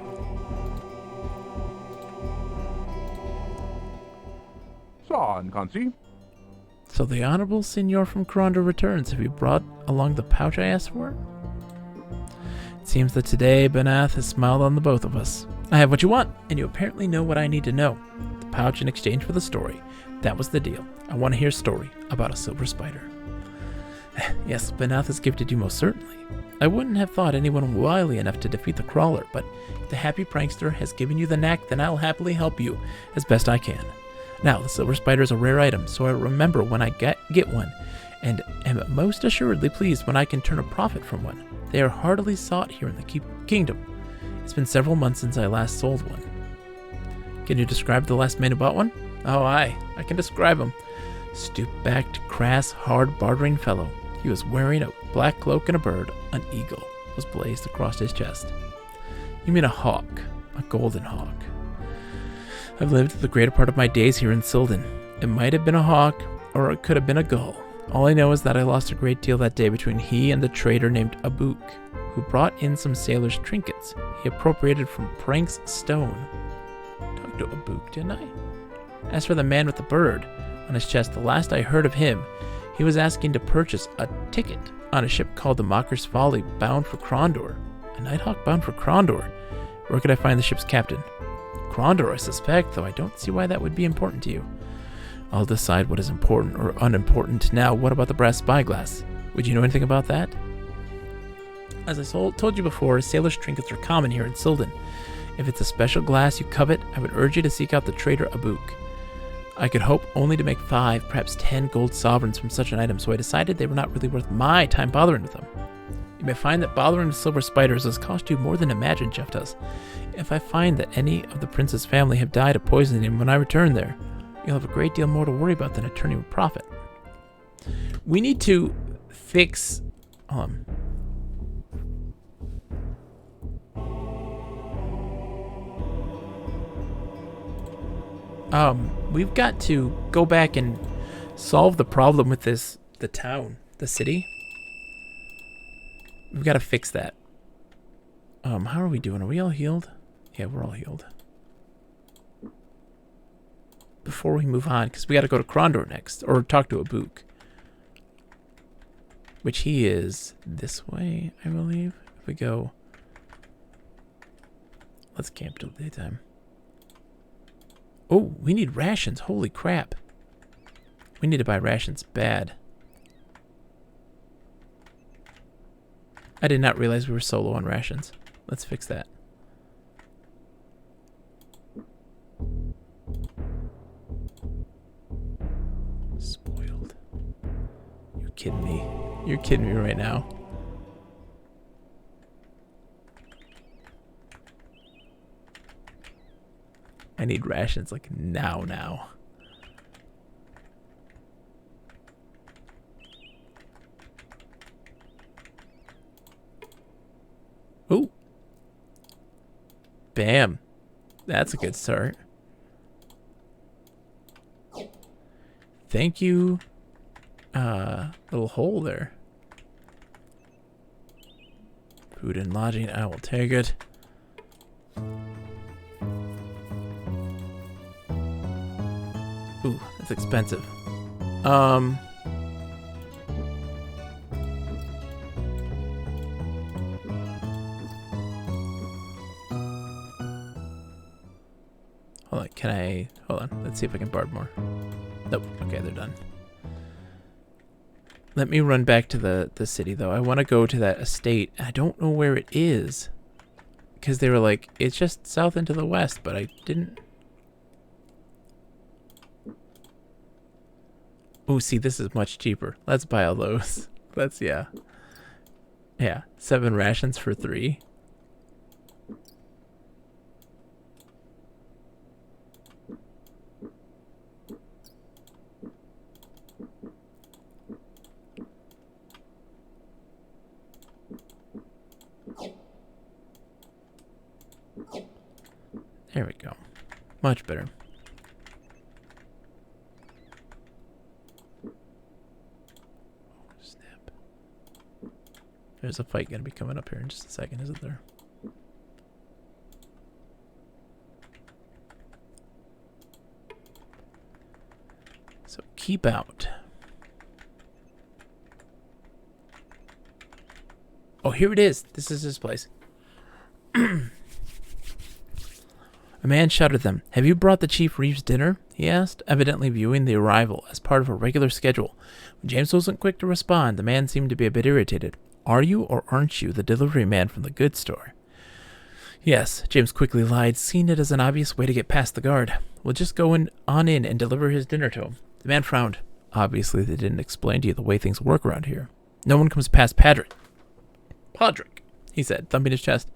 So the Honorable Signor from Krondor returns. Have you brought along the pouch I asked for? It seems that today Benath has smiled on the both of us. I have what you want, and you apparently know what I need to know. The pouch in exchange for the story. That was the deal. I want to hear a story about a silver spider. Yes, Benath has gifted you most certainly. I wouldn't have thought anyone wily enough to defeat the crawler, but if the happy prankster has given you the knack, then I'll happily help you as best I can. Now, the silver spider is a rare item, so I remember when I get one, and am most assuredly pleased when I can turn a profit from one. They are heartily sought here in the kingdom. It's been several months since I last sold one. Can you describe the last man who bought one? Oh, aye, I can describe him. Stoop-backed, crass, hard, bartering fellow. He was wearing a black cloak and a bird. An eagle was blazed across his chest. You mean a hawk, a golden hawk. I've lived the greater part of my days here in Silden. It might have been a hawk, or it could have been a gull. All I know is that I lost a great deal that day between he and the trader named Abouk, who brought in some sailor's trinkets he appropriated from Prank's stone. Talked to Abouk, didn't I? As for the man with the bird on his chest, the last I heard of him, he was asking to purchase a ticket on a ship called the Mocker's Folly, bound for Krondor. A Nighthawk bound for Krondor? Where could I find the ship's captain? Krondor, I suspect, though I don't see why that would be important to you. I'll decide what is important or unimportant. Now, what about the brass spyglass? Would you know anything about that? As I told you before, sailor's trinkets are common here in Silden. If it's a special glass you covet, I would urge you to seek out the trader Abouk. I could hope only to make 5, perhaps 10 gold sovereigns from such an item, so I decided they were not really worth my time bothering with them. You may find that bothering with silver spiders has cost you more than imagined, Jeff does. If I find that any of the prince's family have died of poisoning when I return there, you'll have a great deal more to worry about than a turning with profit. We need to fix... we've got to go back and solve the problem with the town, the city. We've got to fix that. How are we doing? Are we all healed? Yeah, we're all healed. Before we move on, because we got to go to Krondor next, or talk to Abouk. Which he is this way, I believe. If we go... Let's camp till daytime. Oh, we need rations. Holy crap. We need to buy rations bad. I did not realize we were so low on rations. Let's fix that. Spoiled. You're kidding me. You're kidding me right now. I need rations like now. Ooh. Bam. That's a good start. Thank you. Little hole there. Food and lodging, I will take it. Ooh, that's expensive. Hold on, can I... Hold on, let's see if I can barb more. Nope, okay, they're done. Let me run back to the city, though. I want to go to that estate. I don't know where it is. Because they were like, it's just south into the west, but I didn't... Oh, see, this is much cheaper. Let's buy all those. Let's, yeah. Yeah, 7 rations for 3. There we go. Much better. Snap. There's a fight gonna be coming up here in just a second, isn't there? So keep out. Oh, here it is. This is his place. A man shouted at them. "Have you brought the Chief Reeves dinner?" he asked, evidently viewing the arrival as part of a regular schedule. When James wasn't quick to respond, the man seemed to be a bit irritated. "Are you or aren't you the delivery man from the goods store?" "Yes," James quickly lied, seeing it as an obvious way to get past the guard. "We'll just go on in and deliver his dinner to him." The man frowned. "Obviously, they didn't explain to you the way things work around here. No one comes past Podrick, he said, thumping his chest.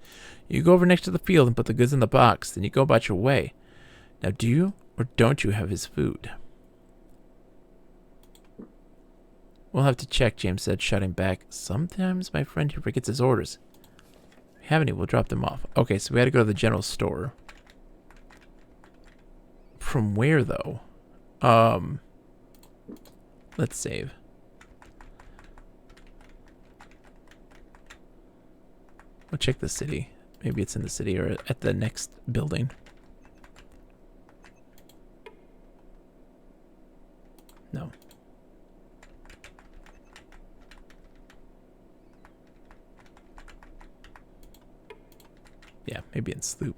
"You go over next to the field and put the goods in the box, then you go about your way. Now, do you or don't you have his food?" "We'll have to check," James said, shouting back. "Sometimes my friend here forgets his orders. If we have any, we'll drop them off." Okay, so we had to go to the general store. From where, though? Let's save. We'll check the city. Maybe it's in the city or at the next building. No. Yeah, maybe in Sloop.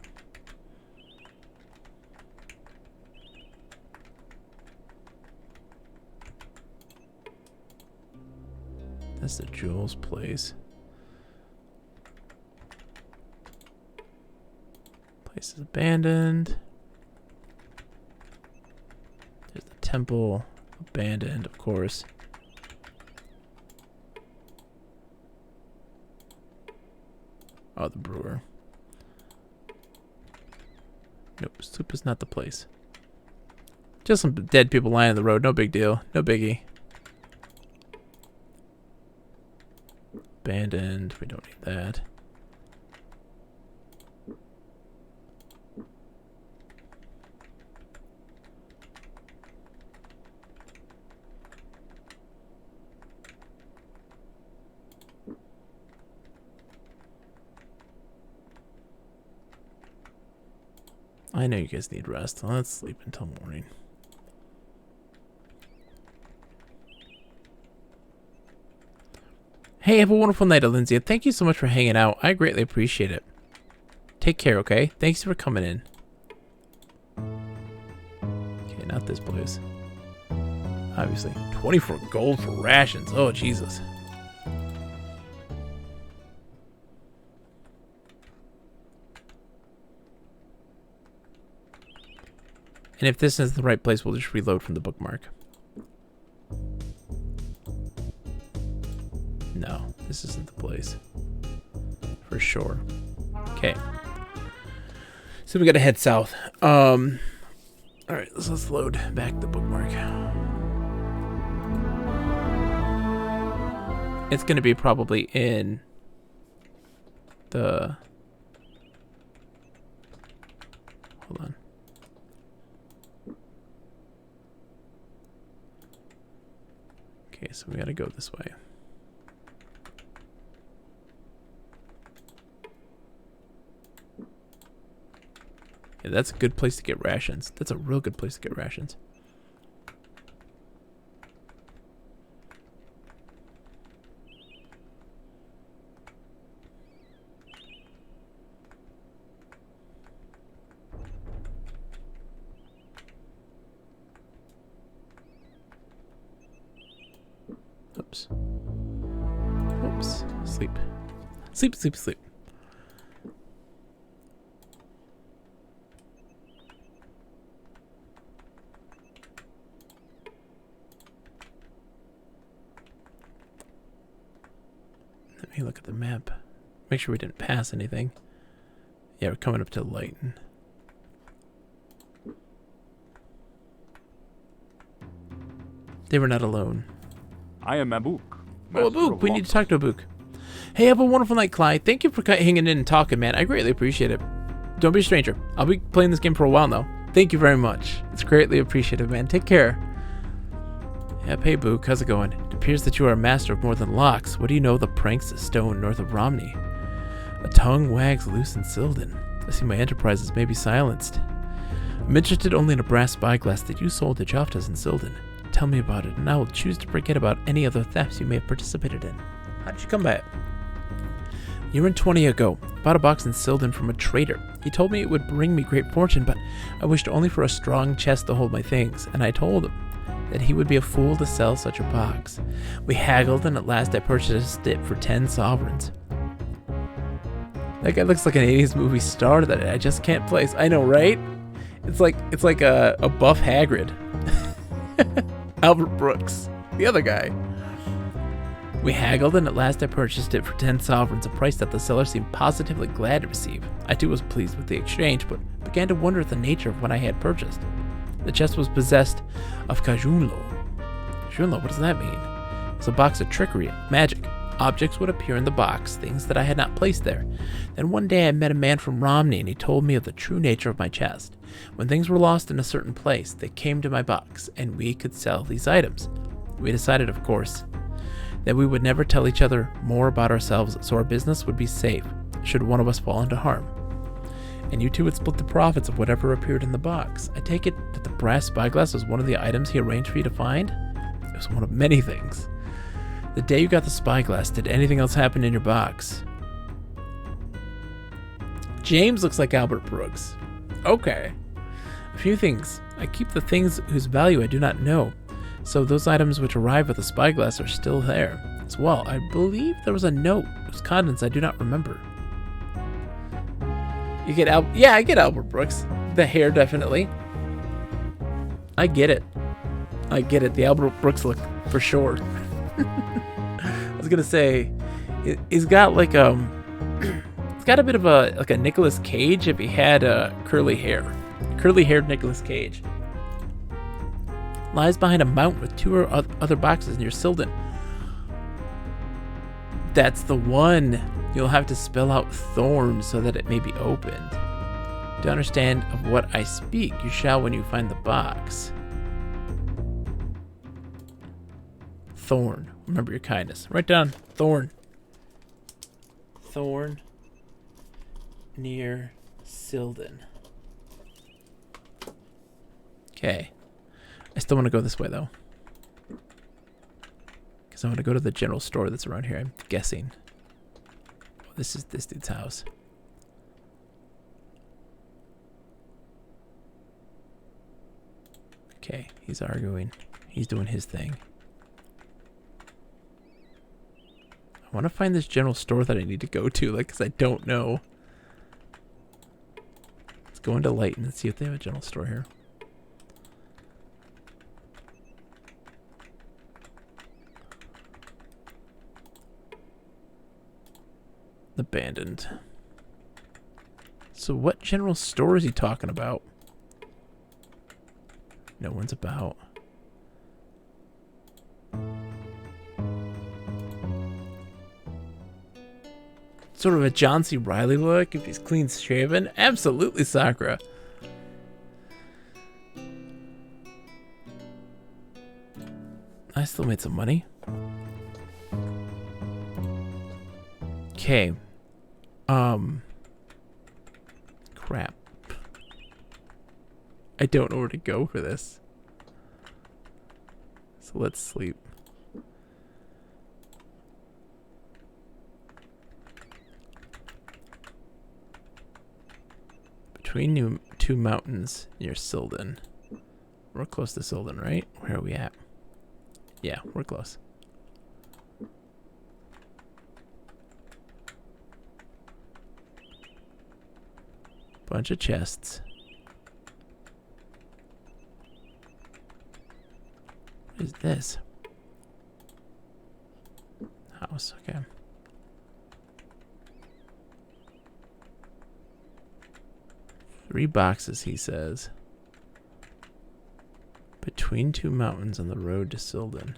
That's the Jules place. Place is abandoned. There's the temple. Abandoned, of course. Oh, the brewer. Nope, Sloop is not the place. Just some dead people lying on the road. No big deal. No biggie. Abandoned. We don't need that. I know you guys need rest. Let's sleep until morning. Hey, have a wonderful night, Alinzia. Thank you so much for hanging out. I greatly appreciate it. Take care, okay? Thanks for coming in. Okay, not this place. Obviously. 24 gold for rations. Oh, Jesus. And if this is the right place, we'll just reload from the bookmark. No, this isn't the place. For sure. Okay. So we gotta head south. Alright, let's load back the bookmark. It's gonna be probably in the... Hold on. Okay, so we gotta go this way. That's a good place to get rations. That's a real good place to get rations. Oops. Oops. Sleep. Sleep, sleep, sleep. Let me look at the map. Make sure we didn't pass anything. Yeah, we're coming up to Lighton. They were not alone. I am Abuk. Oh, Abuk, we need to talk to Abuk. Hey, have a wonderful night, Clyde. Thank you for hanging in and talking, man. I greatly appreciate it. Don't be a stranger. I'll be playing this game for a while now. Thank you very much. It's greatly appreciated, man. Take care. Yep, hey, Book. How's it going? It appears that you are a master of more than locks. What do you know of the pranks stone north of Romney? A tongue wags loose in Silden. I see my enterprises may be silenced. I'm interested only in a brass spyglass that you sold to Joftas in Silden. Tell me about it, and I will choose to forget about any other thefts you may have participated in. How did you come by it? A year and 20 ago, I bought a box in Silden from a trader. He told me it would bring me great fortune, but I wished only for a strong chest to hold my things, and I told him that he would be a fool to sell such a box. We haggled, and at last I purchased it for 10 sovereigns. That guy looks like an 80s movie star that I just can't place. I know, right? It's like a buff Hagrid. Albert Brooks, the other guy. We haggled, and at last I purchased it for 10 sovereigns, a price that the seller seemed positively glad to receive. I too was pleased with the exchange, but began to wonder at the nature of what I had purchased. The chest was possessed of Kajunlo. Kajunlo, what does that mean? It's a box of trickery, magic. Objects would appear in the box, things that I had not placed there. Then one day I met a man from Romney, and he told me of the true nature of my chest. When things were lost in a certain place, they came to my box, and we could sell these items. We decided, of course, that we would never tell each other more about ourselves, so our business would be safe, should one of us fall into harm. And you two would split the profits of whatever appeared in the box. I take it that the brass spyglass was one of the items he arranged for you to find? It was one of many things. The day you got the spyglass, did anything else happen in your box? James looks like Albert Brooks. Okay. A few things. I keep the things whose value I do not know. So those items which arrive with the spyglass are still there. As well, I believe there was a note whose contents I do not remember. You get yeah, I get Albert Brooks. The hair, definitely. I get it. I get it. The Albert Brooks look, for sure. I was gonna say, he's got like it's got a bit of a Nicolas Cage if he had curly hair. Curly-haired Nicolas Cage. Lies behind a mountain with 2 other boxes near Silden. That's the one. You'll have to spell out thorn so that it may be opened. To understand of what I speak, you shall when you find the box. Thorn. Remember your kindness. Write down thorn. Thorn near Silden. Okay. I still want to go this way, though. Because I want to go to the general store that's around here. I'm guessing. Oh, this is this dude's house. Okay, he's arguing. He's doing his thing. I want to find this general store that I need to go to, like, because I don't know. Let's go into Lighton and see if they have a general store here. Abandoned. So what general store is he talking about? No one's about. Sort of a John C. Reilly look if he's clean shaven. Absolutely, Sakura. I still made some money. Okay. Crap. I don't know where to go for this. So let's sleep. Between two mountains near Silden. We're close to Silden, right? Where are we at? Yeah, we're close. Bunch of chests. What is this? House, okay. Three boxes, he says. Between two mountains on the road to Silden.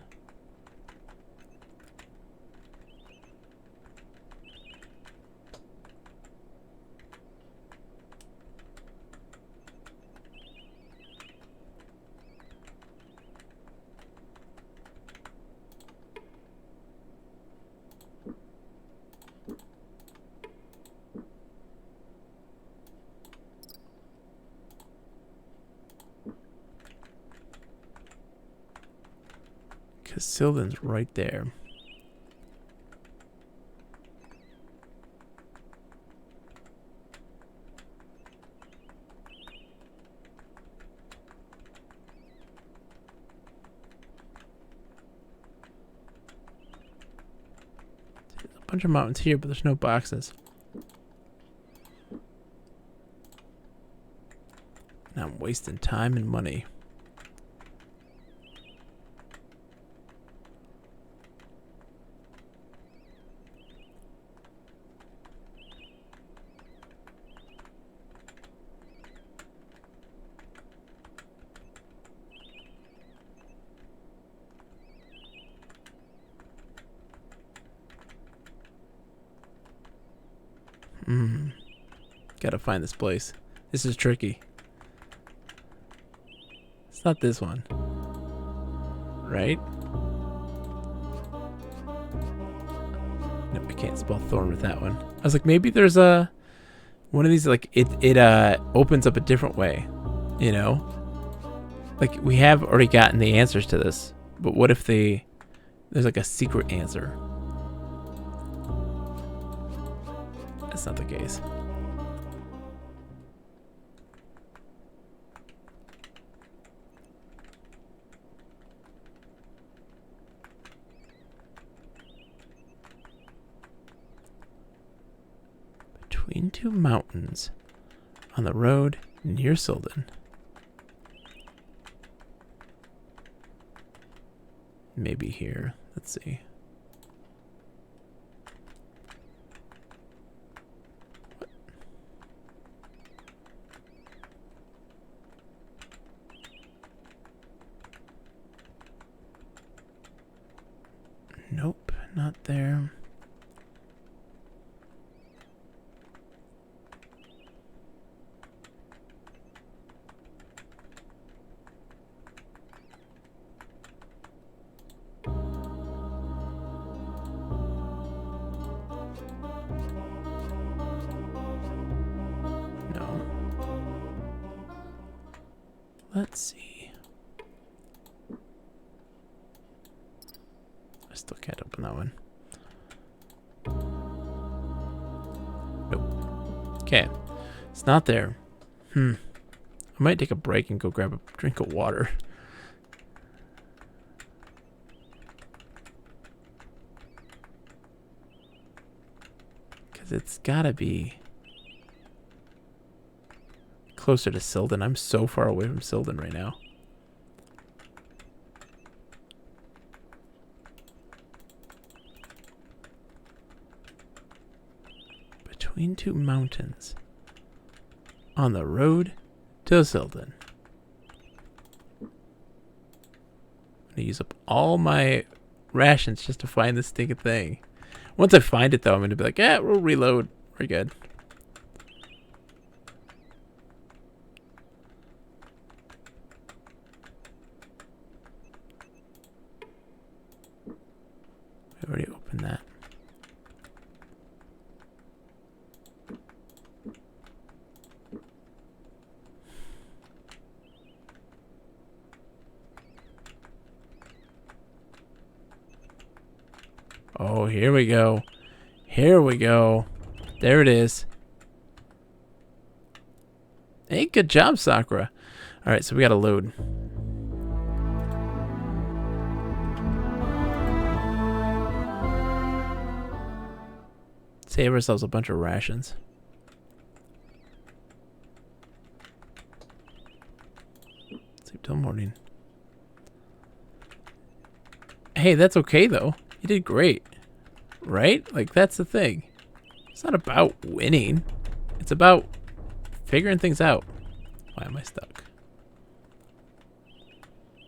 Because Silden's right there. There's a bunch of mountains here, but there's no boxes. Now I'm wasting time and money. Gotta find this place. This is tricky. It's not this one. Right? No, I can't spell thorn with that one. I was like, maybe there's a one of these, like it opens up a different way. You know? Like we have already gotten the answers to this, but what if there's like a secret answer? That's not the case. Between two mountains on the road near Silden. Maybe here. Let's see. Nope, not there. No. Let's see. I still can't open that one. Nope. Okay. It's not there. I might take a break and go grab a drink of water. Because it's gotta be closer to Silden. I'm so far away from Silden right now. Between two mountains on the road to Silden. I'm gonna use up all my rations just to find this stinking thing. Once I find it though, I'm gonna be like, yeah, we'll reload. We're good. I already opened that. Oh, here we go. Here we go. There it is. Hey, good job, Sakura. Alright, so we gotta load. Save ourselves a bunch of rations. Sleep till morning. Hey, that's okay though. You did great. Right? Like, that's the thing. It's not about winning. It's about figuring things out. Why am I stuck?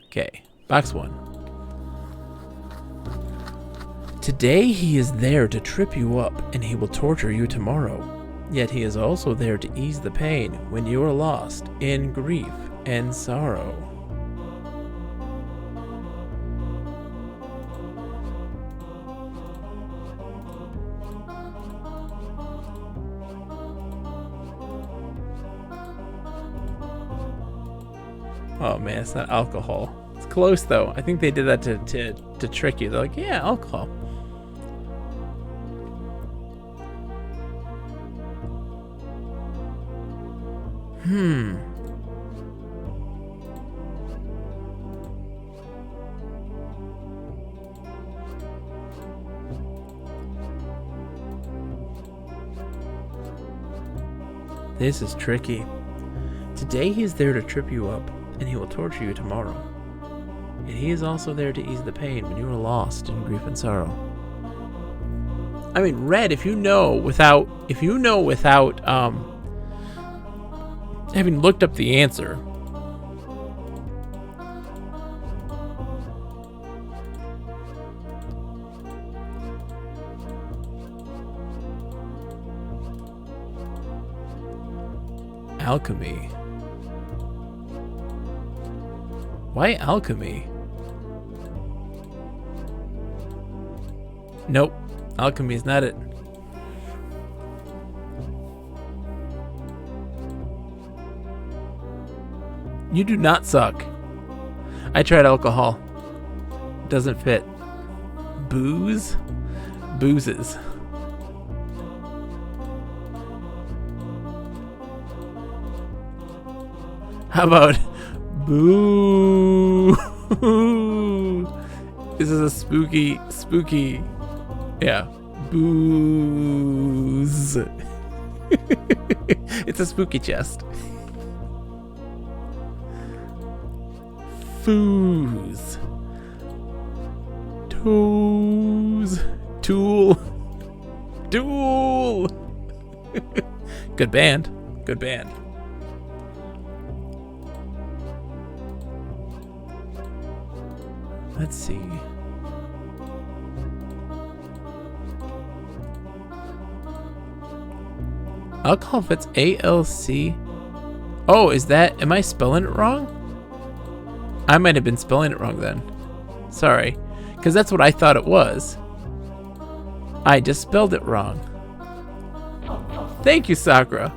Okay, box 1. Today he is there to trip you up, and he will torture you tomorrow. Yet he is also there to ease the pain when you are lost in grief and sorrow. Oh man, it's not alcohol. It's close though. I think they did that to trick you. They're like, yeah, alcohol. This is tricky. Today he is there to trip you up, and he will torture you tomorrow. And he is also there to ease the pain when you are lost in grief and sorrow. I mean, Red, if you know without having looked up the answer. Alchemy. Why alchemy? Nope. Alchemy is not it. You do not suck. I tried alcohol. Doesn't fit. Booze? Boozes. How about boo? This is a spooky. Yeah. Booze. It's a spooky chest. Foos. Toes. Tool. Duel. Good band. Good band. Let's see. Alcohol fits ALC. Oh, is that... Am I spelling it wrong? I might have been spelling it wrong then. Sorry. Because that's what I thought it was. I just spelled it wrong. Thank you, Sakura.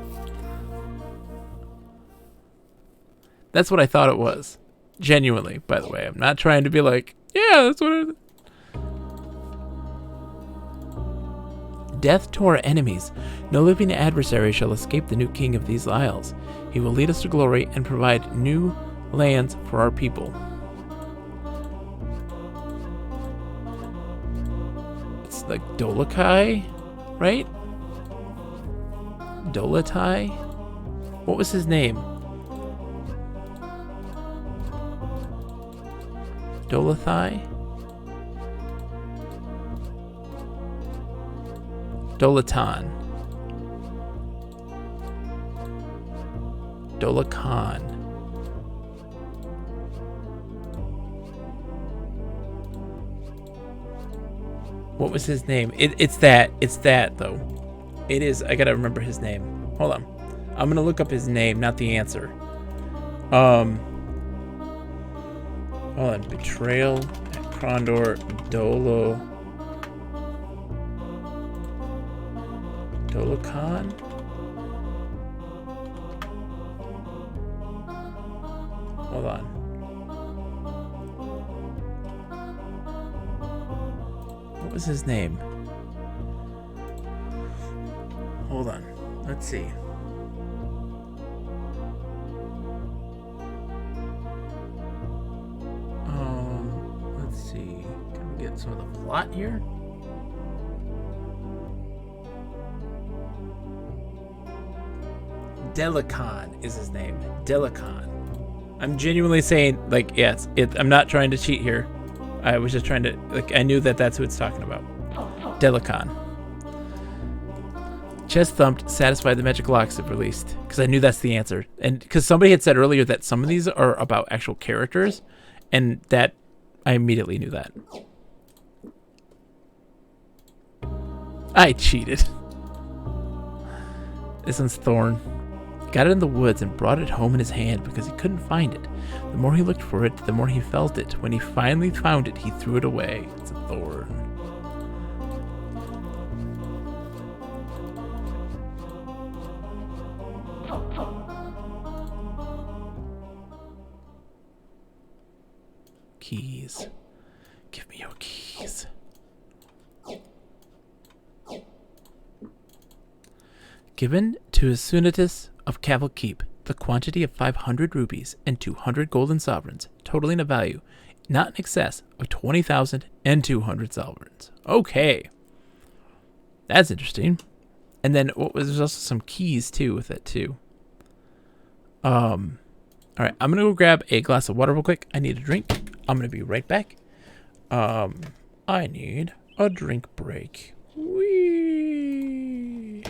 That's what I thought it was. Genuinely, by the way. I'm not trying to be like, yeah, that's what it is. Death to our enemies. No living adversary shall escape the new king of these isles. He will lead us to glory and provide new lands for our people. It's like Dolokai, right? Dolotai? What was his name? Dolothai? Dolaton. Dolakan. What was his name? It's that though. It is. I gotta remember his name. Hold on. I'm gonna look up his name, not the answer. Hold on. Betrayal at Krondor. Dolakan? Hold on. What was his name? Hold on. Let's see. Let's see. Can we get some of the plot here? Delicon is his name. Delicon. I'm genuinely saying, like, yes, I'm not trying to cheat here. I was just trying to, like, I knew that that's who it's talking about. Delicon. Chest thumped, satisfied the magic locks have released. Because I knew that's the answer. And because somebody had said earlier that some of these are about actual characters. And that, I immediately knew that. I cheated. This one's Thorn. Got it in the woods and brought it home in his hand because he couldn't find it. The more he looked for it, the more he felt it. When he finally found it, he threw it away. It's a thorn. Keys. Give me your keys. Given to Asunitus of Caval Keep the quantity of 500 rupees and 200 golden sovereigns, totaling a value not in excess of 20,000 and 200 sovereigns. Okay. That's interesting. And then there's also some keys too with it too. All right, I'm gonna go grab a glass of water real quick. I need a drink. I'm gonna be right back. I need a drink break. Whee!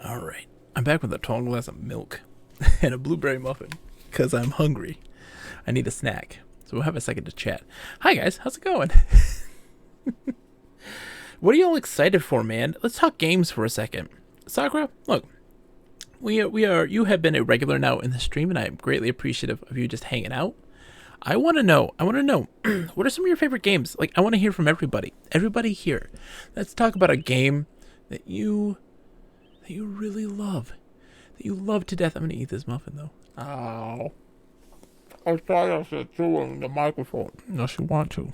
All right, I'm back with a tall glass of milk and a blueberry muffin because I'm hungry. I need a snack, so we'll have a second to chat. Hi guys, how's it going? What are y'all excited for, man? Let's talk games for a second. Sakura, look, you have been a regular now in the stream, and I am greatly appreciative of you just hanging out. I want to know, what are some of your favorite games? Like, I want to hear from everybody here. Let's talk about a game that you really love, that you love to death. I'm gonna eat this muffin though. Ow! I thought I said chewing the microphone. Unless you want to.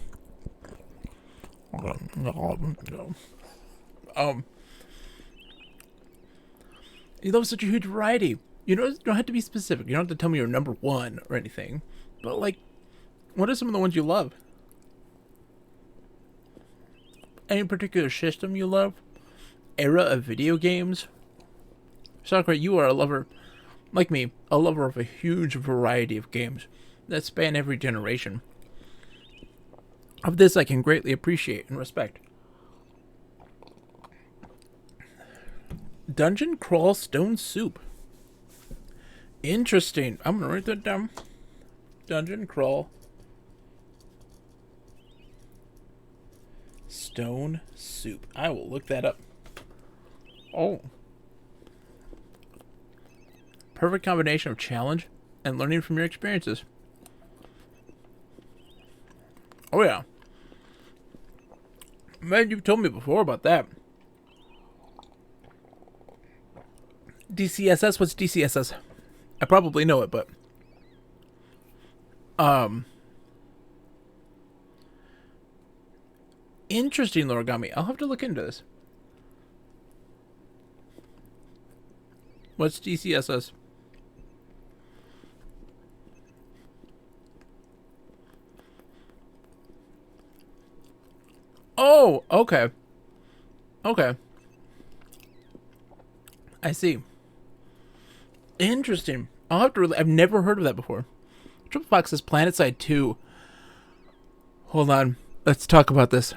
You love such a huge variety. You don't have to be specific. You don't have to tell me your number one or anything. But like, what are some of the ones you love? Any particular system you love? Era of video games? Sakura, you are a lover, like me, a lover of a huge variety of games. that span every generation. Of this I can greatly appreciate and respect. Dungeon Crawl Stone Soup. Interesting. I'm gonna write that down. Dungeon Crawl Stone Soup. I will look that up. Oh. Perfect combination of challenge and learning from your experiences. Oh yeah. Man, you've told me before about that. DCSS? What's DCSS? I probably know it, but... Interesting, Lorigami. I'll have to look into this. What's DCSS? Oh, okay. Okay. I see. Interesting. I'll have to I've never heard of that before. Triple Fox says PlanetSide 2. Hold on. Let's talk about this.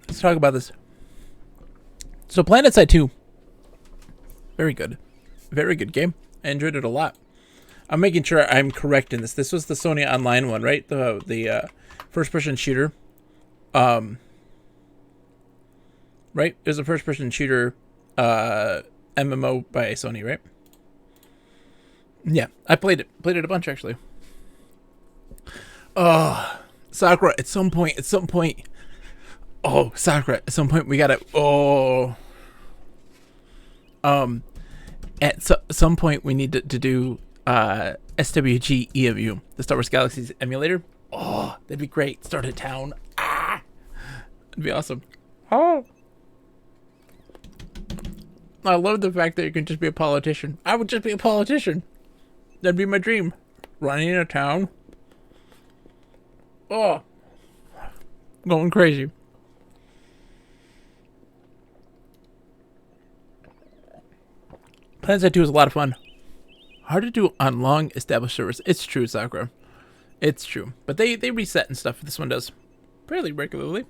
Let's talk about this. So PlanetSide 2. Very good. Very good game. I enjoyed it a lot. I'm making sure I'm correct in this. This was the Sony Online one, right? The first-person shooter. Right? It was a first-person shooter MMO by Sony, right? Yeah, I played it. Played it a bunch, actually. Oh, Sakura, at some point. Oh, Sakura, at some point we gotta... Oh. At some point we need to do... SWG EMU, the Star Wars Galaxies emulator. Oh, that'd be great. Start a town. Ah, that'd be awesome. Oh, I love the fact that you can just be a politician. I would just be a politician. That'd be my dream. Running a town. Oh, going crazy. PlanetSide 2 is a lot of fun. Hard to do on long established servers. It's true, Sakura. It's true. But they reset and stuff. This one does fairly regularly.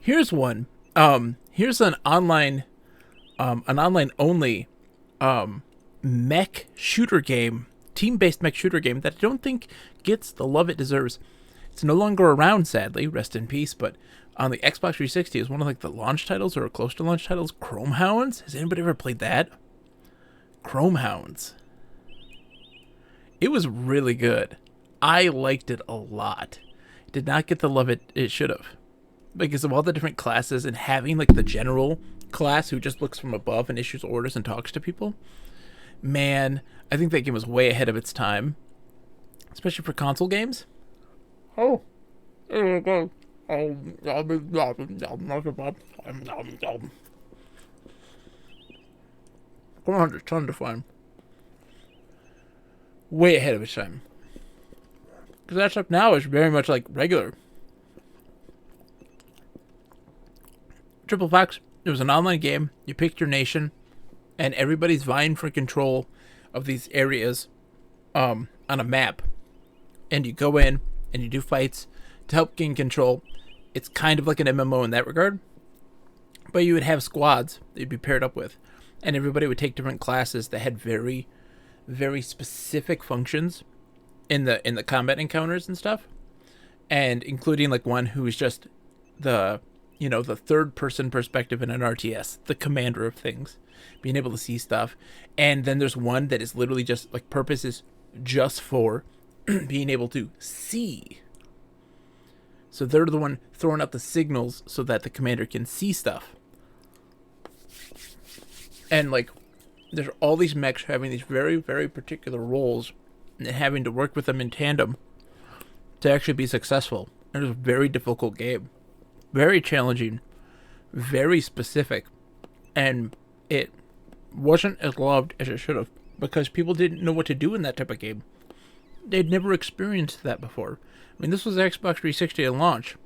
Here's one. Here's an online only mech shooter game, team-based mech shooter game that I don't think gets the love it deserves. It's no longer around, sadly. Rest in peace. But on the Xbox 360 is one of like the launch titles or close to launch titles. Chrome Hounds. Has anybody ever played that? Chrome Hounds. It was really good. I liked it a lot. It did not get the love it should have. Because of all the different classes and having like the general class who just looks from above and issues orders and talks to people. Man, I think that game was way ahead of its time. Especially for console games. Oh. There you go. Come on, it's ton to find. Way ahead of its time. Because that stuff now is very much like regular. Triple Fox, it was an online game. You picked your nation, and everybody's vying for control of these areas on a map. And you go in, and you do fights to help gain control. It's kind of like an MMO in that regard. But you would have squads that you'd be paired up with. And everybody would take different classes that had very, very specific functions in the combat encounters and stuff. And including like one who is just the third person perspective in an RTS, the commander of things, being able to see stuff. And then there's one that is literally just like purpose is just for being able to see. So they're the one throwing out the signals so that the commander can see stuff. And like, there's all these mechs having these very, very particular roles and having to work with them in tandem to actually be successful. It was a very difficult game. Very challenging. Very specific. And it wasn't as loved as it should have because people didn't know what to do in that type of game. They'd never experienced that before. I mean, this was Xbox 360 at launch.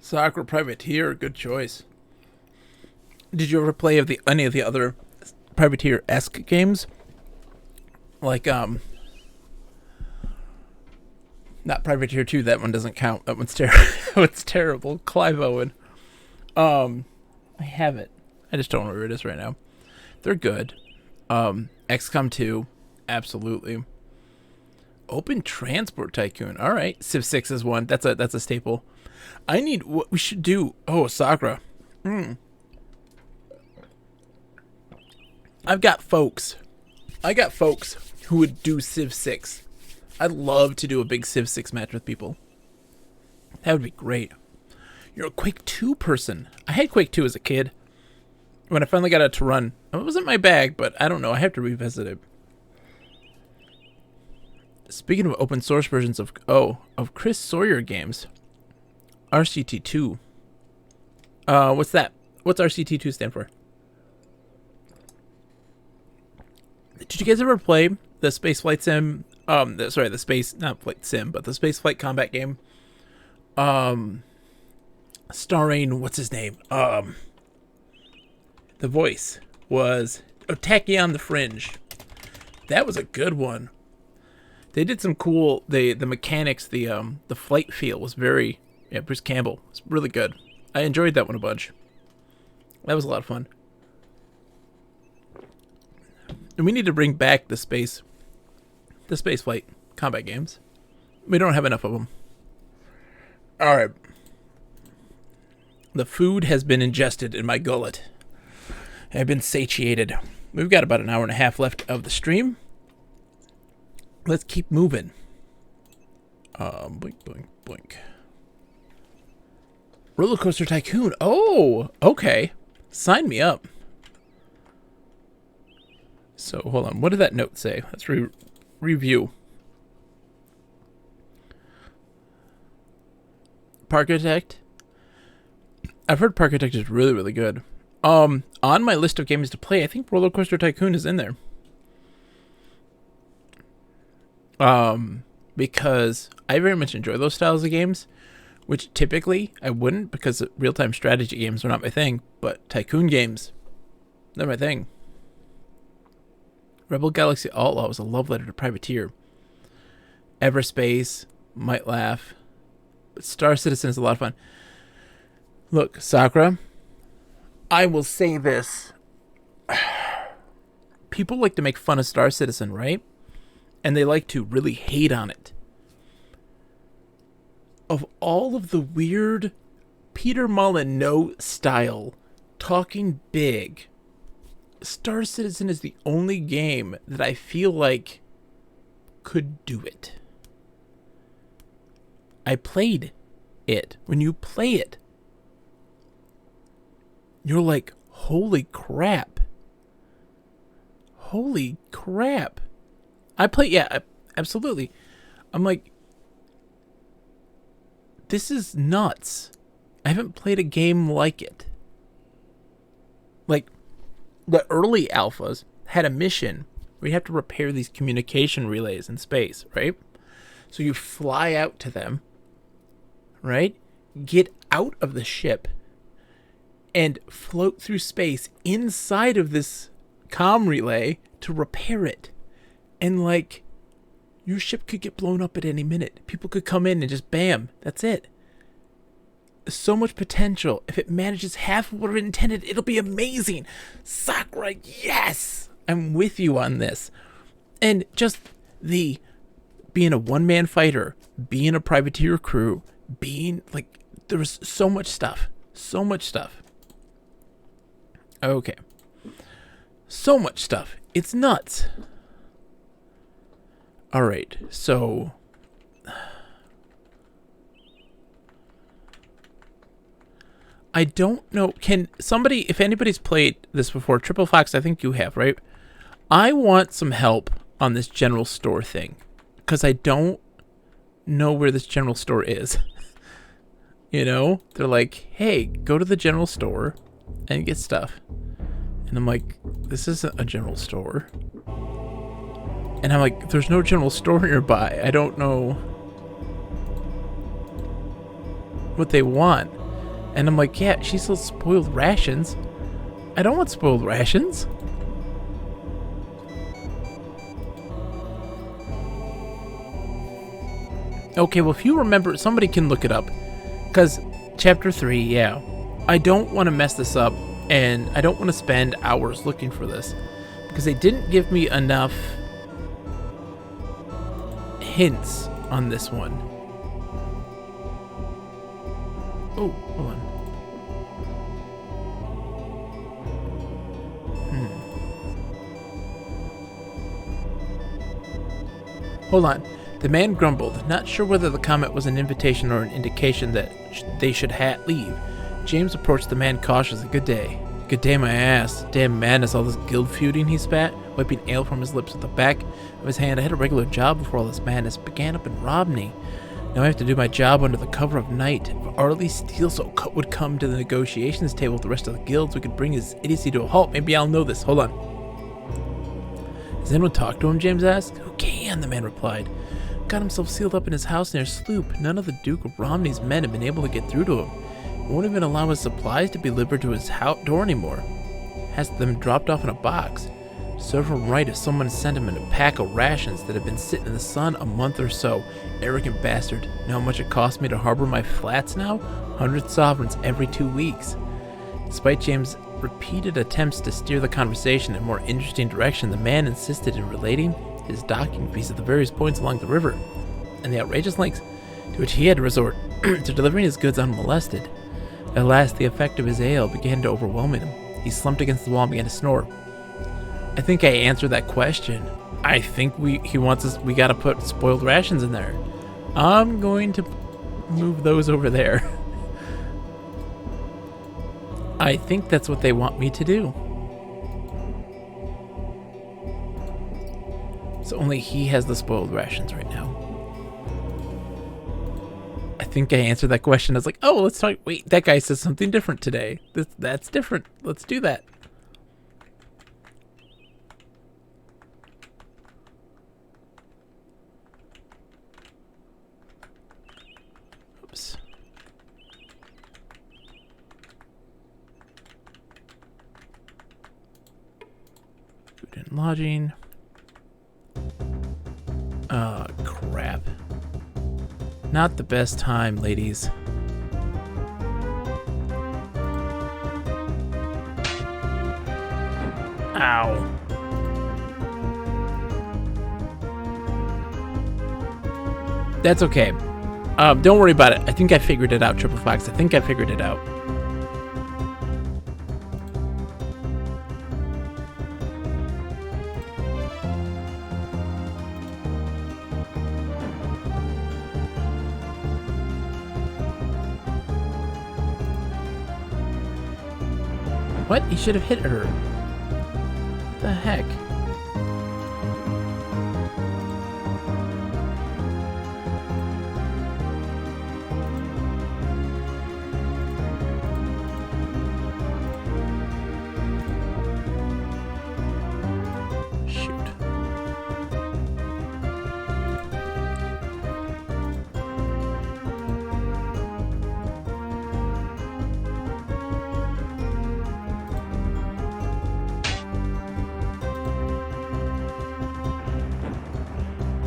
Soccer Privateer, good choice. Did you ever play any of the other Privateer-esque games? Like, not Privateer 2, that one doesn't count. That one's terrible. It's terrible. Clive Owen. I have it. I just don't know where it is right now. They're good. XCOM 2, absolutely. Open Transport Tycoon. All right. Civ 6 is one. That's a staple. What we should do. Oh, Sakura. I've got folks who would do Civ 6. I'd love to do a big Civ 6 match with people. That would be great. You're a Quake 2 person. I had Quake 2 as a kid. When I finally got it to run, it wasn't my bag, but I don't know. I have to revisit it. Speaking of open source versions of Chris Sawyer games, RCT2. What's that? What's RCT2 stand for? Did you guys ever play the Spaceflight Sim? The space, not flight sim, but the Spaceflight combat game. Starring, what's his name? The voice was Tachyon the Fringe. That was a good one. They did some cool. The mechanics, the flight feel was very. Yeah, Bruce Campbell. It's really good. I enjoyed that one a bunch. That was a lot of fun. And we need to bring back the space flight combat games. We don't have enough of them. All right. The food has been ingested in my gullet. I've been satiated. We've got about an hour and a half left of the stream. Let's keep moving. Blink, blink, blink. Roller Coaster Tycoon. Oh, okay. Sign me up. So, hold on. What did that note say? Let's review. Parkitect. I've heard Parkitect is really, really good. On my list of games to play, I think Roller Coaster Tycoon is in there. Because I very much enjoy those styles of games, which typically I wouldn't because real-time strategy games are not my thing, but Tycoon games, they're my thing. Rebel Galaxy Outlaw was a love letter to Privateer. Everspace, might laugh, but Star Citizen is a lot of fun. Look, Sakura, I will say this. People like to make fun of Star Citizen, right? And they like to really hate on it. Of all of the weird Peter Molyneux style talking big, Star Citizen is the only game that I feel like could do it. I played it. When you play it, you're like, holy crap. Holy crap. Absolutely. I'm like, this is nuts. I haven't played a game like it. Like, the early alphas had a mission where you have to repair these communication relays in space, right? So you fly out to them, right? Get out of the ship and float through space inside of this comm relay to repair it. And like, your ship could get blown up at any minute. People could come in and just bam, that's it. So much potential. If it manages half of what it intended, it'll be amazing. Sakura, yes! I'm with you on this. And just the being a one-man fighter, being a privateer crew, being like, there was so much stuff. So much stuff. Okay. So much stuff. It's nuts. All right, so I don't know. Can somebody, if anybody's played this before, Triple Fox, I think you have, right? I want some help on this general store thing because I don't know where this general store is. You know, they're like, hey, go to the general store and get stuff. And I'm like, this isn't a general store. And I'm like, there's no general store nearby. I don't know what they want. And I'm like, yeah, she sells spoiled rations. I don't want spoiled rations. Okay, well, if you remember, somebody can look it up. Because Chapter 3, yeah. I don't want to mess this up, and I don't want to spend hours looking for this. Because they didn't give me enough hints on this one. Oh, hold on. Hold on. The man grumbled, not sure whether the comment was an invitation or an indication that they should leave. James approached the man cautiously. Good day. Good day, my ass. Damn madness, all this guild feuding, he spat, wiping ale from his lips with the back of his hand. I had a regular job before all this madness began up in Robney. Now I have to do my job under the cover of night. If Arlie Steele would come to the negotiations table with the rest of the guilds, we could bring his idiocy to a halt. Maybe I'll know this. Hold on. Has anyone talked to him? James asked. Who can? The man replied. Got himself sealed up in his house near Sloop. None of the Duke of Romney's men have been able to get through to him. He won't even allow his supplies to be delivered to his door anymore. Has them dropped off in a box. Serve him right if someone sent him in a pack of rations that have been sitting in the sun a month or so. Arrogant bastard. Know how much it cost me to harbor my flats now? 100 sovereigns every 2 weeks. Despite James' repeated attempts to steer the conversation in a more interesting direction, the man insisted in relating his docking fees at the various points along the river, and the outrageous lengths to which he had to resort to delivering his goods unmolested. At last, the effect of his ale began to overwhelm him. He slumped against the wall and began to snore. I think I answered that question. I think he wants us. We gotta put spoiled rations in there. I'm going to move those over there. I think that's what they want me to do. So only he has the spoiled rations right now. I think I answered that question. I was like, oh, let's talk. Wait, that guy says something different today. That's different. Let's do that. Oops. Food and lodging. Oh, crap. Not the best time, ladies. Ow. That's okay. Don't worry about it. I think I figured it out, Triple Fox. I think I figured it out. What? He should have hit her. What the heck?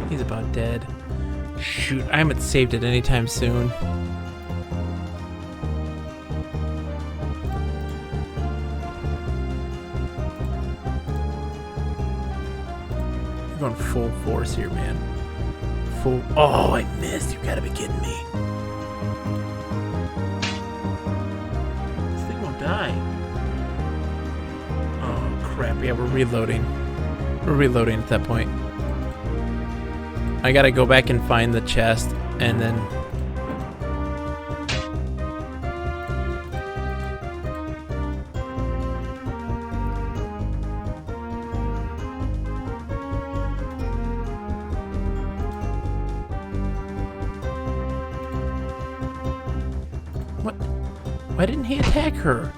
He's about dead. Shoot, I haven't saved it anytime soon. You're going full force here, man. Full. Oh, I missed. You gotta be kidding me. This thing won't die. Oh, crap. Yeah, we're reloading. We're reloading at that point. I gotta go back and find the chest, and then... What? Why didn't he attack her?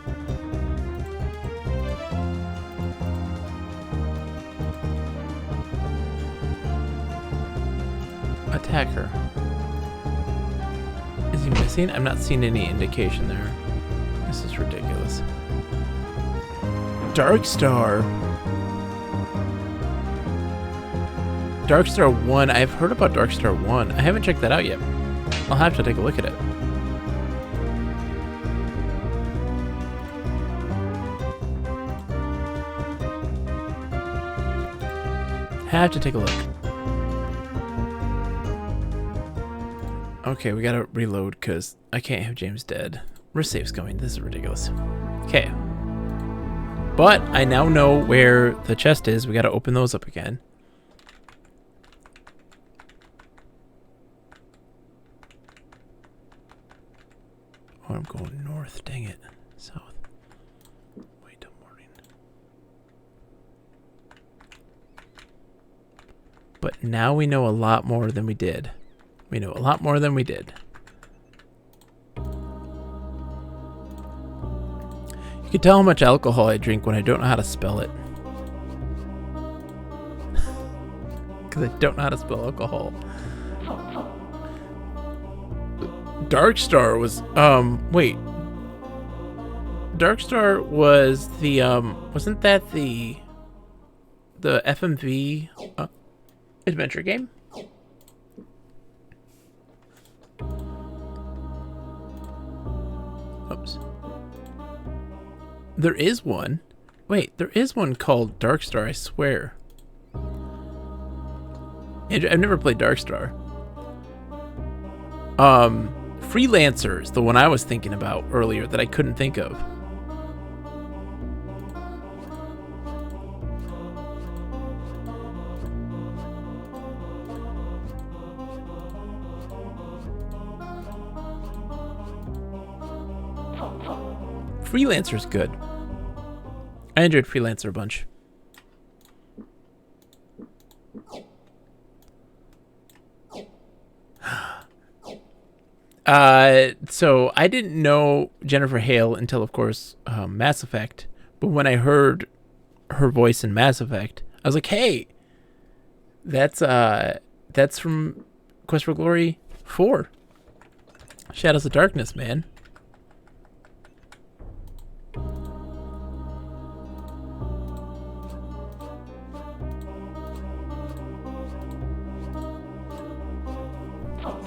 Attack her. Is he missing? I'm not seeing any indication there. This is ridiculous. Darkstar. Darkstar 1. I've heard about Darkstar 1. I haven't checked that out yet. I'll have to take a look at it. Have to take a look. Okay, we gotta reload because I can't have James dead. Risk save's coming. This is ridiculous. Okay. But I now know where the chest is. We gotta open those up again. Oh, I'm going north. Dang it. South. Wait till morning. But now we know a lot more than we did. We know a lot more than we did. You can tell how much alcohol I drink when I don't know how to spell it. Because I don't know how to spell alcohol. Darkstar was, wait. Darkstar was the, wasn't that the FMV adventure game? Oops. There is one. Wait, there is one called Darkstar, I swear. I've never played Darkstar. Freelancer is the one I was thinking about earlier that I couldn't think of. Freelancer's good. I enjoyed Freelancer a bunch. So I didn't know Jennifer Hale until, of course, Mass Effect. But when I heard her voice in Mass Effect, I was like, "Hey, that's from Quest for Glory 4, Shadows of Darkness, man."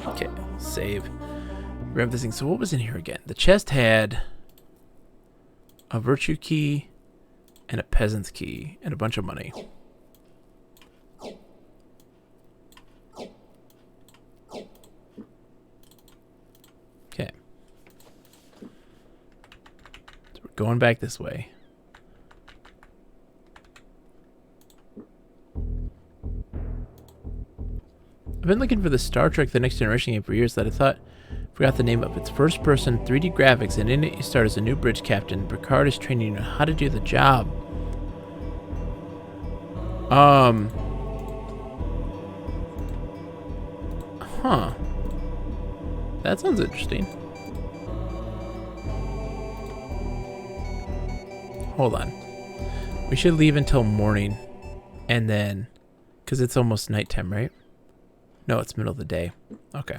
Okay, save. Grab this thing. So what was in here again? The chest had a virtue key and a peasant's key and a bunch of money. Okay. So we're going back this way. I've been looking for the Star Trek The Next Generation game for years that I forgot the name of. It's first-person 3D graphics, and in it you start as a new bridge captain. Picard is training you on how to do the job. Huh. That sounds interesting. Hold on. We should leave until morning, and then, because it's almost nighttime, right? No, it's middle of the day. Okay.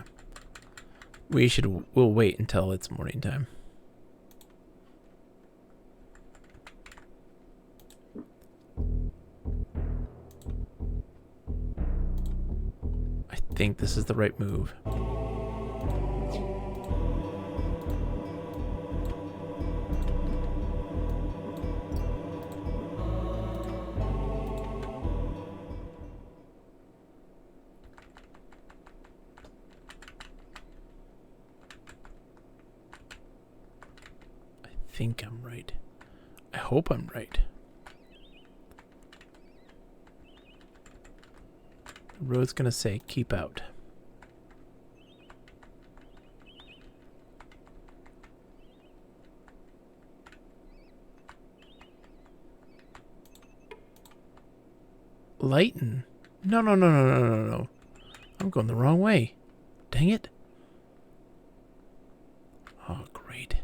We'll wait until it's morning time. I think this is the right move. I think I'm right. I hope I'm right. The road's gonna say keep out. Lighten? No. I'm going the wrong way. Dang it. Oh, great.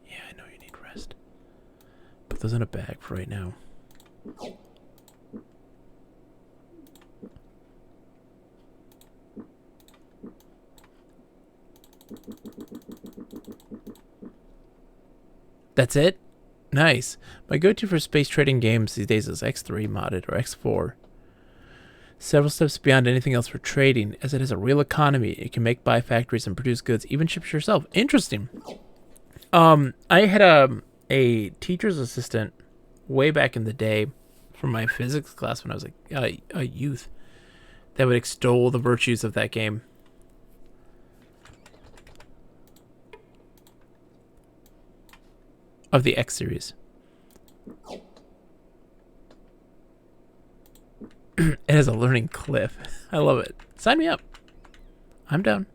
Yeah, I know you need rest. Put those in a bag for right now. That's it? Nice. My go-to for space trading games these days is X3 modded or X4. Several steps beyond anything else for trading, as it has a real economy. It can make buy factories and produce goods, even ship yourself. Interesting. I had a teacher's assistant way back in the day from my physics class when I was a youth that would extol the virtues of that game. Of the X series. It has a learning cliff. I love it. Sign me up. I'm down.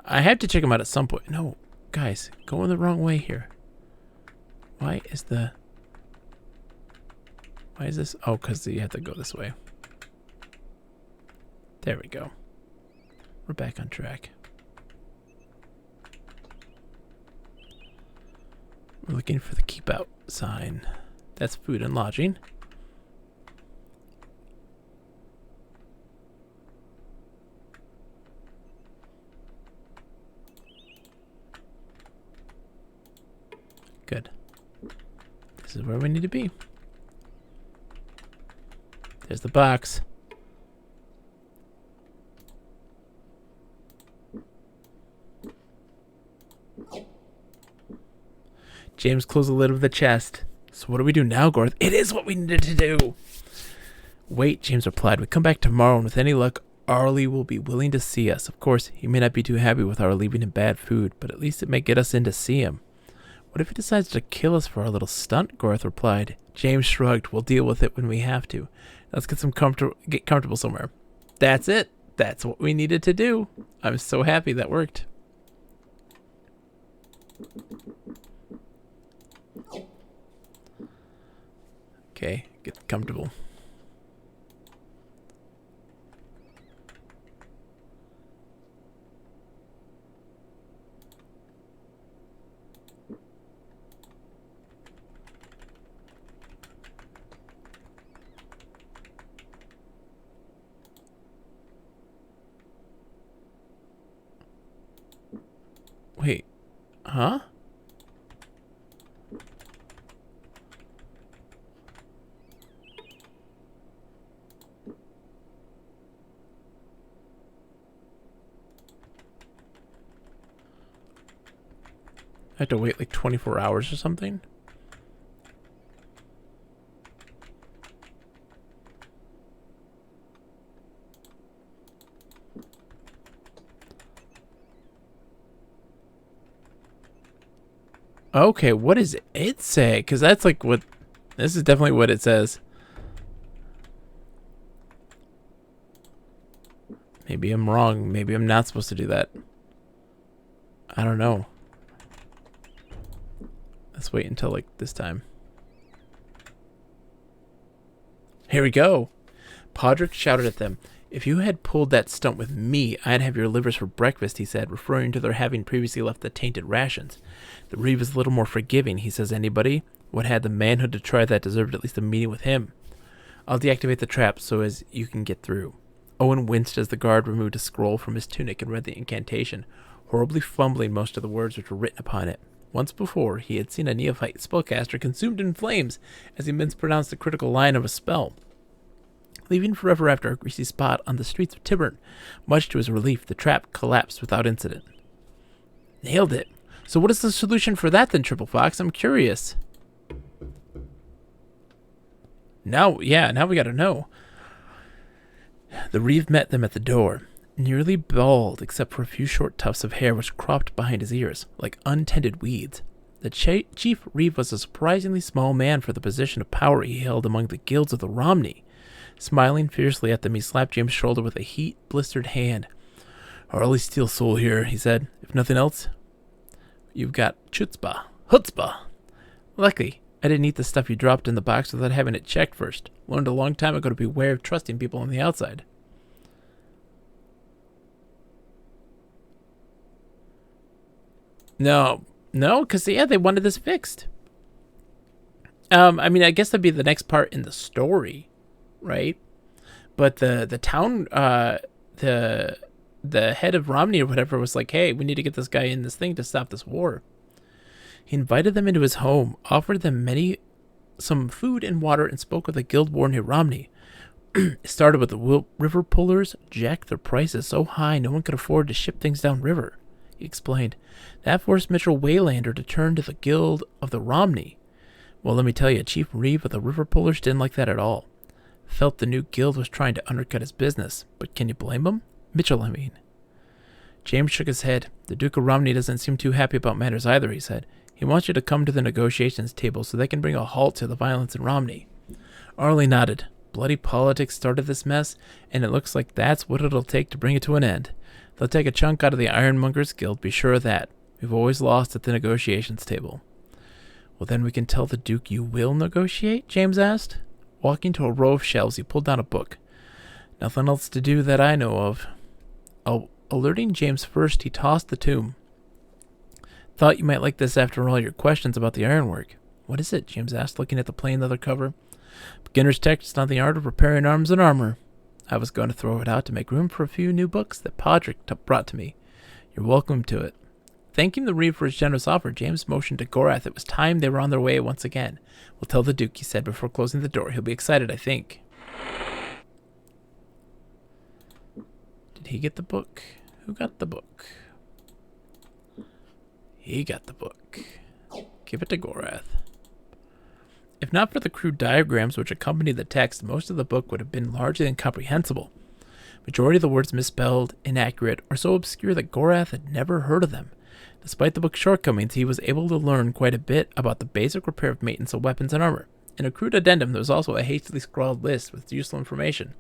I have to check them out at some point. No, guys, going the wrong way here. Why is this? Oh, because you have to go this way. There we go. We're back on track. We're looking for the keep out sign. That's food and lodging. Good. This is where we need to be. There's the box. James closed the lid of the chest. So what do we do now, Garth? It is what we needed to do. Wait, James replied. We come back tomorrow, and with any luck, Arlie will be willing to see us. Of course, he may not be too happy with our leaving him bad food, but at least it may get us in to see him. What if he decides to kill us for our little stunt? Garth replied. James shrugged. We'll deal with it when we have to. Let's get comfortable somewhere. That's it. That's what we needed to do. I'm so happy that worked. Okay, get comfortable. Wait, huh? I have to wait like 24 hours or something? Okay, what does it say? Because that's like what... This is definitely what it says. Maybe I'm wrong. Maybe I'm not supposed to do that. I don't know. Let's wait until like this time. Here we go. Podrick shouted at them. If you had pulled that stunt with me, I'd have your livers for breakfast, he said, referring to their having previously left the tainted rations. The Reeve is a little more forgiving, he says. Anybody what had the manhood to try that deserved at least a meeting with him. I'll deactivate the trap so as you can get through. Owen winced as the guard removed a scroll from his tunic and read the incantation, horribly fumbling most of the words which were written upon it. Once before, he had seen a neophyte spellcaster consumed in flames as he mispronounced the critical line of a spell, leaving forever after a greasy spot on the streets of Tyburn. Much to his relief, the trap collapsed without incident. Nailed it. So what is the solution for that then, Triple Fox? I'm curious. Now we gotta know. The Reeve met them at the door, nearly bald except for a few short tufts of hair which cropped behind his ears, like untended weeds. The Chief Reeve was a surprisingly small man for the position of power he held among the guilds of the Romney. Smiling fiercely at them, he slapped James' shoulder with a heat-blistered hand. Harley Steel Soul here, he said. If nothing else, you've got chutzpah. Luckily, I didn't eat the stuff you dropped in the box without having it checked first. Learned a long time ago to beware of trusting people on the outside. No, because they wanted this fixed. I mean, I guess that'd be the next part in the story, right? But the town, the head of Romney or whatever was like, hey, we need to get this guy in this thing to stop this war. He invited them into his home, offered them some food and water, and spoke with the guild war near Romney. It started with the river pullers jacked their prices so high no one could afford to ship things downriver. He explained. That forced Mitchell Waylander to turn to the guild of the Romney. Well, let me tell you, Chief Reeve of the river pullers didn't like that at all. Felt the new guild was trying to undercut his business. But can you blame him? Mitchell, I mean. James shook his head. The Duke of Romney doesn't seem too happy about matters either, he said. He wants you to come to the negotiations table so they can bring a halt to the violence in Romney. Arlie nodded. Bloody politics started this mess, and it looks like that's what it'll take to bring it to an end. They'll take a chunk out of the Ironmongers Guild, be sure of that. We've always lost at the negotiations table. Well, then we can tell the Duke you will negotiate? James asked. Walking to a row of shelves, he pulled down a book. Nothing else to do that I know of. Alerting James first, he tossed the tome. Thought you might like this after all your questions about the ironwork. What is it? James asked, looking at the plain leather cover. Beginner's text on the art of repairing arms and armor. I was going to throw it out to make room for a few new books that Podrick brought to me. You're welcome to it. Thanking the Reeve for his generous offer, James motioned to Gorath it was time they were on their way once again. We'll tell the Duke, he said before closing the door. He'll be excited, I think. Did he get the book? Who got the book? He got the book. Give it to Gorath. If not for the crude diagrams which accompanied the text, most of the book would have been largely incomprehensible. Majority of the words misspelled, inaccurate, or so obscure that Gorath had never heard of them. Despite the book's shortcomings, he was able to learn quite a bit about the basic repair of maintenance of weapons and armor. In a crude addendum, there was also a hastily scrawled list with useful information.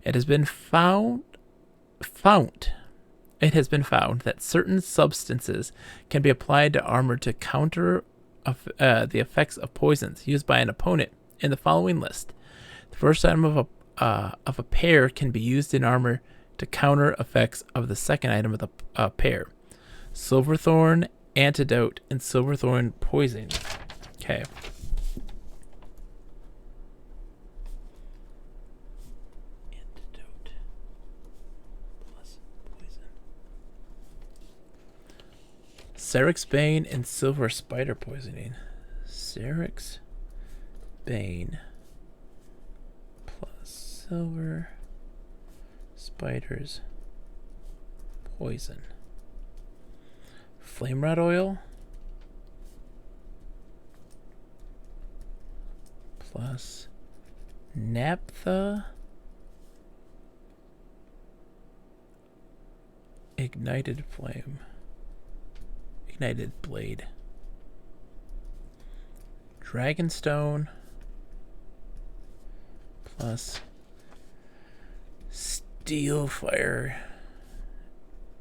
It has been found that certain substances can be applied to armor to counter the effects of poisons used by an opponent in the following list. The first item of a pair can be used in armor to counter effects of the second item of the pair. Silverthorn Antidote and Silverthorn Poison. Okay. Antidote plus poison. Serix Bane and Silver Spider Poisoning. Serix Bane plus Silver Spiders Poison. Flame Rod Oil plus Naphtha Ignited Blade. Dragonstone plus Steel Fire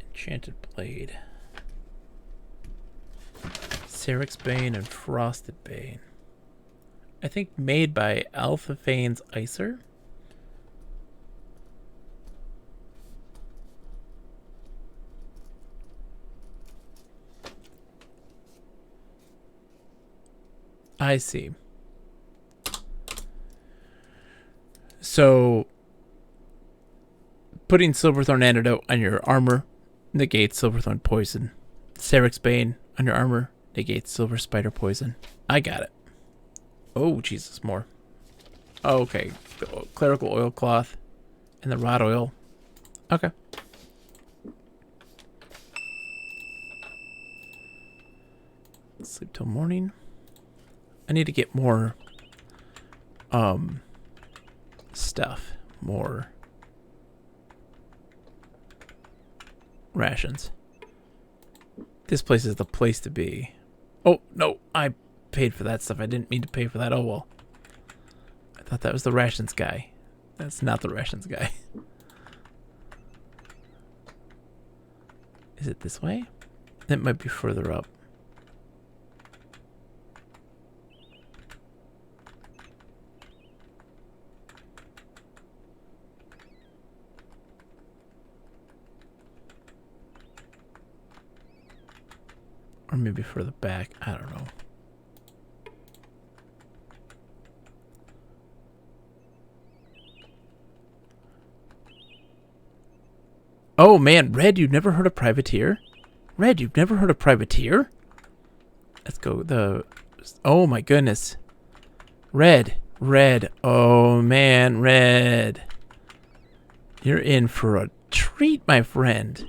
Enchanted Blade. Serix Bane and Frosted Bane. I think made by Alpha Fane's Icer. I see. So, putting Silverthorn Antidote on your armor negates Silverthorn Poison. Serix Bane on your armor negates Silver Spider Poison. I got it. Oh, Jesus, more. Oh, okay. The clerical oilcloth and the rod oil. Okay. Sleep till morning. I need to get more stuff. More rations. This place is the place to be. Oh, no, I paid for that stuff. I didn't mean to pay for that. Oh, well. I thought that was the rations guy. That's not the rations guy. Is it this way? It might be further up. Or maybe further back. I don't know. Oh man, Red, you've never heard of Privateer? Red, you've never heard of Privateer? Let's go. Oh my goodness. Red. Oh man, red. You're in for a treat, my friend.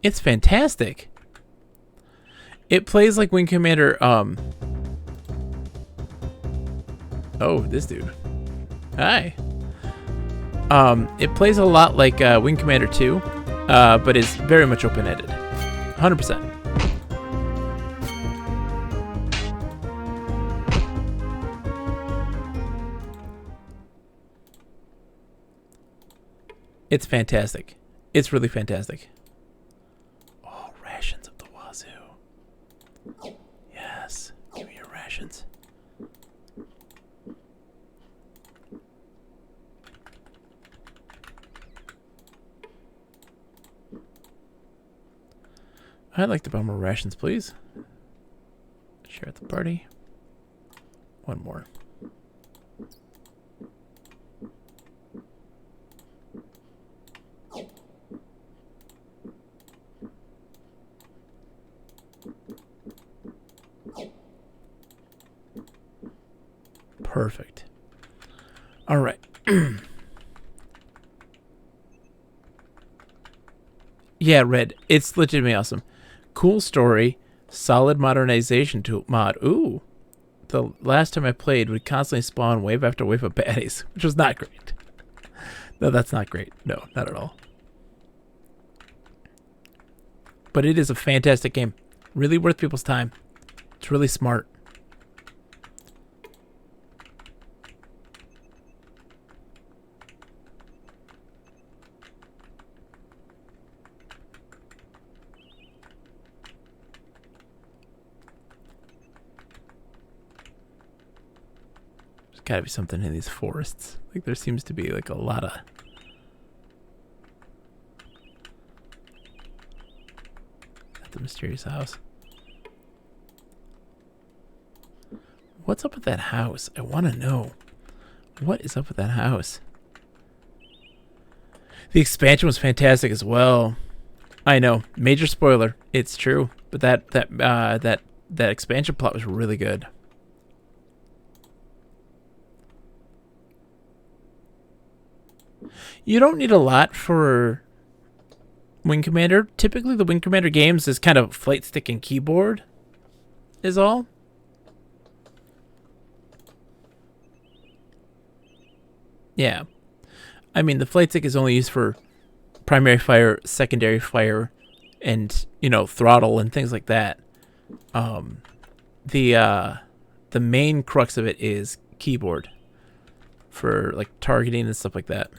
It's fantastic. It plays like Wing Commander, Oh, this dude. Hi. It plays a lot like Wing Commander 2, but is very much open-ended. 100%. It's fantastic. It's really fantastic. Oh, rations of the wazoo. Yes. Give me your rations. I'd like to buy more rations, please. Share at the party. One more. Perfect. All right. Yeah, Red. It's legitimately awesome. Cool story. Solid modernization to mod. Ooh. The last time I played would constantly spawn wave after wave of baddies, which was not great. No, that's not great. No, not at all. But it is a fantastic game. Really worth people's time. It's really smart. Gotta be something in these forests. Like there seems to be like a lot of at the mysterious house. What's up with that house? I want to know. What is up with that house? The expansion was fantastic as well. I know, major spoiler. It's true, but that expansion plot was really good. You don't need a lot for Wing Commander. Typically, the Wing Commander games is kind of flight stick and keyboard is all. Yeah. I mean, the flight stick is only used for primary fire, secondary fire, and, you know, throttle and things like that. The main crux of it is keyboard for, like, targeting and stuff like that.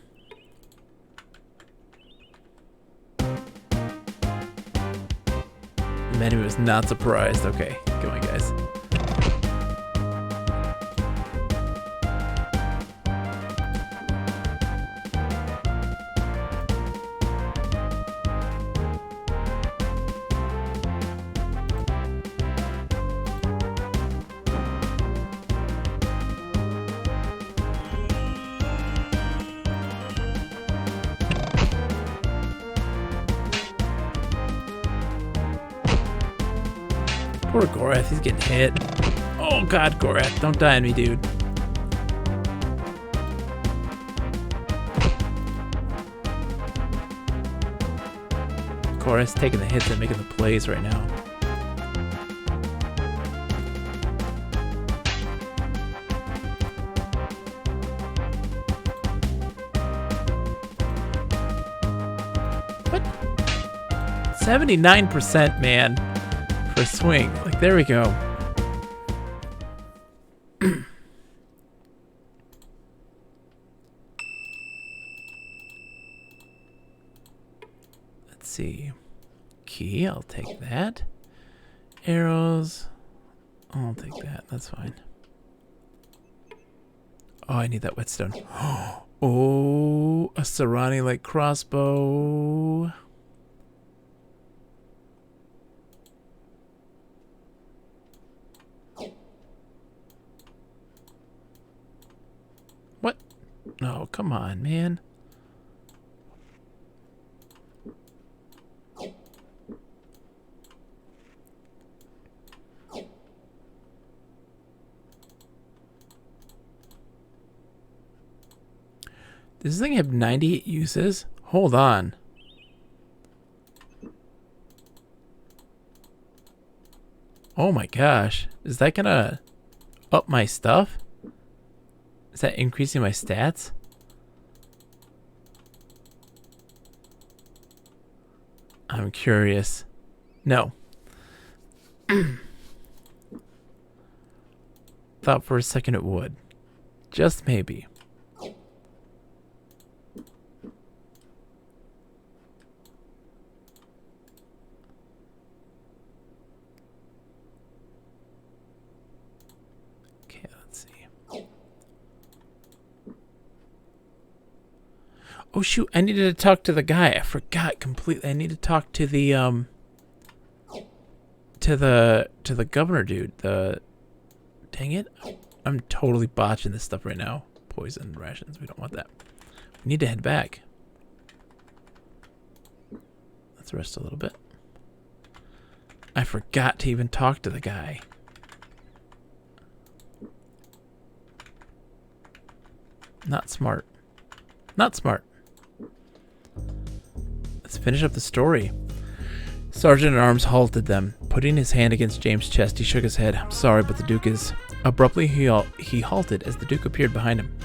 Manny was not surprised. Okay, come on, guys. Poor Gorath, he's getting hit. Oh god, Gorath, don't die on me, dude. Gorath's taking the hits and making the plays right now. What? 79%, man. For swing. Like, there we go. Let's see. Key, I'll take that. Arrows. I'll take that. That's fine. Oh, I need that whetstone. Oh, a Sarani-like crossbow. What? No, come on, man. Does this thing have 98 uses? Hold on. Oh my gosh. Is that gonna up my stuff? Is that increasing my stats? I'm curious. No. Thought for a second it would. Just maybe. Okay, let's see. Oh shoot, I needed to talk to the guy. I forgot completely. I need to talk to the to the governor dude. Dang it. I'm totally botching this stuff right now. Poison rations. We don't want that. We need to head back. Let's rest a little bit. I forgot to even talk to the guy. Not smart. Not smart. Let's finish up the story. Sergeant-at-Arms halted them. Putting his hand against James' chest, he shook his head. I'm sorry, but the Duke is... Abruptly, he halted as the Duke appeared behind him.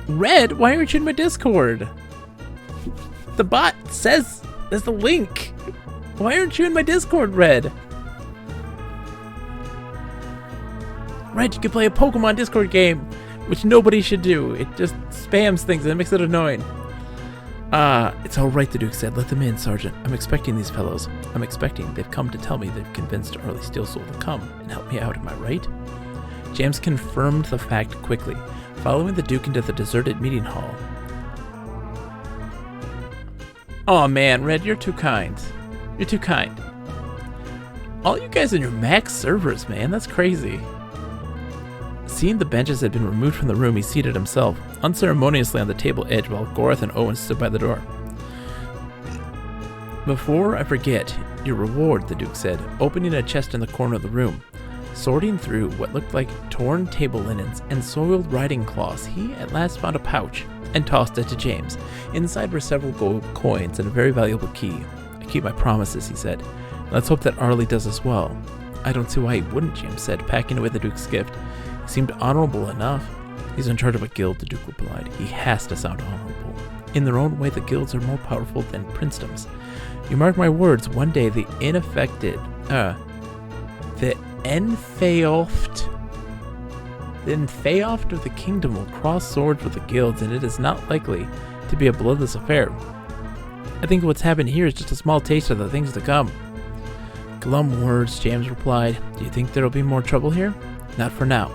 Red, why aren't you in my Discord? The bot says there's the link. Why aren't you in my Discord, Red? Red, you can play a Pokemon Discord game, which nobody should do. It just spams things and it makes it annoying. It's all right, the Duke said. Let them in, Sergeant. I'm expecting these fellows. I'm expecting. They've come to tell me they've convinced Early Steelsoul to come and help me out. Am I right? James confirmed the fact quickly, following the Duke into the deserted meeting hall. Oh man, Red, you're too kind. You're too kind. All you guys on your max servers, man. That's crazy. Seeing the benches had been removed from the room, he seated himself unceremoniously on the table edge while Gorath and Owen stood by the door. Before I forget, your reward, the Duke said, opening a chest in the corner of the room. Sorting through what looked like torn table linens and soiled riding cloths, he at last found a pouch and tossed it to James. Inside were several gold coins and a very valuable key. I keep my promises, he said. Let's hope that Arlie does as well. I don't see why he wouldn't, James said, packing away the Duke's gift. He seemed honorable enough. He's in charge of a guild, the Duke replied. He has to sound honorable. In their own way, the guilds are more powerful than princedoms. You mark my words, one day the Enfaoft of the kingdom will cross swords with the guilds, and it is not likely to be a bloodless affair. I think what's happened here is just a small taste of the things to come. Glum words, James replied. Do you think there'll be more trouble here? Not for now.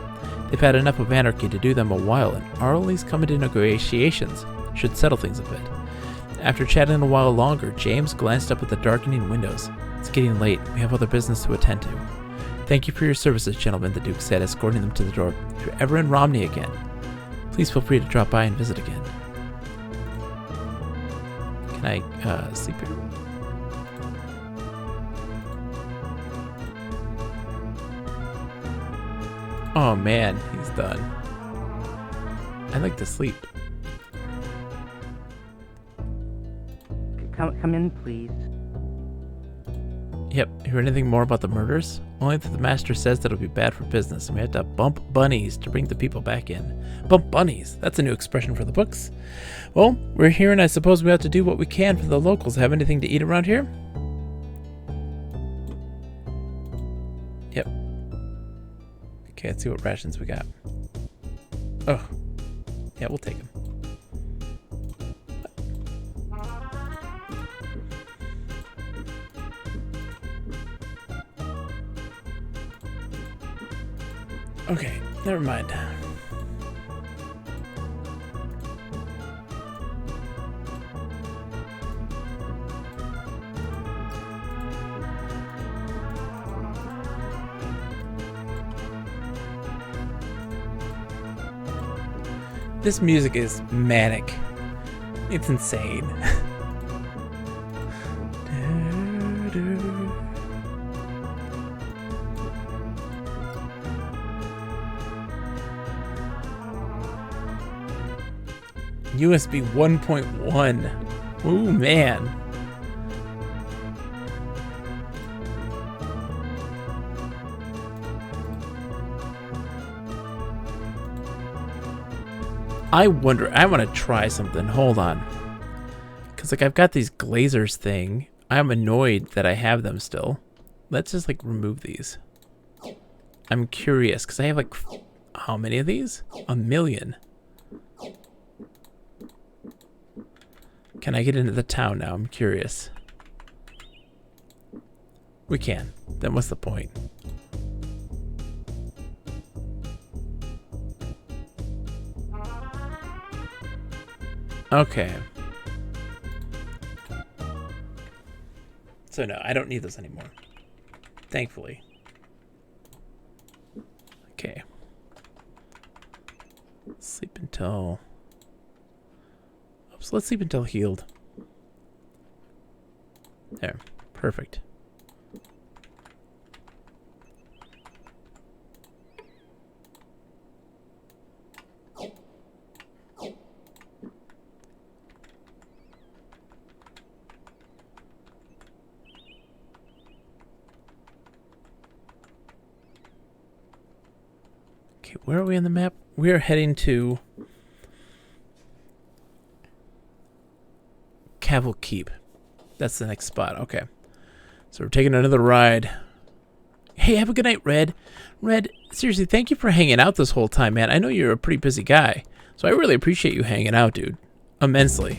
They've had enough of anarchy to do them a while, and Arlie's coming to negotiations should settle things a bit. After chatting a while longer, James glanced up at the darkening windows. It's getting late. We have other business to attend to. Thank you for your services, gentlemen, the Duke said, escorting them to the door. If you're ever in Romney again, please feel free to drop by and visit again. Can I sleep here? Oh man, he's done. I'd like to sleep. Come in, please. Yep, hear anything more about the murders? Only that the master says that it'll be bad for business, and we have to bump bunnies to bring the people back in. Bump bunnies, that's a new expression for the books. Well, we're here and I suppose we have to do what we can for the locals. Have anything to eat around here? Yep. Okay, let's see what rations we got. Oh, yeah, we'll take them. Okay, never mind. This music is manic. It's insane. USB 1.1. Ooh, man. I wonder, I want to try something. Hold on. Because, like, I've got these Glazers thing. I'm annoyed that I have them still. Let's just, like, remove these. I'm curious, because I have, like, how many of these? 1 million. Can I get into the town now? I'm curious. We can. Then what's the point? Okay. So no, I don't need those anymore. Thankfully. Okay. Sleep until... Oops, let's sleep until healed. There. Perfect. Okay, where are we on the map? We are heading to Cavil Keep. That's the next spot. Okay. So we're taking another ride. Hey, have a good night, Red. Red, seriously, thank you for hanging out this whole time, man. I know you're a pretty busy guy, so I really appreciate you hanging out, dude. Immensely.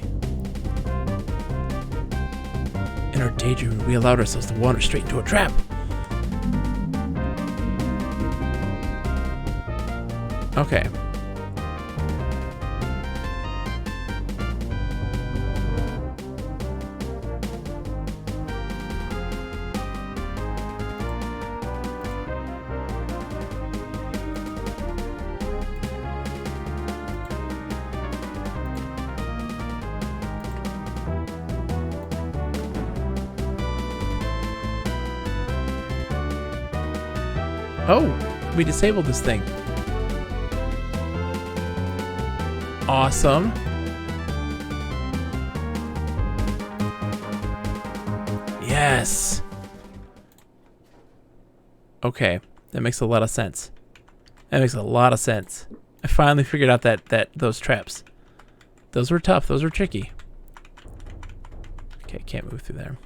In our daydream, we allowed ourselves to wander straight into a trap. Okay. Oh, we disabled this thing. Awesome. Yes. Okay, that makes a lot of sense. That makes a lot of sense. I finally figured out that those traps. Those were tough. Those were tricky. Okay, can't move through there.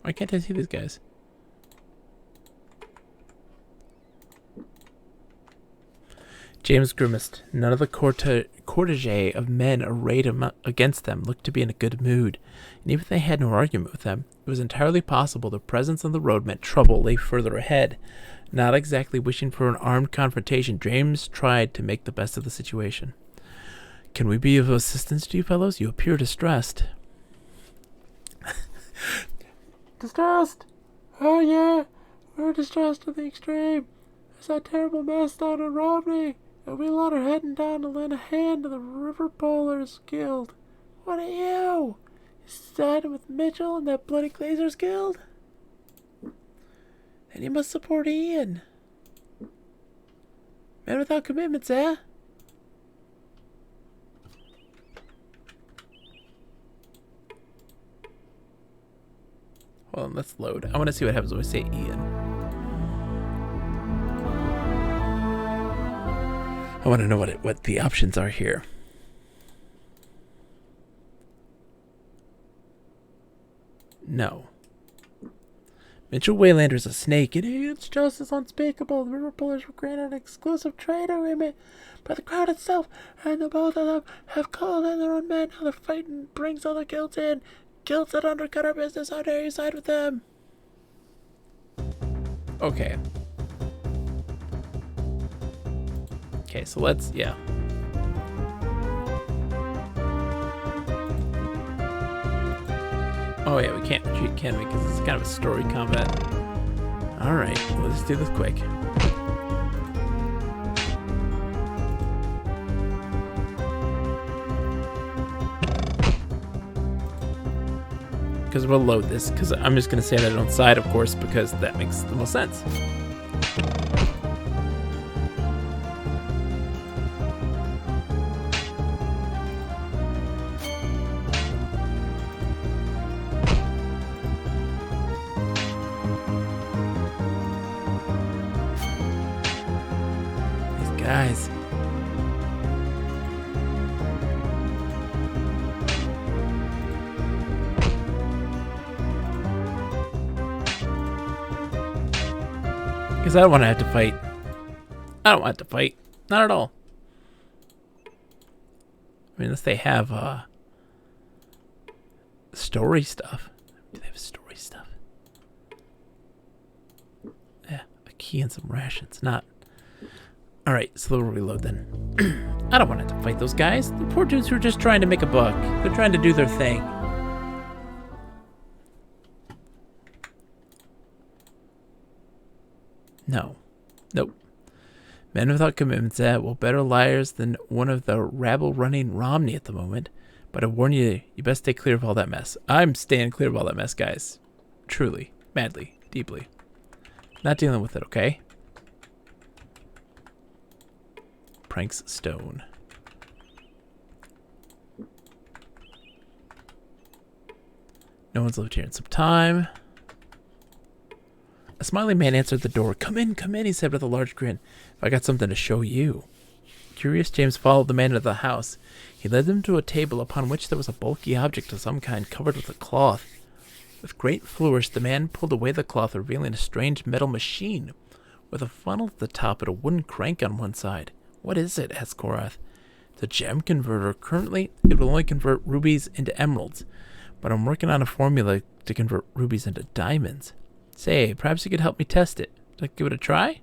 Why can't I see these guys? James grimaced. None of the cortege of men arrayed against them looked to be in a good mood, and even if they had no argument with them, it was entirely possible their presence on the road meant trouble lay further ahead. Not exactly wishing for an armed confrontation, James tried to make the best of the situation. Can we be of assistance to you fellows? You appear distressed. Distressed? Oh yeah, we're distressed to the extreme. There's that terrible mess down in Romney, and we lot are heading down to lend a hand to the River Polars Guild. What are you? You siding with Mitchell and that bloody Glazers Guild? Then you must support Ian. Men without commitments, eh? Hold on, let's load. I want to see what happens when we say Ian. I want to know what the options are here. No. Mitchell Waylander's a snake, and Ian's justice unspeakable. The River Pullers were granted an exclusive trade agreement by the crowd itself, and the both of them have called in their own men. Now they're fighting brings other guilds in. Guilds that undercut our business. How dare you side with them? Okay. Okay, so let's, yeah. Oh yeah, we can't retreat, can we? Because it's kind of a story combat. Alright, well, let's do this quick. because we'll load this, because I'm just going to say that on side, of course, because that makes the most sense. These guys. Because I don't want to have to fight. I don't want to fight. Not at all. I mean, unless they have story stuff. Do they have story stuff? Yeah, a key and some rations. Not. Alright, so we'll reload then. I don't want to have to fight those guys. The poor dudes who are just trying to make a buck. They're trying to do their thing. No. Nope. Men without commitments, well, better liars than one of the rabble running Romney at the moment. But I warn you, you best stay clear of all that mess. I'm staying clear of all that mess, guys. Truly. Madly. Deeply. Not dealing with it, okay? Pranks Stone. No one's lived here in some time. A smiling man answered the door. Come in, he said with a large grin. I got something to show you. Curious, James followed the man into the house. He led them to a table upon which there was a bulky object of some kind covered with a cloth. With great flourish, the man pulled away the cloth, revealing a strange metal machine with a funnel at the top and a wooden crank on one side. What is it? Asked Korath. It's a gem converter. Currently, it will only convert rubies into emeralds, but I'm working on a formula to convert rubies into diamonds. Say, perhaps you could help me test it. Should I give it a try?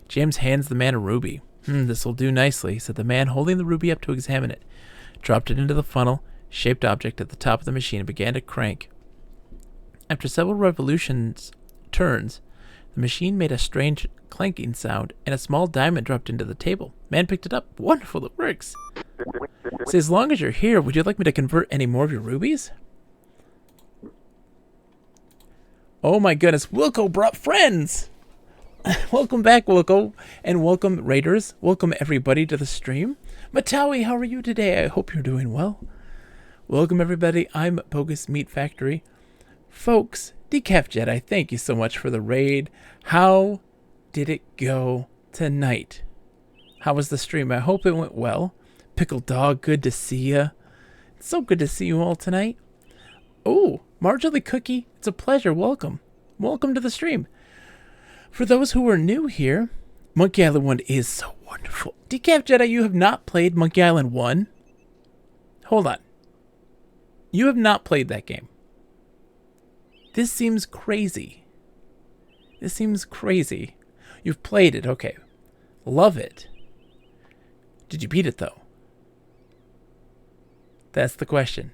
James hands the man a ruby. This will do nicely, said the man, holding the ruby up to examine it. Dropped it into the funnel-shaped object at the top of the machine and began to crank. After several turns, the machine made a strange clanking sound, and a small diamond dropped into the table. Man picked it up. Wonderful, it works. Say, as long as you're here, would you like me to convert any more of your rubies? Oh my goodness, Wilco brought friends! Welcome back, Wilco, and welcome, Raiders. Welcome, everybody, to the stream. Matawi, how are you today? I hope you're doing well. Welcome, everybody. I'm Bogus Meat Factory. Folks, Decaf Jedi, thank you so much for the raid. How did it go tonight? How was the stream? I hope it went well. Pickle Dog, good to see you. It's so good to see you all tonight. Oh, Marjorie Cookie, it's a pleasure. Welcome. Welcome to the stream. For those who are new here, Monkey Island 1 is so wonderful. Decaf Jedi, you have not played Monkey Island 1? Hold on. You have not played that game. This seems crazy. This seems crazy. You've played it, okay. Love it. Did you beat it, though? That's the question.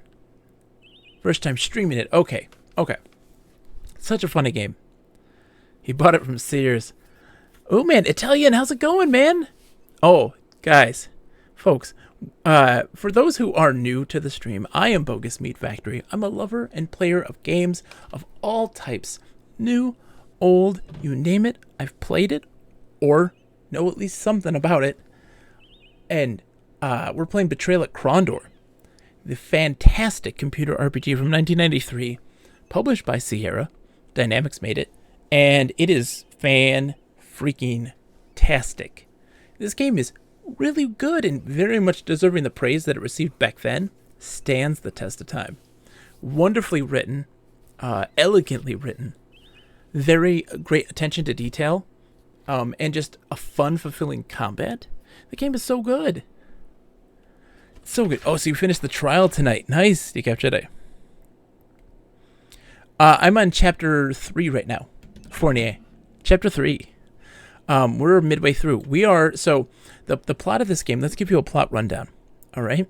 First time streaming it. Okay. Okay. Such a funny game. He bought it from Sears. Oh, man. Italian, how's it going, man? Oh, guys. Folks. For those who are new to the stream, I am Bogus Meat Factory. I'm a lover and player of games of all types. New, old, you name it. I've played it or know at least something about it. And we're playing Betrayal at Krondor. The fantastic computer RPG from 1993, published by Sierra. Dynamics made it, and it is fan-freaking-tastic. This game is really good and very much deserving the praise that it received back then. Stands the test of time. Wonderfully written, elegantly written, very great attention to detail, and just a fun, fulfilling combat. The game is so good. So good. Oh, so you finished the trial tonight. Nice, Decaf Jedi. I'm on chapter 3 right now. Fournier. Chapter 3. We're midway through. We are, so, the plot of this game, let's give you a plot rundown. Alright?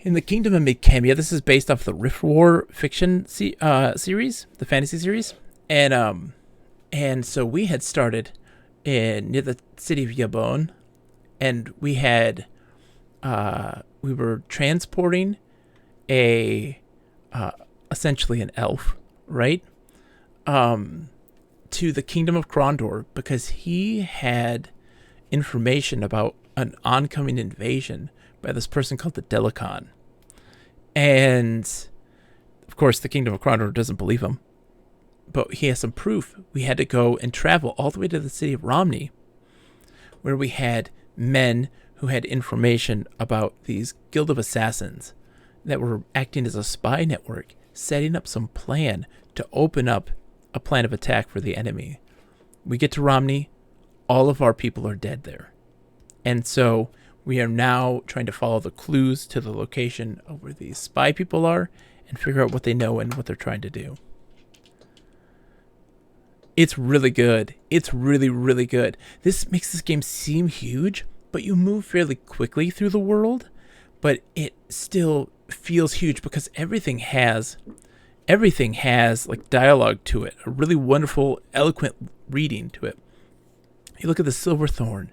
In the Kingdom of Midcamia, this is based off the Rift War fiction series, the fantasy series. And so we had started near the city of Yabon, and we had... we were transporting a essentially an elf, right? To the kingdom of Krondor because he had information about an oncoming invasion by this person called the Delicon. And, of course, the kingdom of Krondor doesn't believe him. But he has some proof. We had to go and travel all the way to the city of Romney, where we had men who had information about these guild of assassins that were acting as a spy network, setting up some plan to open up a plan of attack for the enemy. We get to Romney, all of our people are dead there. And so we are now trying to follow the clues to the location of where these spy people are and figure out what they know and what they're trying to do. It's really good. It's really, really good. This makes this game seem huge, but you move fairly quickly through the world, but it still feels huge because everything has like dialogue to it, a really wonderful, eloquent reading to it. You look at the silver thorn.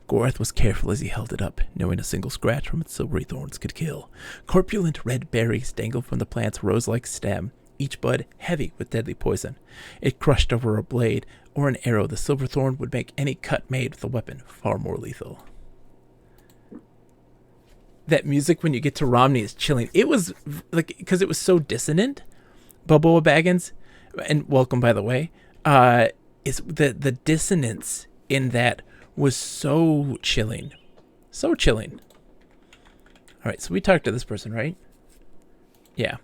Gorath was careful as he held it up, knowing a single scratch from its silvery thorns could kill. Corpulent red berries dangled from the plant's rose-like stem, each bud heavy with deadly poison. It crushed over a blade or an arrow. The silver thorn would make any cut made with a weapon far more lethal. That music when you get to Romney is chilling. It was like, because it was so dissonant. Balboa Baggins, and welcome by the way, is the dissonance in that was so chilling. So chilling. Alright, so we talked to this person, right? Yeah.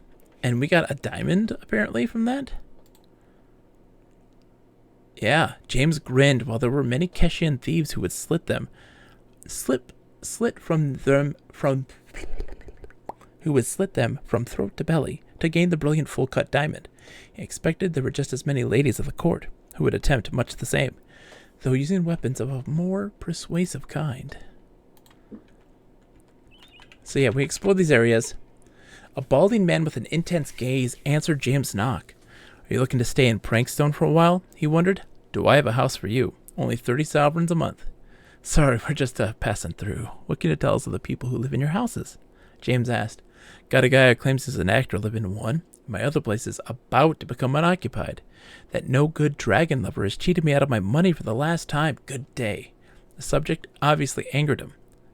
And we got a diamond, apparently, from that. Yeah, James grinned while there were many Keshian thieves who would slit from throat to belly to gain the brilliant full-cut diamond. He expected there were just as many ladies of the court who would attempt much the same, though using weapons of a more persuasive kind. So yeah, we explored these areas. A balding man with an intense gaze answered James' knock. Are you looking to stay in Prankstone for a while? He wondered. Do I have a house for you? Only 30 sovereigns a month. Sorry, we're just passing through. What can you tell us of the people who live in your houses? James asked. Got a guy who claims he's an actor living in one. My other place is about to become unoccupied. That no-good dragon lover has cheated me out of my money for the last time. Good day. The subject obviously angered him,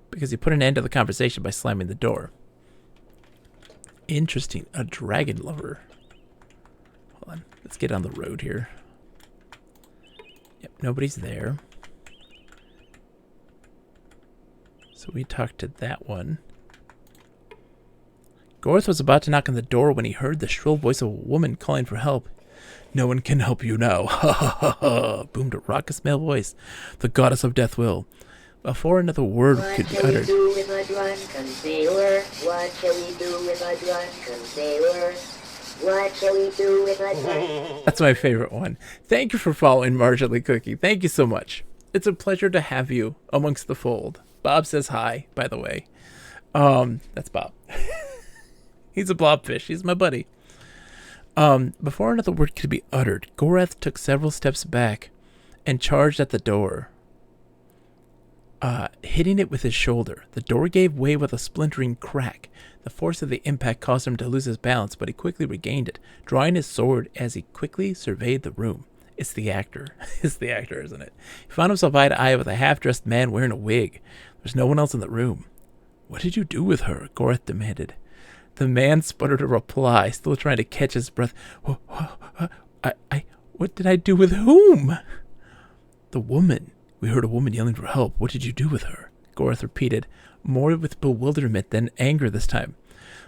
because he put an end to the conversation by slamming the door. Interesting. A dragon lover. Hold on. Let's get on the road here. Yep, nobody's there. So we talked to that one. Gorath was about to knock on the door when he heard the shrill voice of a woman calling for help. No one can help you now. Ha ha ha ha, boomed a raucous male voice. The goddess of death will. Before another word could be uttered. What shall we do with a drunken sailor? What shall we do with a drunken... That's my favorite one. Thank you for following Marjorie Cookie. Thank you so much. It's a pleasure to have you amongst the fold. Bob says hi, by the way. That's Bob. He's a blobfish. He's my buddy. Before another word could be uttered, Gorath took several steps back and charged at the door, hitting it with his shoulder. The door gave way with a splintering crack. The force of the impact caused him to lose his balance, but he quickly regained it, drawing his sword as he quickly surveyed the room. It's the actor. It's the actor, isn't it? He found himself eye to eye with a half-dressed man wearing a wig. There's no one else in the room. What did you do with her? Gorath demanded. The man sputtered a reply, still trying to catch his breath. What did I do with whom? The woman. We heard a woman yelling for help. What did you do with her? Gorath repeated, more with bewilderment than anger this time.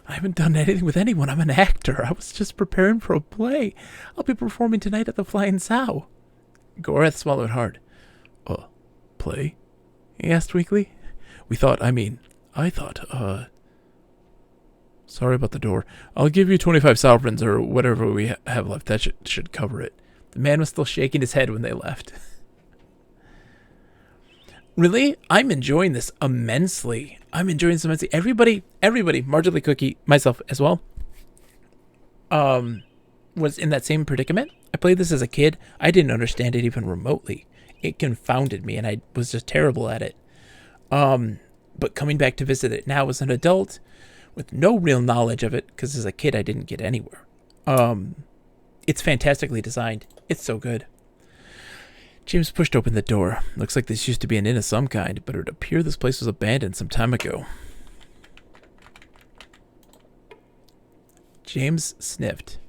I haven't done anything with anyone. I'm an actor. I was just preparing for a play. I'll be performing tonight at the Flying Sow. Gorath swallowed hard. Play? He asked weakly. I thought, Sorry about the door. I'll give you 25 sovereigns or whatever we have left. That should cover it. The man was still shaking his head when they left. Really? I'm enjoying this immensely. Everybody, Marjorie Cookie, myself as well, was in that same predicament. I played this as a kid. I didn't understand it even remotely. It confounded me, and I was just terrible at it. But coming back to visit it now as an adult, with no real knowledge of it, because as a kid I didn't get anywhere. It's fantastically designed. It's so good. James pushed open the door. Looks like this used to be an inn of some kind, but it would appear this place was abandoned some time ago. James sniffed.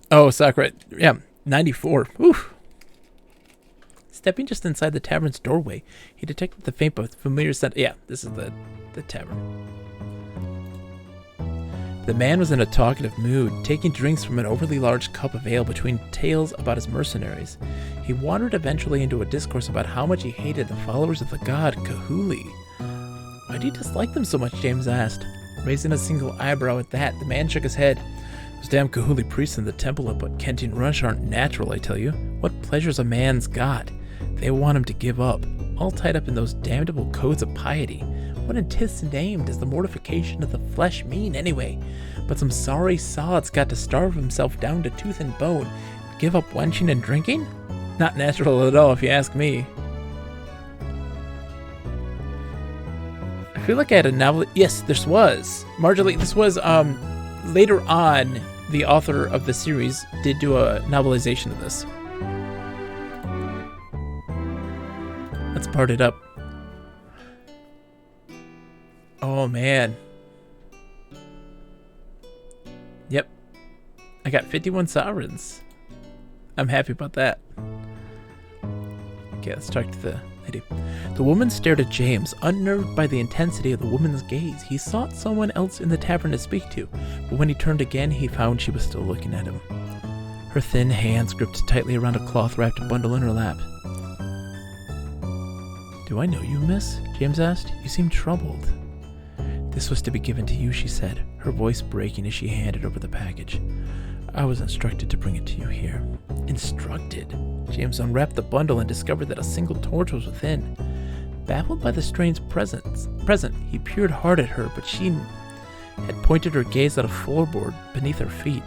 Oh, Sakura. Yeah, 94. Oof. Stepping just inside the tavern's doorway, he detected the faint but familiar scent. Yeah, this is the tavern. The man was in a talkative mood, taking drinks from an overly large cup of ale between tales about his mercenaries. He wandered eventually into a discourse about how much he hated the followers of the god Kahuli. Why do you dislike them so much? James asked. Raising a single eyebrow at that, the man shook his head. Those damn Kahuli priests in the temple of Kentin Rush aren't natural, I tell you. What pleasure's a man's got? They want him to give up, all tied up in those damnable codes of piety. What in tith's name does the mortification of the flesh mean, anyway? But some sorry sod's got to starve himself down to tooth and bone, give up wenching and drinking? Not natural at all, if you ask me. I feel like I had a novel. Yes, this was. Marjorie, this was, later on, the author of the series did do a novelization of this. Let's part it up. Oh, man. Yep. I got 51 sovereigns. I'm happy about that. Okay, let's talk to the lady. The woman stared at James, unnerved by the intensity of the woman's gaze. He sought someone else in the tavern to speak to, but when he turned again, he found she was still looking at him. Her thin hands gripped tightly around a cloth-wrapped bundle in her lap. Do I know you, miss? James asked. You seem troubled. This was to be given to you, she said, her voice breaking as she handed over the package. I was instructed to bring it to you here. Instructed? James unwrapped the bundle and discovered that a single torch was within. Baffled by the strange present, he peered hard at her, but she had pointed her gaze at a floorboard beneath her feet.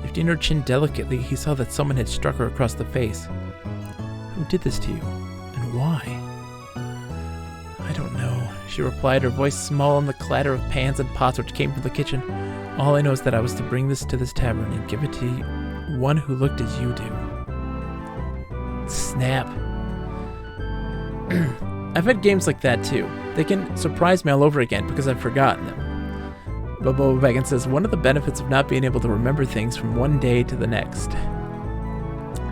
Lifting her chin delicately, he saw that someone had struck her across the face. Who did this to you? And why? I don't know, she replied, her voice small in the clatter of pans and pots which came from the kitchen. All I know is that I was to bring this to this tavern and give it to one who looked as you do. Snap. I've had games like that too. They can surprise me all over again because I've forgotten them. Bobo Began says, one of the benefits of not being able to remember things from one day to the next.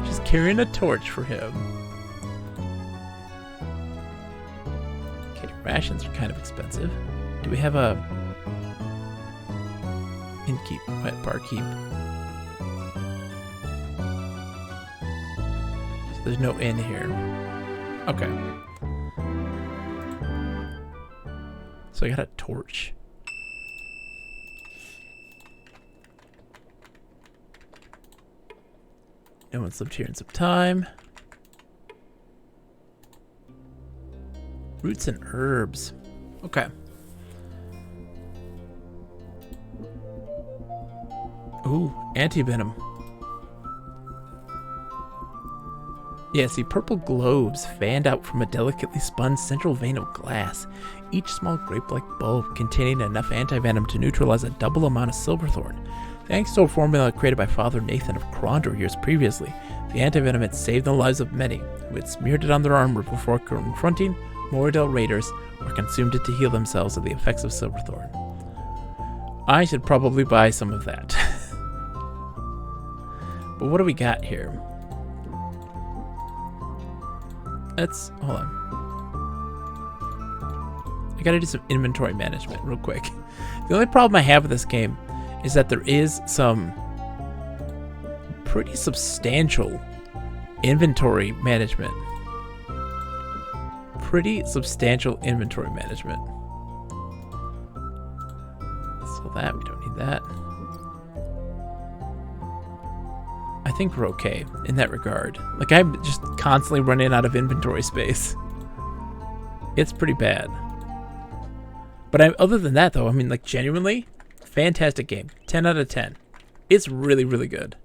She's carrying a torch for him. Rations are kind of expensive. Do we have a innkeep, barkeep? So there's no inn here. Okay. So I got a torch. No one's lived here in some time. Roots and herbs. Okay. Ooh, anti-venom. Yeah, see, purple globes fanned out from a delicately spun central vein of glass, each small grape-like bulb containing enough anti-venom to neutralize a double amount of silverthorn. Thanks to a formula created by Father Nathan of Krondor years previously, the anti-venom had saved the lives of many who had smeared it on their armor before confronting Moradel raiders or consumed it to heal themselves of the effects of silverthorn. I should probably buy some of that. But what do we got here? Hold on. I gotta do some inventory management real quick. The only problem I have with this game is that there is some pretty substantial inventory management. Pretty substantial inventory management. So that, we don't need that. I think we're okay in that regard. Like, I'm just constantly running out of inventory space. It's pretty bad. But other than that, though, I mean, like, genuinely, fantastic game. 10 out of 10. It's really, really good.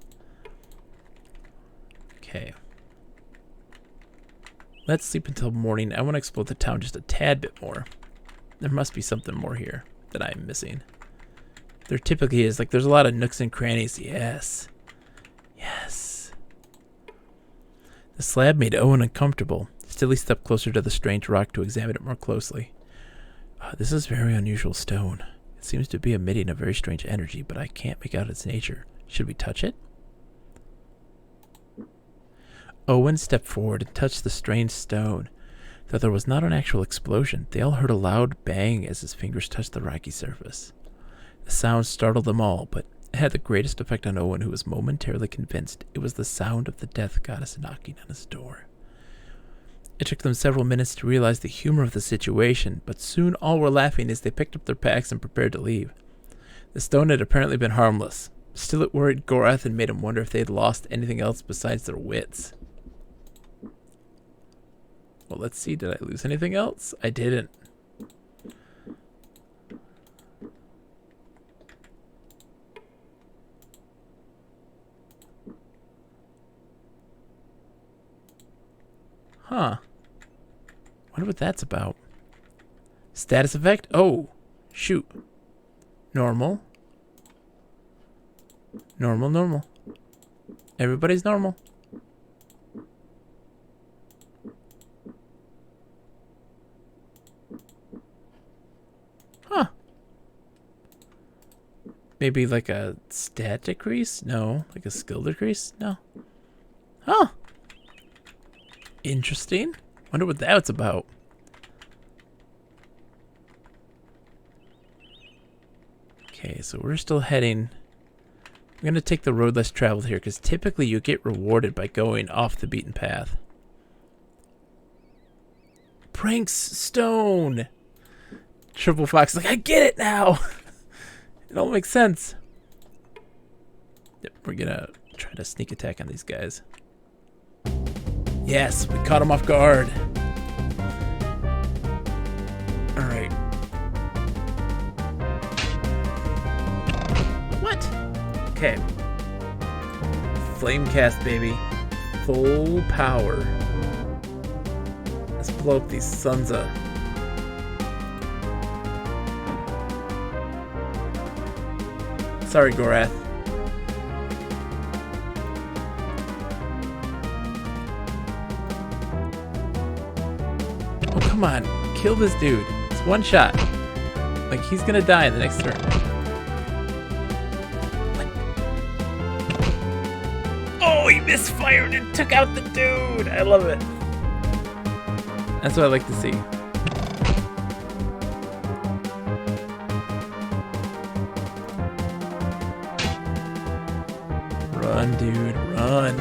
Okay. Let's sleep until morning. I want to explore the town just a tad bit more. There must be something more here that I'm missing. There typically is. Like, there's a lot of nooks and crannies. Yes. Yes. The slab made Owen uncomfortable. Still, he stepped closer to the strange rock to examine it more closely. This is very unusual stone. It seems to be emitting a very strange energy, but I can't make out its nature. Should we touch it? Owen stepped forward and touched the strange stone. Though there was not an actual explosion, they all heard a loud bang as his fingers touched the rocky surface. The sound startled them all, but it had the greatest effect on Owen, who was momentarily convinced it was the sound of the death goddess knocking on his door. It took them several minutes to realize the humor of the situation, but soon all were laughing as they picked up their packs and prepared to leave. The stone had apparently been harmless. Still, it worried Gorath and made him wonder if they had lost anything else besides their wits. Well, let's see. Did I lose anything else? I didn't. Huh. Wonder what that's about. Status effect? Oh, shoot. Normal. Normal, normal. Everybody's normal. Huh. Maybe like a stat decrease? No. Like a skill decrease? No. Huh. Interesting. Wonder what that's about. Okay, so we're still heading. I'm going to take the road less traveled here, because typically you get rewarded by going off the beaten path. Pranks Stone! Triple Fox is like, I get it now! It all makes sense. Yep, we're going to try to sneak attack on these guys. Yes, we caught him off guard. Alright. What? Okay. Flamecast, baby. Full power. Let's blow up these sons of... Sorry, Gorath. Oh, come on. Kill this dude. It's one shot. Like, he's gonna die in the next turn. What? Oh, he misfired and took out the dude. I love it. That's what I like to see. Run, dude, run.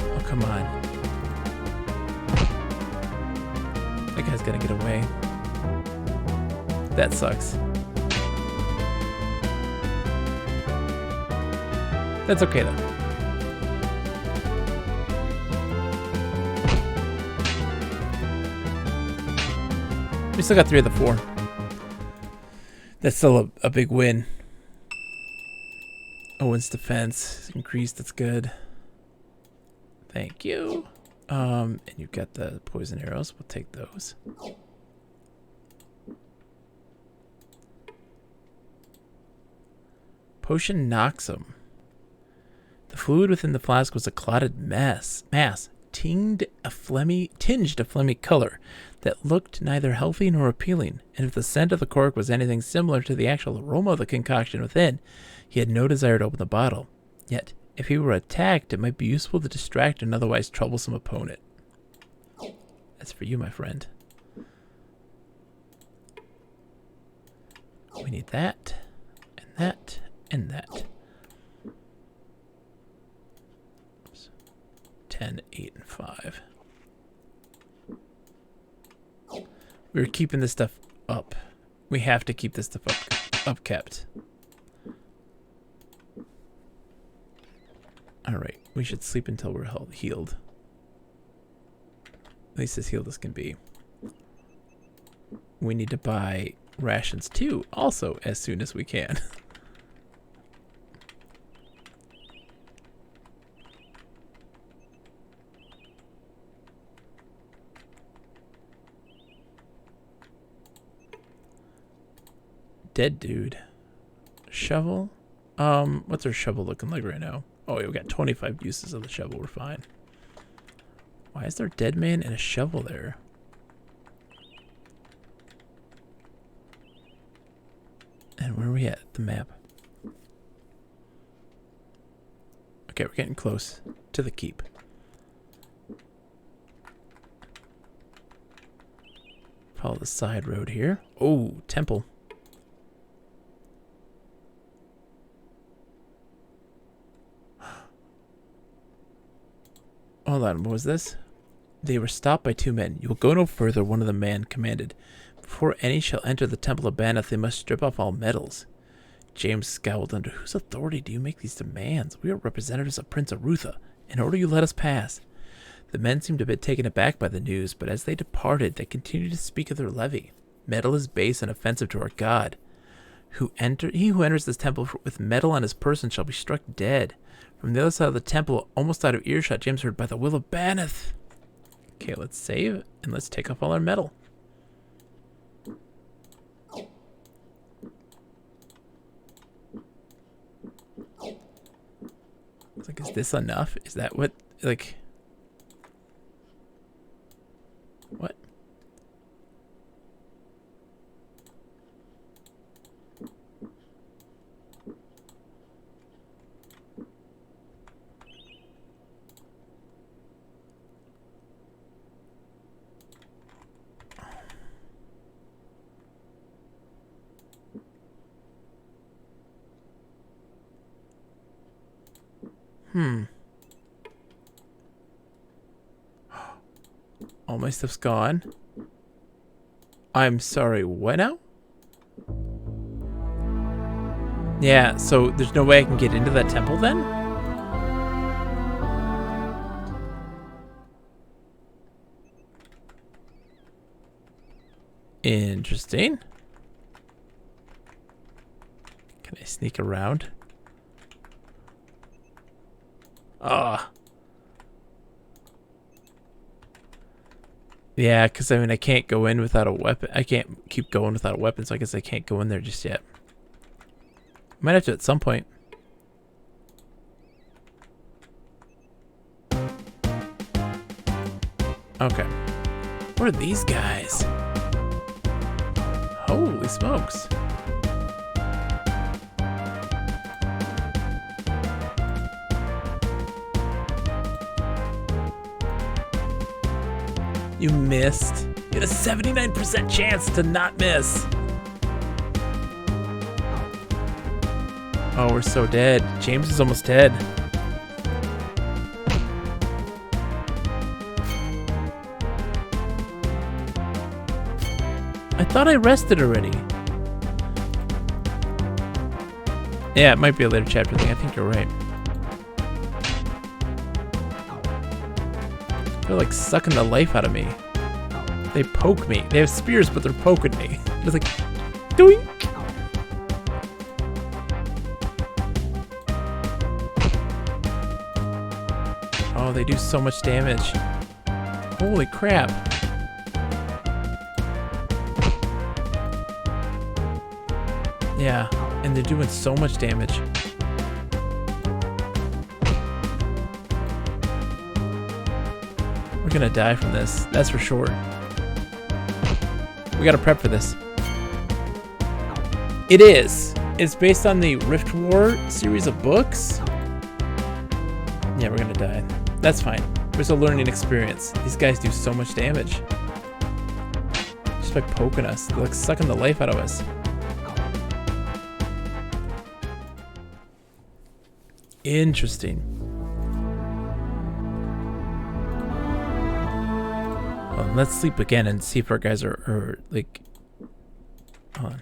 Oh, come on. That guy's gonna get away. That sucks. That's okay, though. We still got 3 of the 4. That's still a big win. Owen's defense increased. That's good. Thank you. And you've got the poison arrows. We'll take those. Potion knocks him. The fluid within the flask was a clotted mass tinged a phlegmy color that looked neither healthy nor appealing, and if the scent of the cork was anything similar to the actual aroma of the concoction within, he had no desire to open the bottle. Yet, if he were attacked, it might be useful to distract an otherwise troublesome opponent. That's for you, my friend. We need that, and that, and that. 10, 8, and 5. We're keeping this stuff up. We have to keep this stuff up kept. Alright, we should sleep until we're healed. At least as healed as can be. We need to buy rations too, also, as soon as we can. dead dude. Shovel? What's our shovel looking like right now? Oh, yeah, we got 25 uses of the shovel. We're fine. Why is there a dead man and a shovel there? And where are we at? The map. Okay, we're getting close to the keep. Follow the side road here. Oh, temple. Hold on, what was this? They were stopped by two men. You will go no further, one of the men commanded. Before any shall enter the temple of Baneth, they must strip off all metals. James scowled. Under whose authority do you make these demands? We are representatives of Prince Arutha. In order you let us pass. The men seemed a bit taken aback by the news, but as they departed, they continued to speak of their levy. Metal is base and offensive to our God. He who enters this temple with metal on his person shall be struck dead. From the other side of the temple, almost out of earshot, James heard, by the will of Baneth. Okay, let's save, and let's take off all our metal. It's like, is this enough? Is that what, like... What? All my stuff's gone. I'm sorry, what now? Yeah, so there's no way I can get into that temple then? Interesting. Can I sneak around? Ah. Yeah, because I mean, I can't go in without a weapon. I can't keep going without a weapon, so I guess I can't go in there just yet. Might have to at some point. Okay. What are these guys? Holy smokes. You missed. You had a 79% chance to not miss. Oh, we're so dead. James is almost dead. I thought I rested already. Yeah, it might be a later chapter thing. I think you're right. They're like sucking the life out of me. They poke me. They have spears, but they're poking me. It's like, doink. Oh, they do so much damage. Holy crap. Yeah, and they're doing so much damage. We're gonna die from this, that's for sure. We gotta prep for this. It is. It's based on the Rift War series of books. Yeah, we're gonna die. That's fine. It's a learning experience. These guys do so much damage. Just by poking us. They're like sucking the life out of us. Interesting. Well, let's sleep again and see if our guys are like on.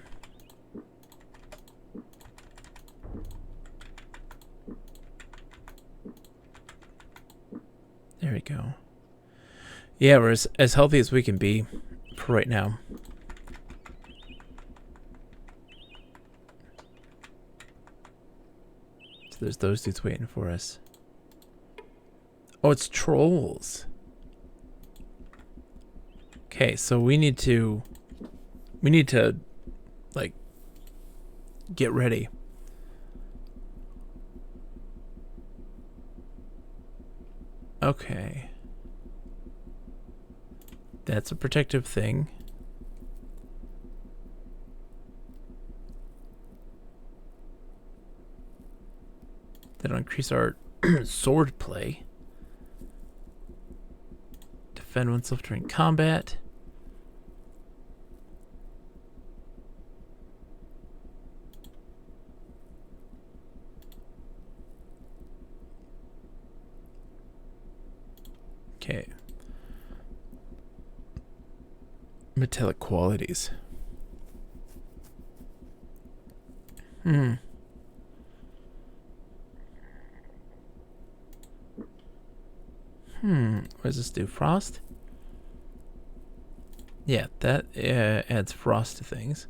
There we go. Yeah, we're as healthy as we can be for right now. So there's those dudes waiting for us. Oh, it's trolls. Okay, so we need to like Get ready. Okay. That's a protective thing. That'll increase our sword play. Defend oneself during combat. Okay. Metallic qualities. What does this do? Frost? Yeah, that adds frost to things.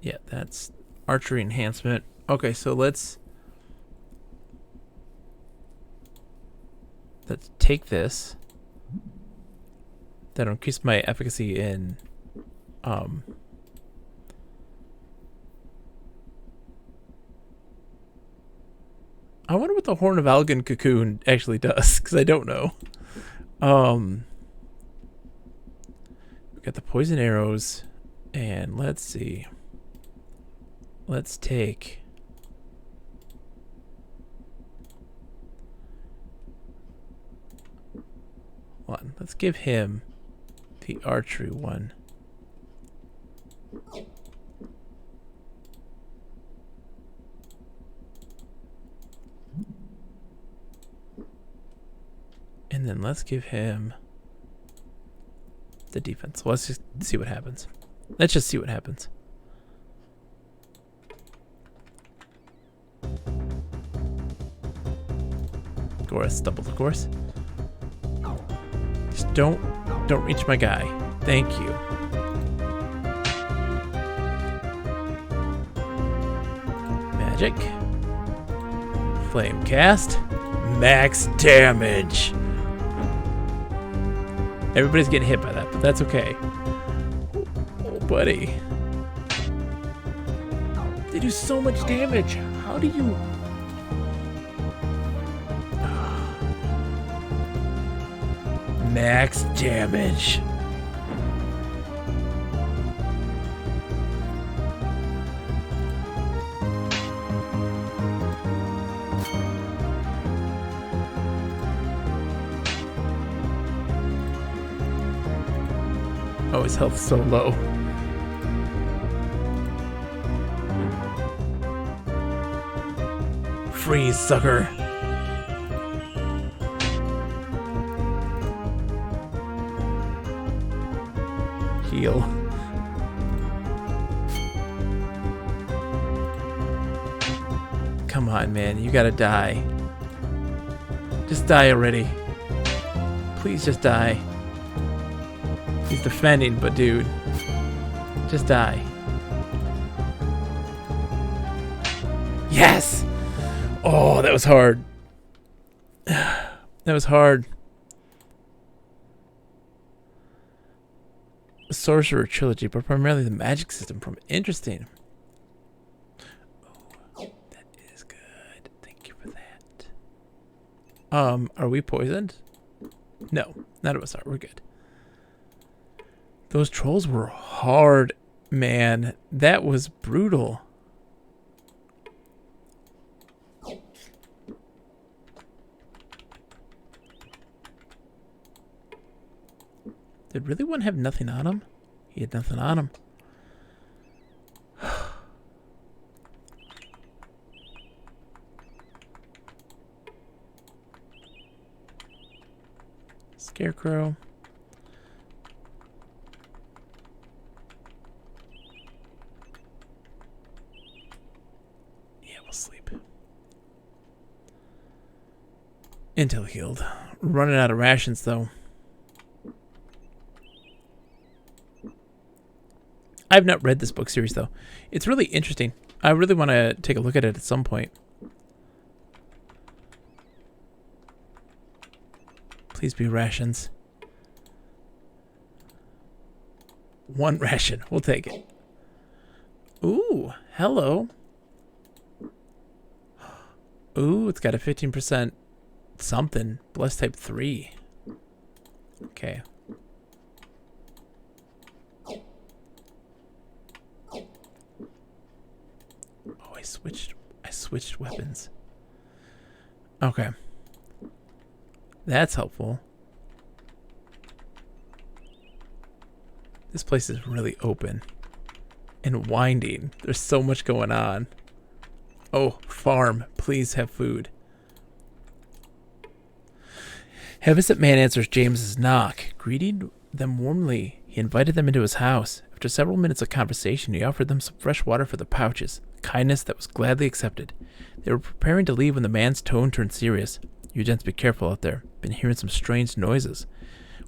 Yeah, that's archery enhancement. Okay, so let's take this. That'll increase my efficacy in I wonder what the Horn of Algan cocoon actually does, because I don't know. We got the poison arrows, and let's see. Let's take one. Let's give him the archery one. And then let's give him the defense. Let's just see what happens. Let's just see what happens. Course, double the course. Just don't reach my guy. Thank you. Magic. Flame cast. Max damage. Everybody's getting hit by that, but that's okay. Oh, buddy. They do so much damage. How do you... Max damage. Oh, his health's so low. Freeze, sucker. Heal. Come on, man. You gotta die. Just die already. Please just die. He's defending, but dude, just die. Yes! Oh, that was hard. That was hard. Sorcerer Trilogy, but primarily the magic system from interesting. Oh, that is good. Thank you for that. Are we poisoned? No, none of us are. We're good. Those trolls were hard, man. That was brutal. Did really one have nothing on him? He had nothing on him. Scarecrow. Yeah, we'll sleep. Intel healed. Running out of rations, though. I've not read this book series, though. It's really interesting. I really want to take a look at it at some point. Please be rations. 1 ration. We'll take it. Ooh, hello. Ooh, it's got a 15% something. Bless type 3. Okay. Oh, I switched weapons. Okay. That's helpful. This place is really open and winding. There's so much going on. Oh, farm, please have food. Heavisent man answers James's knock. Greeting them warmly, he invited them into his house. After several minutes of conversation, he offered them some fresh water for their pouches, kindness that was gladly accepted. They were preparing to leave when the man's tone turned serious. You gents be careful out there. Been hearing some strange noises.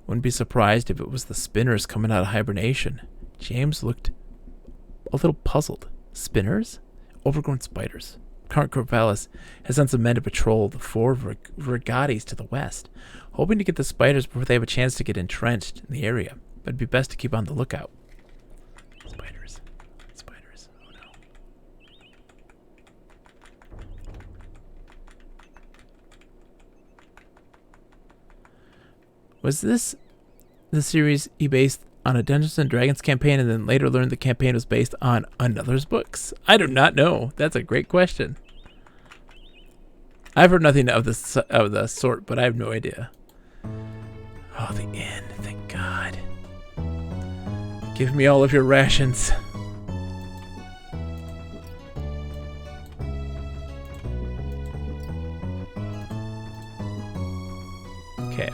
Wouldn't be surprised if it was the spinners coming out of hibernation. James looked a little puzzled. Spinners? Overgrown spiders. Count Corvallis has sent some men to patrol the 4 Vergatis to the west, hoping to get the spiders before they have a chance to get entrenched in the area. But it'd be best to keep on the lookout. Spiders. Spiders. Oh no. Was this the series he based on a Dungeons and Dragons campaign and then later learned the campaign was based on another's books? I do not know. That's a great question. I've heard nothing of the sort, but I have no idea. Oh, the inn. Thank God. Give me all of your rations. Okay.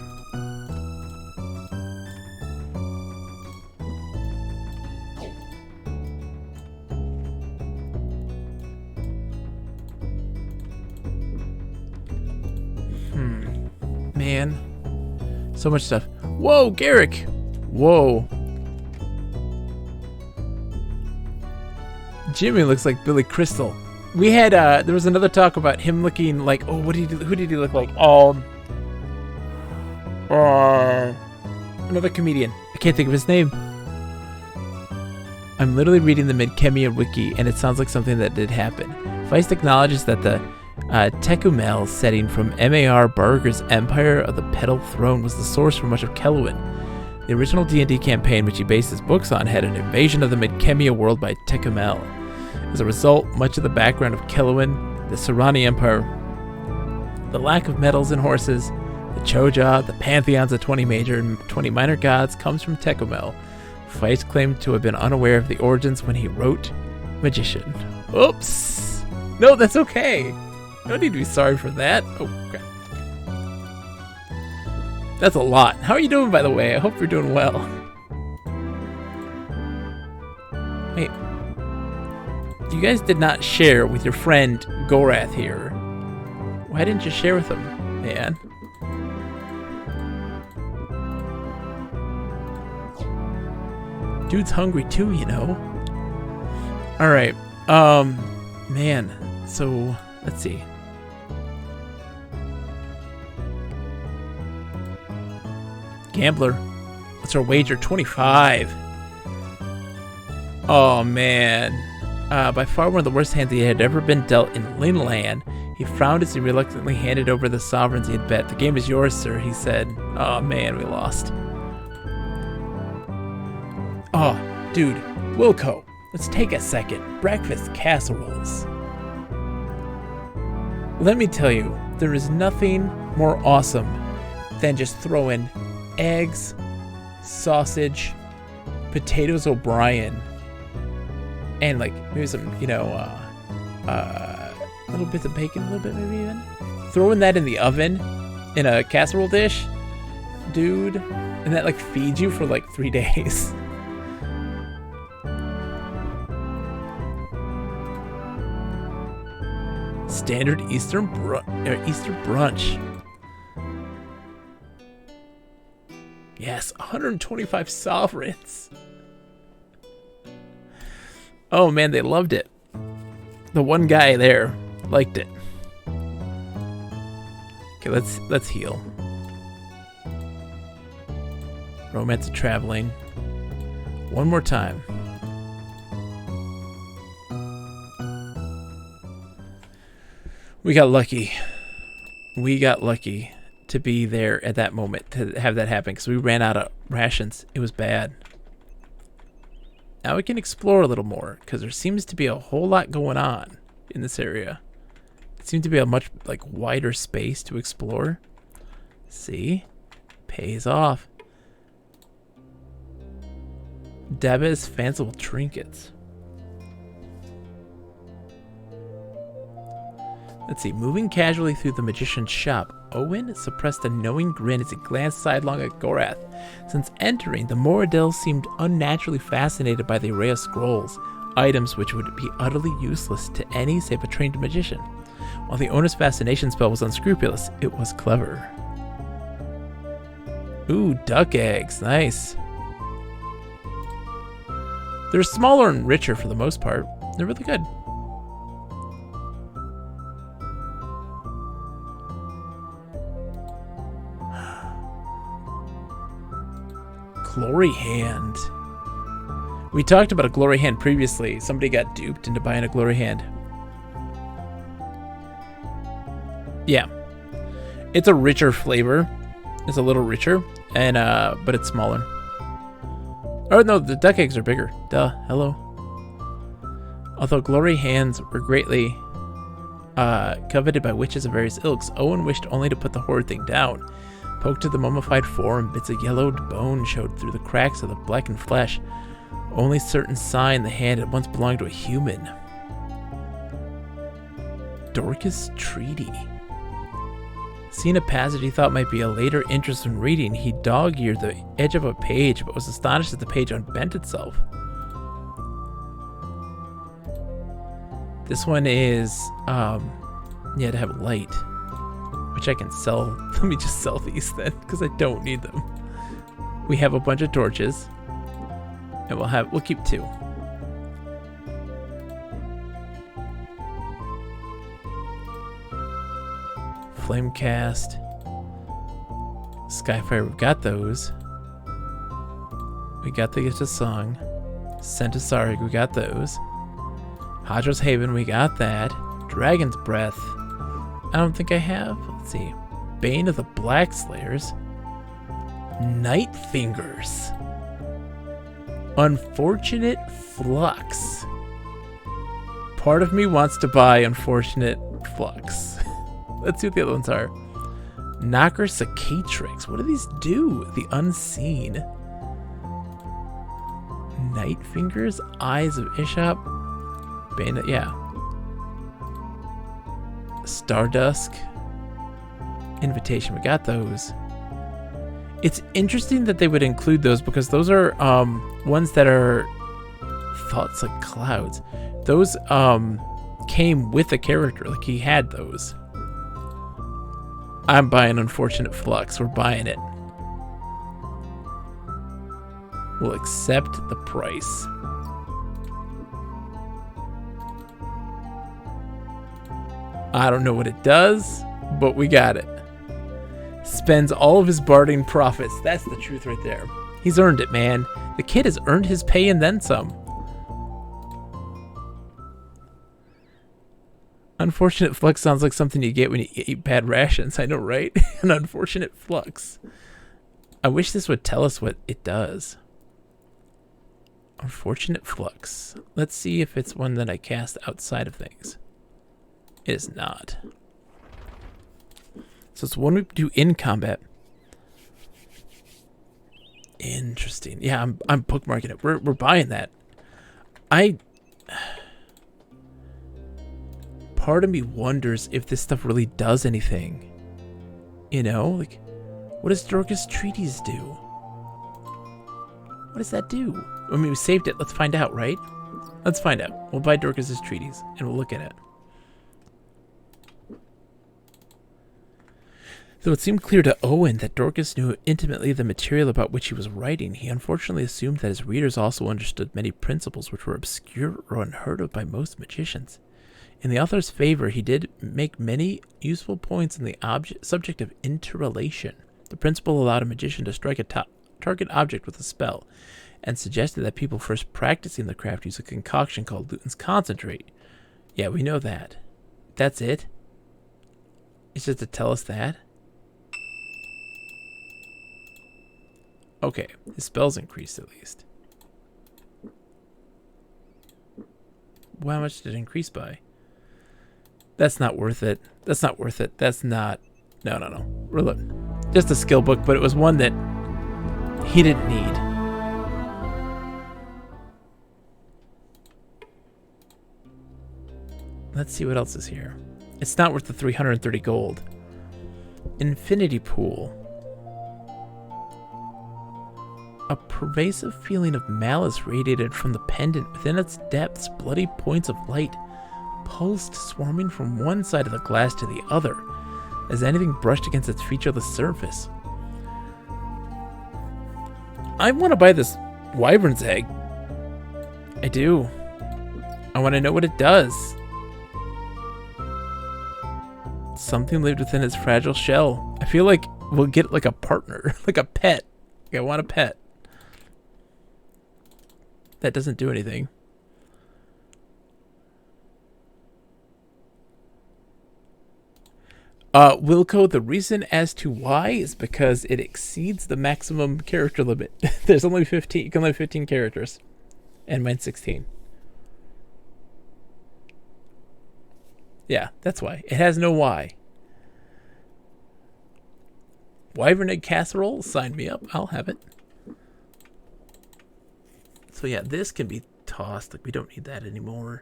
Man. So much stuff. Whoa, Garrick! Whoa. Jimmy looks like Billy Crystal. We had, there was another talk about him looking like, oh, who did he look like? Another comedian. I can't think of his name. I'm literally reading the Midkemia wiki, and it sounds like something that did happen. Feist acknowledges that the Tecumel setting from M.A.R. Barger's Empire of the Petal Throne was the source for much of Kelowin. The original D&D campaign, which he based his books on, had an invasion of the Midkemia world by Tecumel. As a result, much of the background of Kelowin, the Serani Empire, the lack of metals and horses, the Choja, the pantheons of 20 major and 20 minor gods comes from Tecumel. Feist claimed to have been unaware of the origins when he wrote Magician. Oops! No, that's okay. No need to be sorry for that. Oh, crap. That's a lot. How are you doing, by the way? I hope you're doing well. Wait. You guys did not share with your friend Gorath here. Why didn't you share with him, man? Dude's hungry too, you know. Alright. Man. So, let's see. Gambler. What's our wager? 25. Oh, man. By far one of the worst hands he had ever been dealt in Linland. He frowned as he reluctantly handed over the sovereigns he had bet. The game is yours, sir, he said. Oh, man, we lost. Oh, dude. Wilco, let's take a second. Breakfast casseroles. Let me tell you, there is nothing more awesome than just throwing eggs, sausage, potatoes O'Brien, and like maybe some, little bits of bacon, a little bit maybe even. Throwing that in the oven in a casserole dish, dude, and that like feeds you for like 3 days. Standard Easter brunch. Yes, 125 sovereigns. Oh man, they loved it. The one guy there liked it. Okay, let's heal. Romance of traveling. one more time. We got lucky. We got lucky to be there at that moment, to have that happen, because we ran out of rations. It was bad. Now we can explore a little more, because there seems to be a whole lot going on in this area. It seems to be a much wider space to explore. See? Pays off. Daba's fanciful trinkets. Let's see. Moving casually through the magician's shop, Owen suppressed a knowing grin as he glanced sidelong at Gorath. Since entering, the Moradel seemed unnaturally fascinated by the array of scrolls, items which would be utterly useless to any save a trained magician. While the owner's fascination spell was unscrupulous, it was clever. Ooh, duck eggs. Nice. They're smaller and richer for the most part. They're really good. Glory hand. We talked about a glory hand previously. Somebody got duped into buying a glory hand. Yeah. It's a richer flavor. It's a little richer, and but it's smaller. Oh no, the duck eggs are bigger. Duh, hello. Although glory hands were greatly coveted by witches of various ilks, Owen wished only to put the horrid thing down. Poked at the mummified form, bits of yellowed bone showed through the cracks of the blackened flesh. Only certain sign the hand had once belonged to a human. Dorcas Treaty. Seeing a passage he thought might be a later interest in reading, he dog-eared the edge of a page, but was astonished that the page unbent itself. This one is, yeah, to have light, which I can sell. Let me just sell these then, because I don't need them. We have a bunch of torches, and we'll keep 2. Flamecast, Skyfire, we've got those. We got the Gift of Song. Centasauric, we got those. Hadra's Haven, we got that. Dragon's Breath, I don't think I have. Let's see. Bane of the Black Slayers. Night Fingers. Unfortunate Flux. Part of me wants to buy Unfortunate Flux. Let's see what the other ones are. Knocker Cicatrix. What do these do? The Unseen. Night Fingers. Eyes of Ishop. Bane, yeah. Stardusk. Invitation. We got those. It's interesting that they would include those because those are ones that are thoughts like clouds. Those came with a character. Like he had those. I'm buying Unfortunate Flux. We're buying it. We'll accept the price. I don't know what it does, but we got it. Spends all of his barding profits. That's the truth right there. He's earned it, man. The kid has earned his pay and then some. Unfortunate Flux sounds like something you get when you eat bad rations. I know, right? An Unfortunate Flux. I wish this would tell us what it does. Unfortunate Flux. Let's see if it's one that I cast outside of things. It is not. So it's one we do in combat. Interesting. Yeah, I'm bookmarking it. We're buying that. Part of me wonders if this stuff really does anything. You know, like, what does Dorcas Treaties do? What does that do? I mean, we saved it. Let's find out, right? Let's find out. We'll buy Dorcas's Treaties and we'll look at it. Though it seemed clear to Owen that Dorcas knew intimately the material about which he was writing, he unfortunately assumed that his readers also understood many principles which were obscure or unheard of by most magicians. In the author's favor, he did make many useful points in the subject of interrelation. The principle allowed a magician to strike a target object with a spell, and suggested that people first practicing the craft use a concoction called Luton's Concentrate. Yeah, we know that. That's it? It's just to tell us that? Okay, his spells increased at least. Well, how much did it increase by? That's not worth it. That's not worth it. That's not... No. Just a skill book, but it was one that he didn't need. Let's see what else is here. It's not worth the 330 gold. Infinity Pool. A pervasive feeling of malice radiated from the pendant. Within its depths, bloody points of light pulsed, swarming from one side of the glass to the other, as anything brushed against its featureless surface. I want to buy this wyvern's egg. I do. I want to know what it does. Something lived within its fragile shell. I feel like we'll get like a partner, like a pet. I want a pet. That doesn't do anything. Wilco, the reason as to why is because it exceeds the maximum character limit. There's only 15. You can only have 15 characters. And mine's 16. Yeah, that's why. It has no why. Wyvern egg casserole? Sign me up. I'll have it. So yeah, this can be tossed. Like, we don't need that anymore.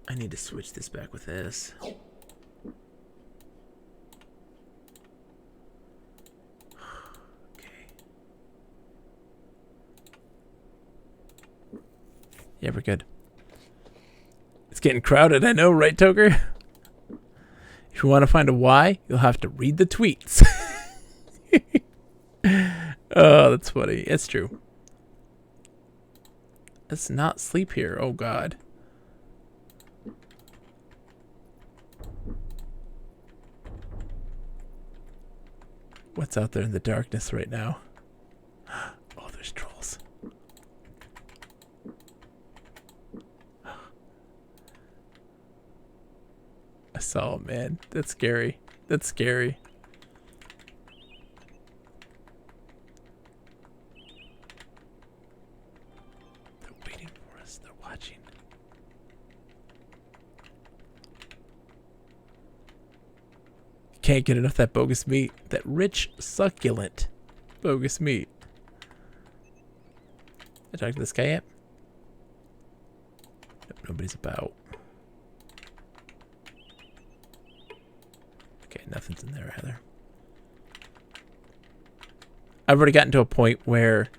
I need to switch this back with this. Okay. Yeah, we're good. It's getting crowded, I know, right, Toker? If you want to find a why, you'll have to read the tweets. Oh, that's funny. It's true. Let's not sleep here. Oh, God. What's out there in the darkness right now? Oh, there's trolls. I saw him, man. That's scary. That's scary. They're waiting for us. They're watching. Can't get enough of that bogus meat. That rich, succulent bogus meat. I talked to this guy yet? Nope, nobody's about. Okay, nothing's in there either. I've already gotten to a point where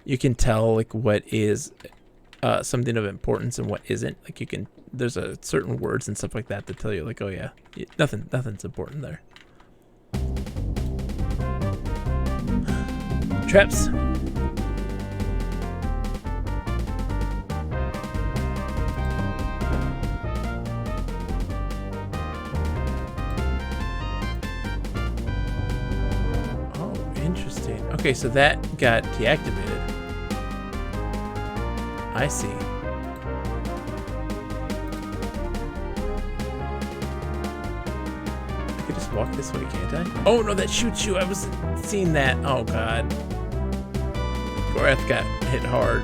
you can tell like what is something of importance and what isn't. Like you can, there's a certain words and stuff like that that tell you like, oh yeah, nothing's important there. Traps. Oh, interesting. Okay, so that got deactivated. I see. I could just walk this way, can't I? Oh no, that shoots you. I was seeing that. Oh god. Gorath got hit hard.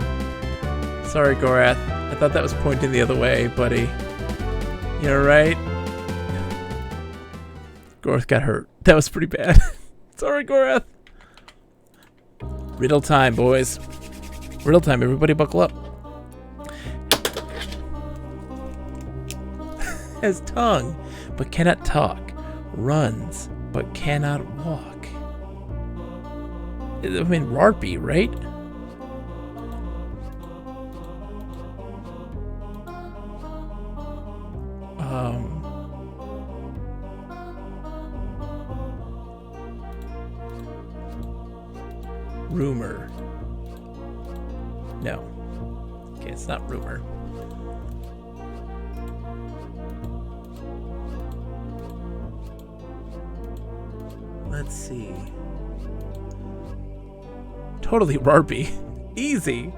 Sorry, Gorath. I thought that was pointing the other way, buddy. You alright? Gorath got hurt. That was pretty bad. Sorry, Gorath. Riddle time, boys. Riddle time, everybody buckle up. Has tongue, but cannot talk. Runs, but cannot walk. I mean, Rarpy, right? Rumor. No. Okay, it's not rumor. Let's see. Totally Rarpy. Easy.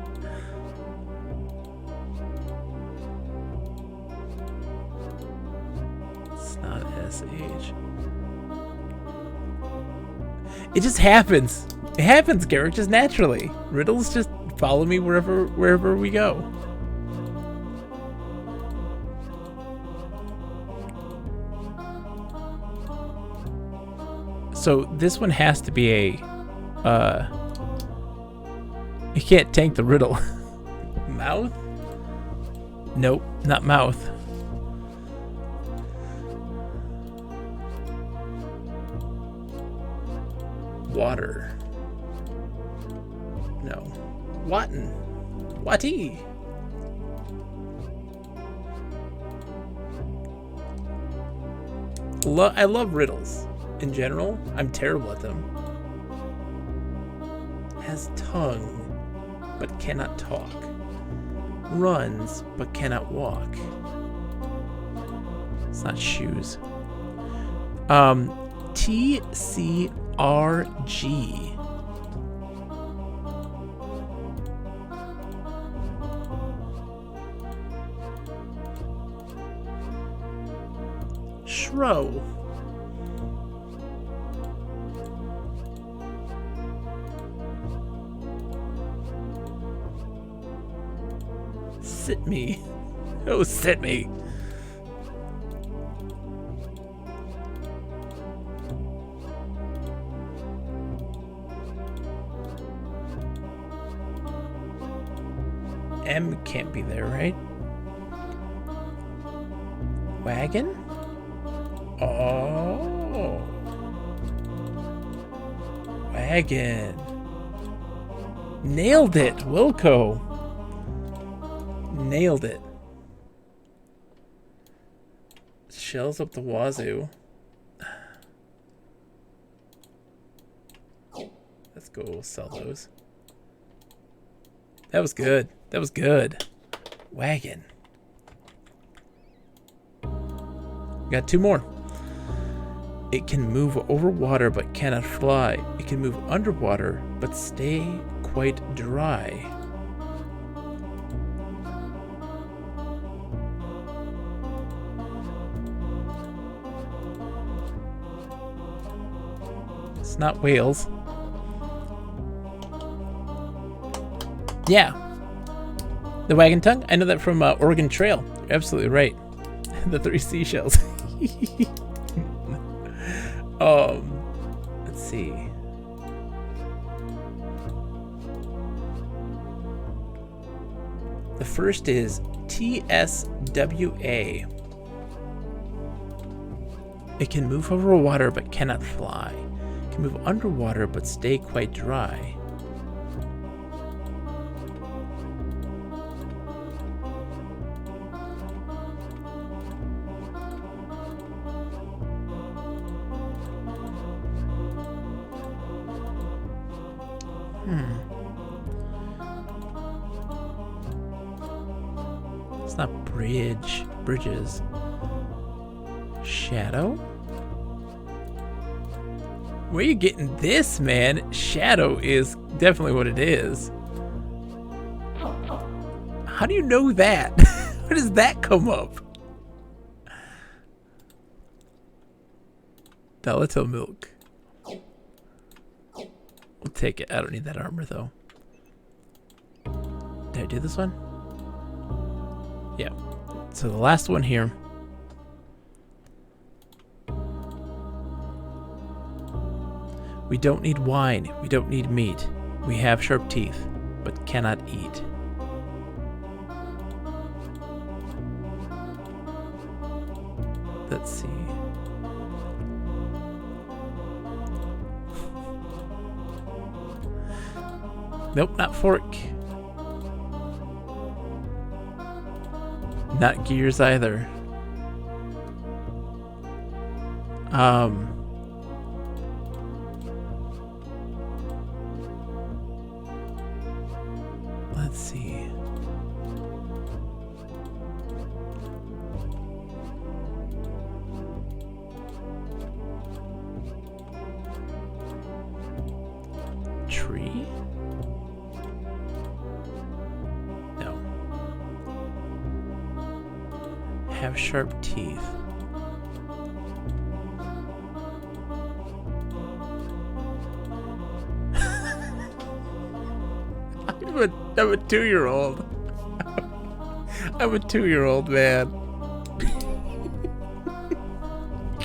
It's not SH. It just happens. It happens, Garrick, just naturally. Riddles just follow me wherever we go. So this one has to be a you can't tank the riddle. Mouth? Nope, not mouth. Water. No. Watton. Watty. I love riddles. In general, I'm terrible at them. Has tongue, but cannot talk. Runs, but cannot walk. It's not shoes. TCRG. Shro. Sit me. Oh, sit me. M can't be there, right? Wagon? Oh. Wagon. Nailed it, Wilco. Nailed it. Shells up the wazoo. Let's go sell those. That was good. That was good. Wagon. Got two more. It can move over water but cannot fly. It can move underwater but stay quite dry. It's not whales. Yeah. The wagon tongue? I know that from Oregon Trail. You're absolutely right. The 3 seashells. Let's see. The first is TSWA. It can move over water but cannot fly. It can move underwater but stay quite dry. It's not bridges. Shadow? Where are you getting this, man? Shadow is definitely what it is. How do you know that? Where does that come up? Delito milk. We'll take it. I don't need that armor though. Did I do this one? Yeah. So the last one here. We don't need wine. We don't need meat. We have sharp teeth, but cannot eat. Let's see. Nope, not fork. Not gears either. Let's see. Tree? have sharp teeth. I'm a 2-year-old. I'm a 2-year-old man.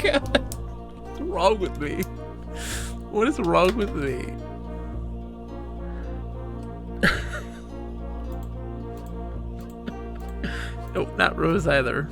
God, what's wrong with me? What is wrong with me? Nope, not Rose either.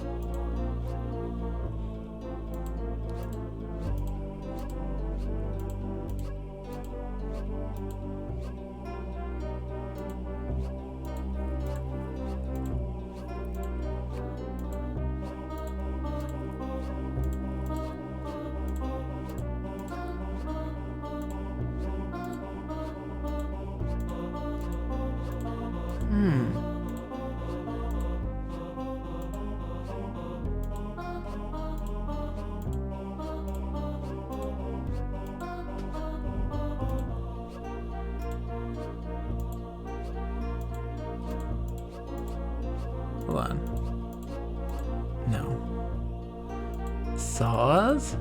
Hold on. No. Saws?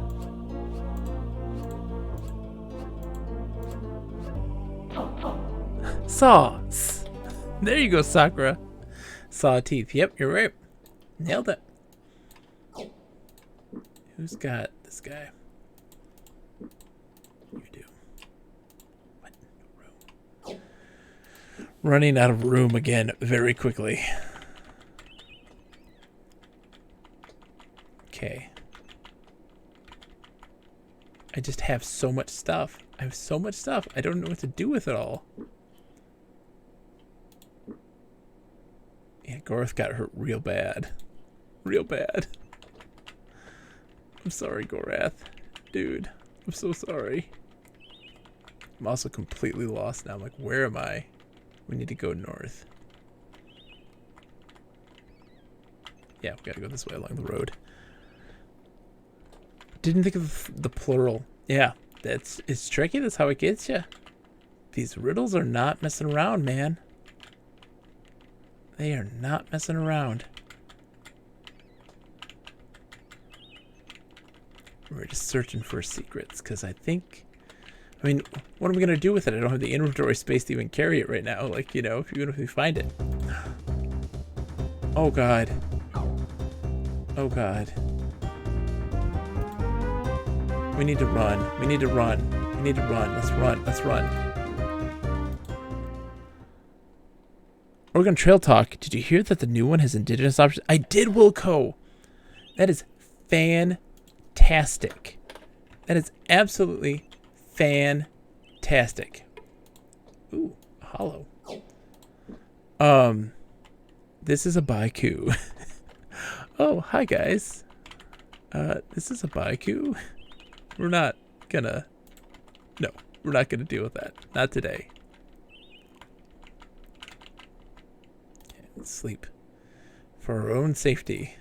Saws. There you go, Sakura. Saw teeth. Yep, you're right. Nailed it. Who's got this guy? You do. What? Room. Running out of room again very quickly. Okay. I just have so much stuff. I have so much stuff. I don't know what to do with it all. Yeah, Gorth got hurt real bad. Real bad. I'm sorry, Gorath. Dude, I'm so sorry. I'm also completely lost now. I'm like, where am I? We need to go north. Yeah, we gotta go this way along the road. Didn't think of the plural. Yeah, it's tricky. That's how it gets you. These riddles are not messing around, man. They are not messing around. We're just searching for secrets, because I think... I mean, what am I going to do with it? I don't have the inventory space to even carry it right now. Like, you know, even if we find it. Oh, God. Oh, God. We need to run. We need to run. We need to run. Let's run. Let's run. Oregon Trail Talk. Did you hear that the new one has indigenous options? I did, Wilco. That is fantastic. That is absolutely fantastic. Ooh, hollow. This is a Baiku. Oh, hi guys. This is a Baiku. We're not gonna... No, we're not gonna deal with that. Not today. Okay, let's sleep. For our own safety.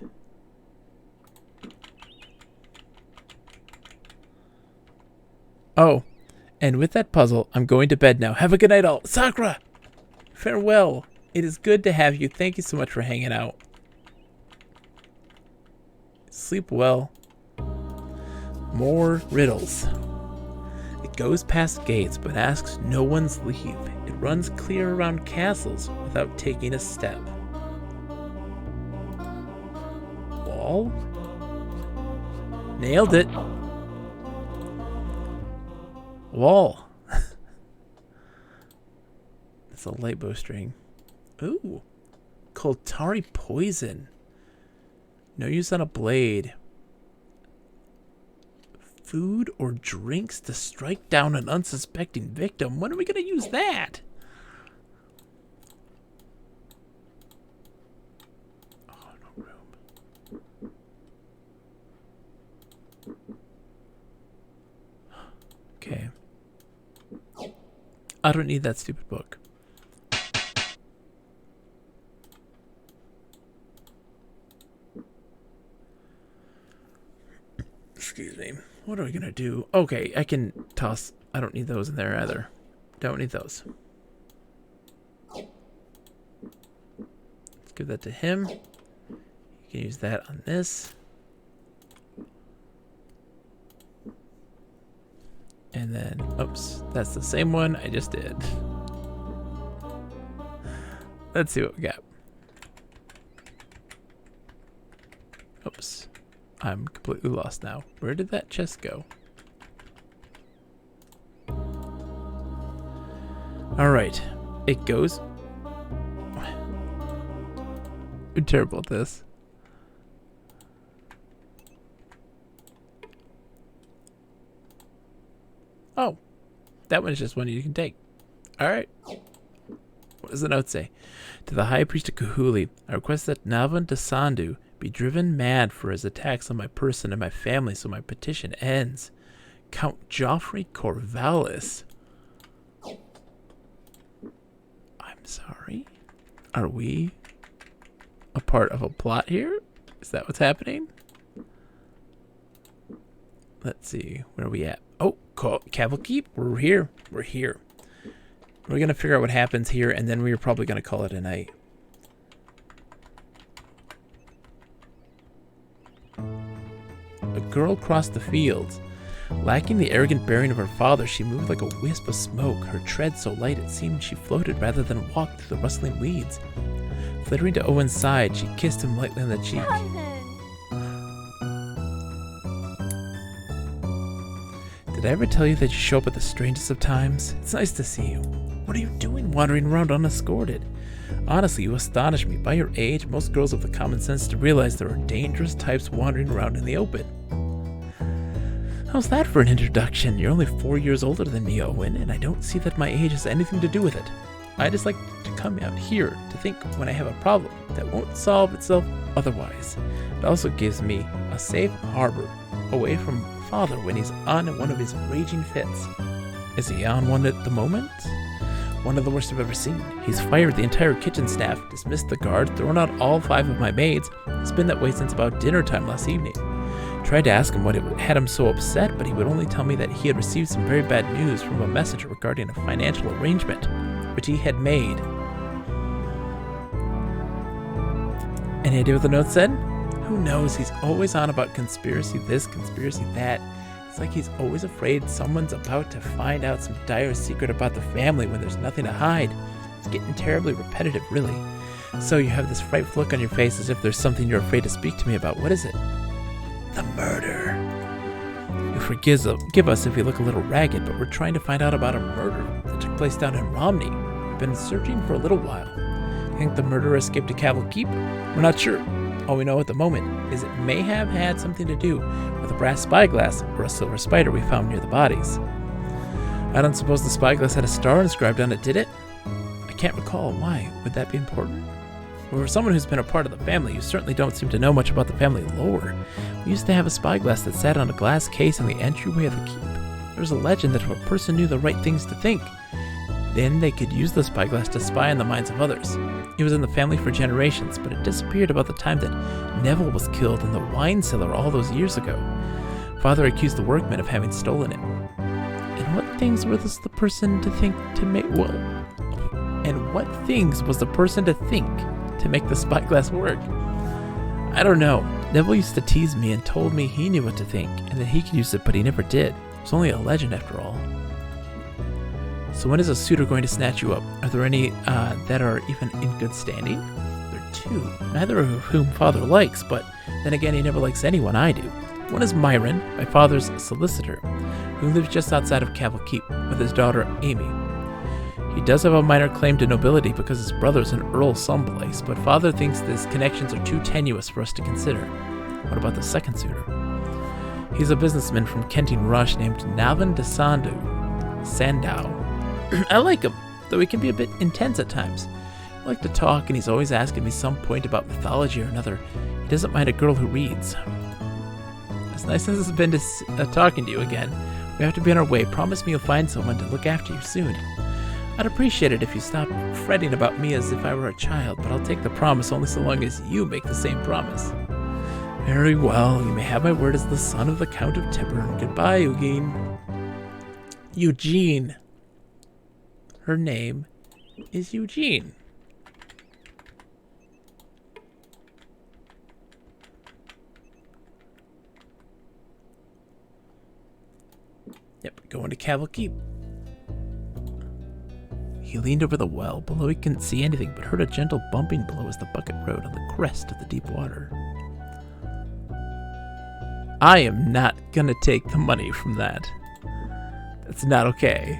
Oh, and with that puzzle, I'm going to bed now. Have a good night all. Sakura! Farewell. It is good to have you. Thank you so much for hanging out. Sleep well. More riddles. It goes past gates but asks no one's leave. It runs clear around castles without taking a step. Wall? Nailed it. Wall. That's a light bowstring. Ooh. Koltari poison. No use on a blade. Food or drinks to strike down an unsuspecting victim. When are we going to use that? Oh, no room. Okay. I don't need that stupid book. Excuse me. What are we gonna do? Okay, I can toss. I don't need those in there either. Don't need those. Let's give that to him. You can use that on this. And then, oops, that's the same one I just did. Let's see what we got. Oops, I'm completely lost now. Where did that chest go? Alright, it goes... I'm terrible at this. Oh, that one is just one you can take. Alright. What does the note say? To the High Priest of Kahuli, I request that Navan Dasandu be driven mad for his attacks on my person and my family, so my petition ends. Count Joffrey Corvallis. I'm sorry? Are we a part of a plot here? Is that what's happening? Let's see. Where are we at? Oh, Cavalkeep. We're here. We're here. We're going to figure out what happens here, and then we're probably going to call it a night. A girl crossed the fields. Lacking the arrogant bearing of her father, she moved like a wisp of smoke, her tread so light it seemed she floated rather than walked through the rustling weeds. Flittering to Owen's side, she kissed him lightly on the cheek. Did I ever tell you that you show up at the strangest of times? It's nice to see you. What are you doing wandering around unescorted? Honestly, you astonish me. By your age, most girls have the common sense to realize there are dangerous types wandering around in the open. How's that for an introduction? You're only 4 years older than me, Owen, and I don't see that my age has anything to do with it. I just like to come out here to think when I have a problem that won't solve itself otherwise. It also gives me a safe harbor away from Father when he's on one of his raging fits. Is he on one at the moment? One of the worst I've ever seen. He's fired the entire kitchen staff, dismissed the guard, thrown out all 5 of my maids. It's been that way since about dinner time last evening. Tried to ask him what had him so upset, but he would only tell me that he had received some very bad news from a messenger regarding a financial arrangement which he had made. Any idea what the note said? Who knows? He's always on about conspiracy this, conspiracy that. It's like he's always afraid someone's about to find out some dire secret about the family when there's nothing to hide. It's getting terribly repetitive, really. So you have this frightful look on your face as if there's something you're afraid to speak to me about. What is it? The murder. You forgive us if we look a little ragged, but we're trying to find out about a murder that took place down in Romney. We've been searching for a little while. You think the murderer escaped to Cavalkeep? We're not sure. All we know at the moment is it may have had something to do with a brass spyglass or a silver spider we found near the bodies. I don't suppose the spyglass had a star inscribed on it, did it? I can't recall. Why? Would that be important? Well, for someone who's been a part of the family, you certainly don't seem to know much about the family lore. We used to have a spyglass that sat on a glass case in the entryway of the keep. There was a legend that if a person knew the right things to think, then they could use the spyglass to spy on the minds of others. It was in the family for generations, but it disappeared about the time that Neville was killed in the wine cellar all those years ago. Father accused the workmen of having stolen it. And what things was the person to think to make to make the spyglass work? I don't know. Neville used to tease me and told me he knew what to think, and that he could use it, but he never did. It was only a legend after all. So when is a suitor going to snatch you up? Are there any that are even in good standing? There are 2, neither of whom Father likes, but then again he never likes anyone I do. One is Myron, my father's solicitor, who lives just outside of Cavalkeep with his daughter Amy. He does have a minor claim to nobility because his brother's an earl someplace, but Father thinks his connections are too tenuous for us to consider. What about the second suitor? He's a businessman from Kenting Rush named Navan Dasandu. Sandow. I like him, though he can be a bit intense at times. I like to talk, and he's always asking me some point about mythology or another. He doesn't mind a girl who reads. As nice as it's been talking to you again, we have to be on our way. Promise me you'll find someone to look after you soon. I'd appreciate it if you stopped fretting about me as if I were a child, but I'll take the promise only so long as you make the same promise. Very well, you may have my word as the son of the Count of Tiburn. Goodbye, Eugene. Eugene. Her name is Eugene. going to Cavil Keep. He leaned over the well. Below he couldn't see anything, but heard a gentle bumping below as the bucket rode on the crest of the deep water. I am not gonna take the money from that. That's not okay.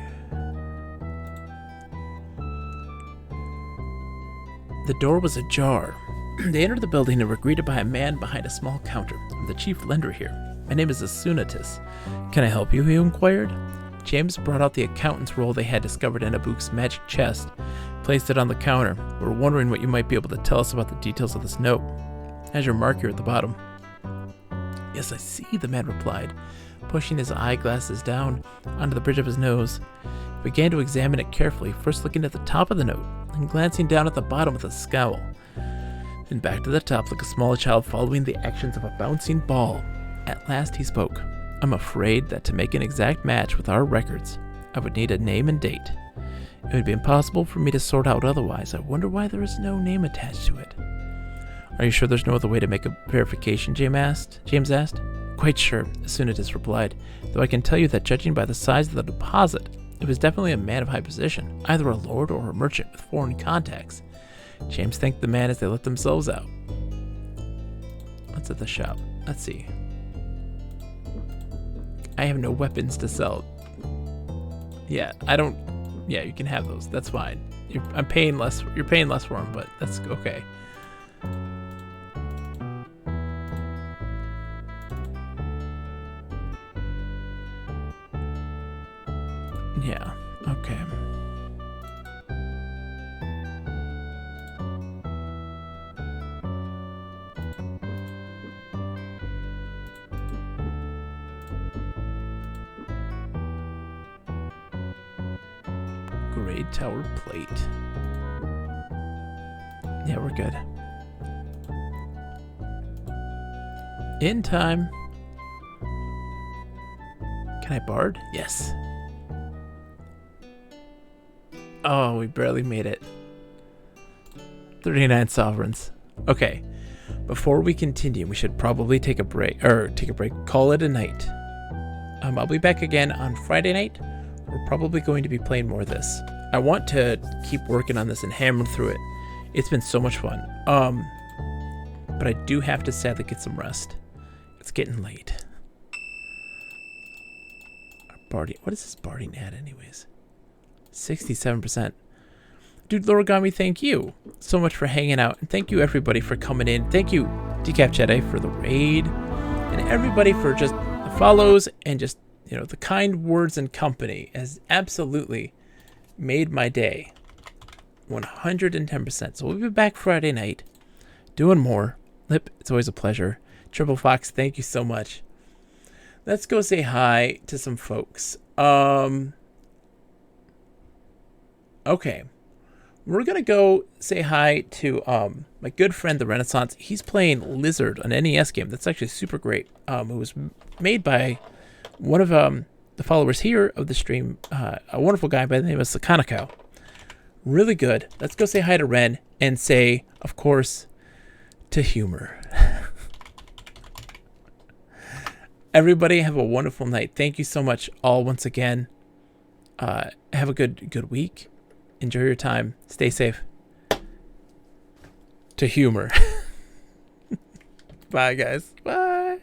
The door was ajar. They entered the building and were greeted by a man behind a small counter. I'm the chief lender here. My name is Asunatis. Can I help you? He inquired. James brought out the accountant's roll they had discovered in Abuk's magic chest, placed it on the counter. We're wondering what you might be able to tell us about the details of this note. Has your mark here at the bottom. Yes, I see, the man replied, pushing his eyeglasses down onto the bridge of his nose. He began to examine it carefully, first looking at the top of the note, and glancing down at the bottom with a scowl. Then back to the top like a small child following the actions of a bouncing ball. At last he spoke. I'm afraid that to make an exact match with our records, I would need a name and date. It would be impossible for me to sort out otherwise. I wonder why there is no name attached to it. Are you sure there's no other way to make a verification, James asked. Quite sure, Asunatis replied, though I can tell you that judging by the size of the deposit, it was definitely a man of high position, either a lord or a merchant with foreign contacts. James thanked the man as they let themselves out. What's at the shop? Let's see. I have no weapons to sell. Yeah, I don't... Yeah, you can have those. That's fine. I'm paying less. You're paying less for them, but that's okay. Yeah, okay. Grade tower plate. Yeah, we're good. In time. Can I bard? Yes. Oh, we barely made it. 39 sovereigns. Okay. Before we continue, we should probably take a break. Call it a night. I'll be back again on Friday night. We're probably going to be playing more of this. I want to keep working on this and hammering through it. It's been so much fun. But I do have to sadly get some rest. It's getting late. Our barding. What is this barding at anyways? 67%. Dude, Lorigami, thank you so much for hanging out. And thank you everybody for coming in. Thank you, Decap Jedi, for the raid. And everybody for just the follows and just, you know, the kind words and company has absolutely made my day. 110%. So we'll be back Friday night doing more. Lip, it's always a pleasure. Triple Fox, thank you so much. Let's go say hi to some folks. Okay. We're going to go say hi to my good friend, The Renaissance. He's playing Lizard, an NES game. That's actually super great. It was made by one of the followers here of the stream, a wonderful guy by the name of Sakanako. Really good. Let's go say hi to Ren and say, of course, to Humor. Everybody have a wonderful night. Thank you so much all once again. Have a good week. Enjoy your time. Stay safe. To Humor. Bye, guys. Bye.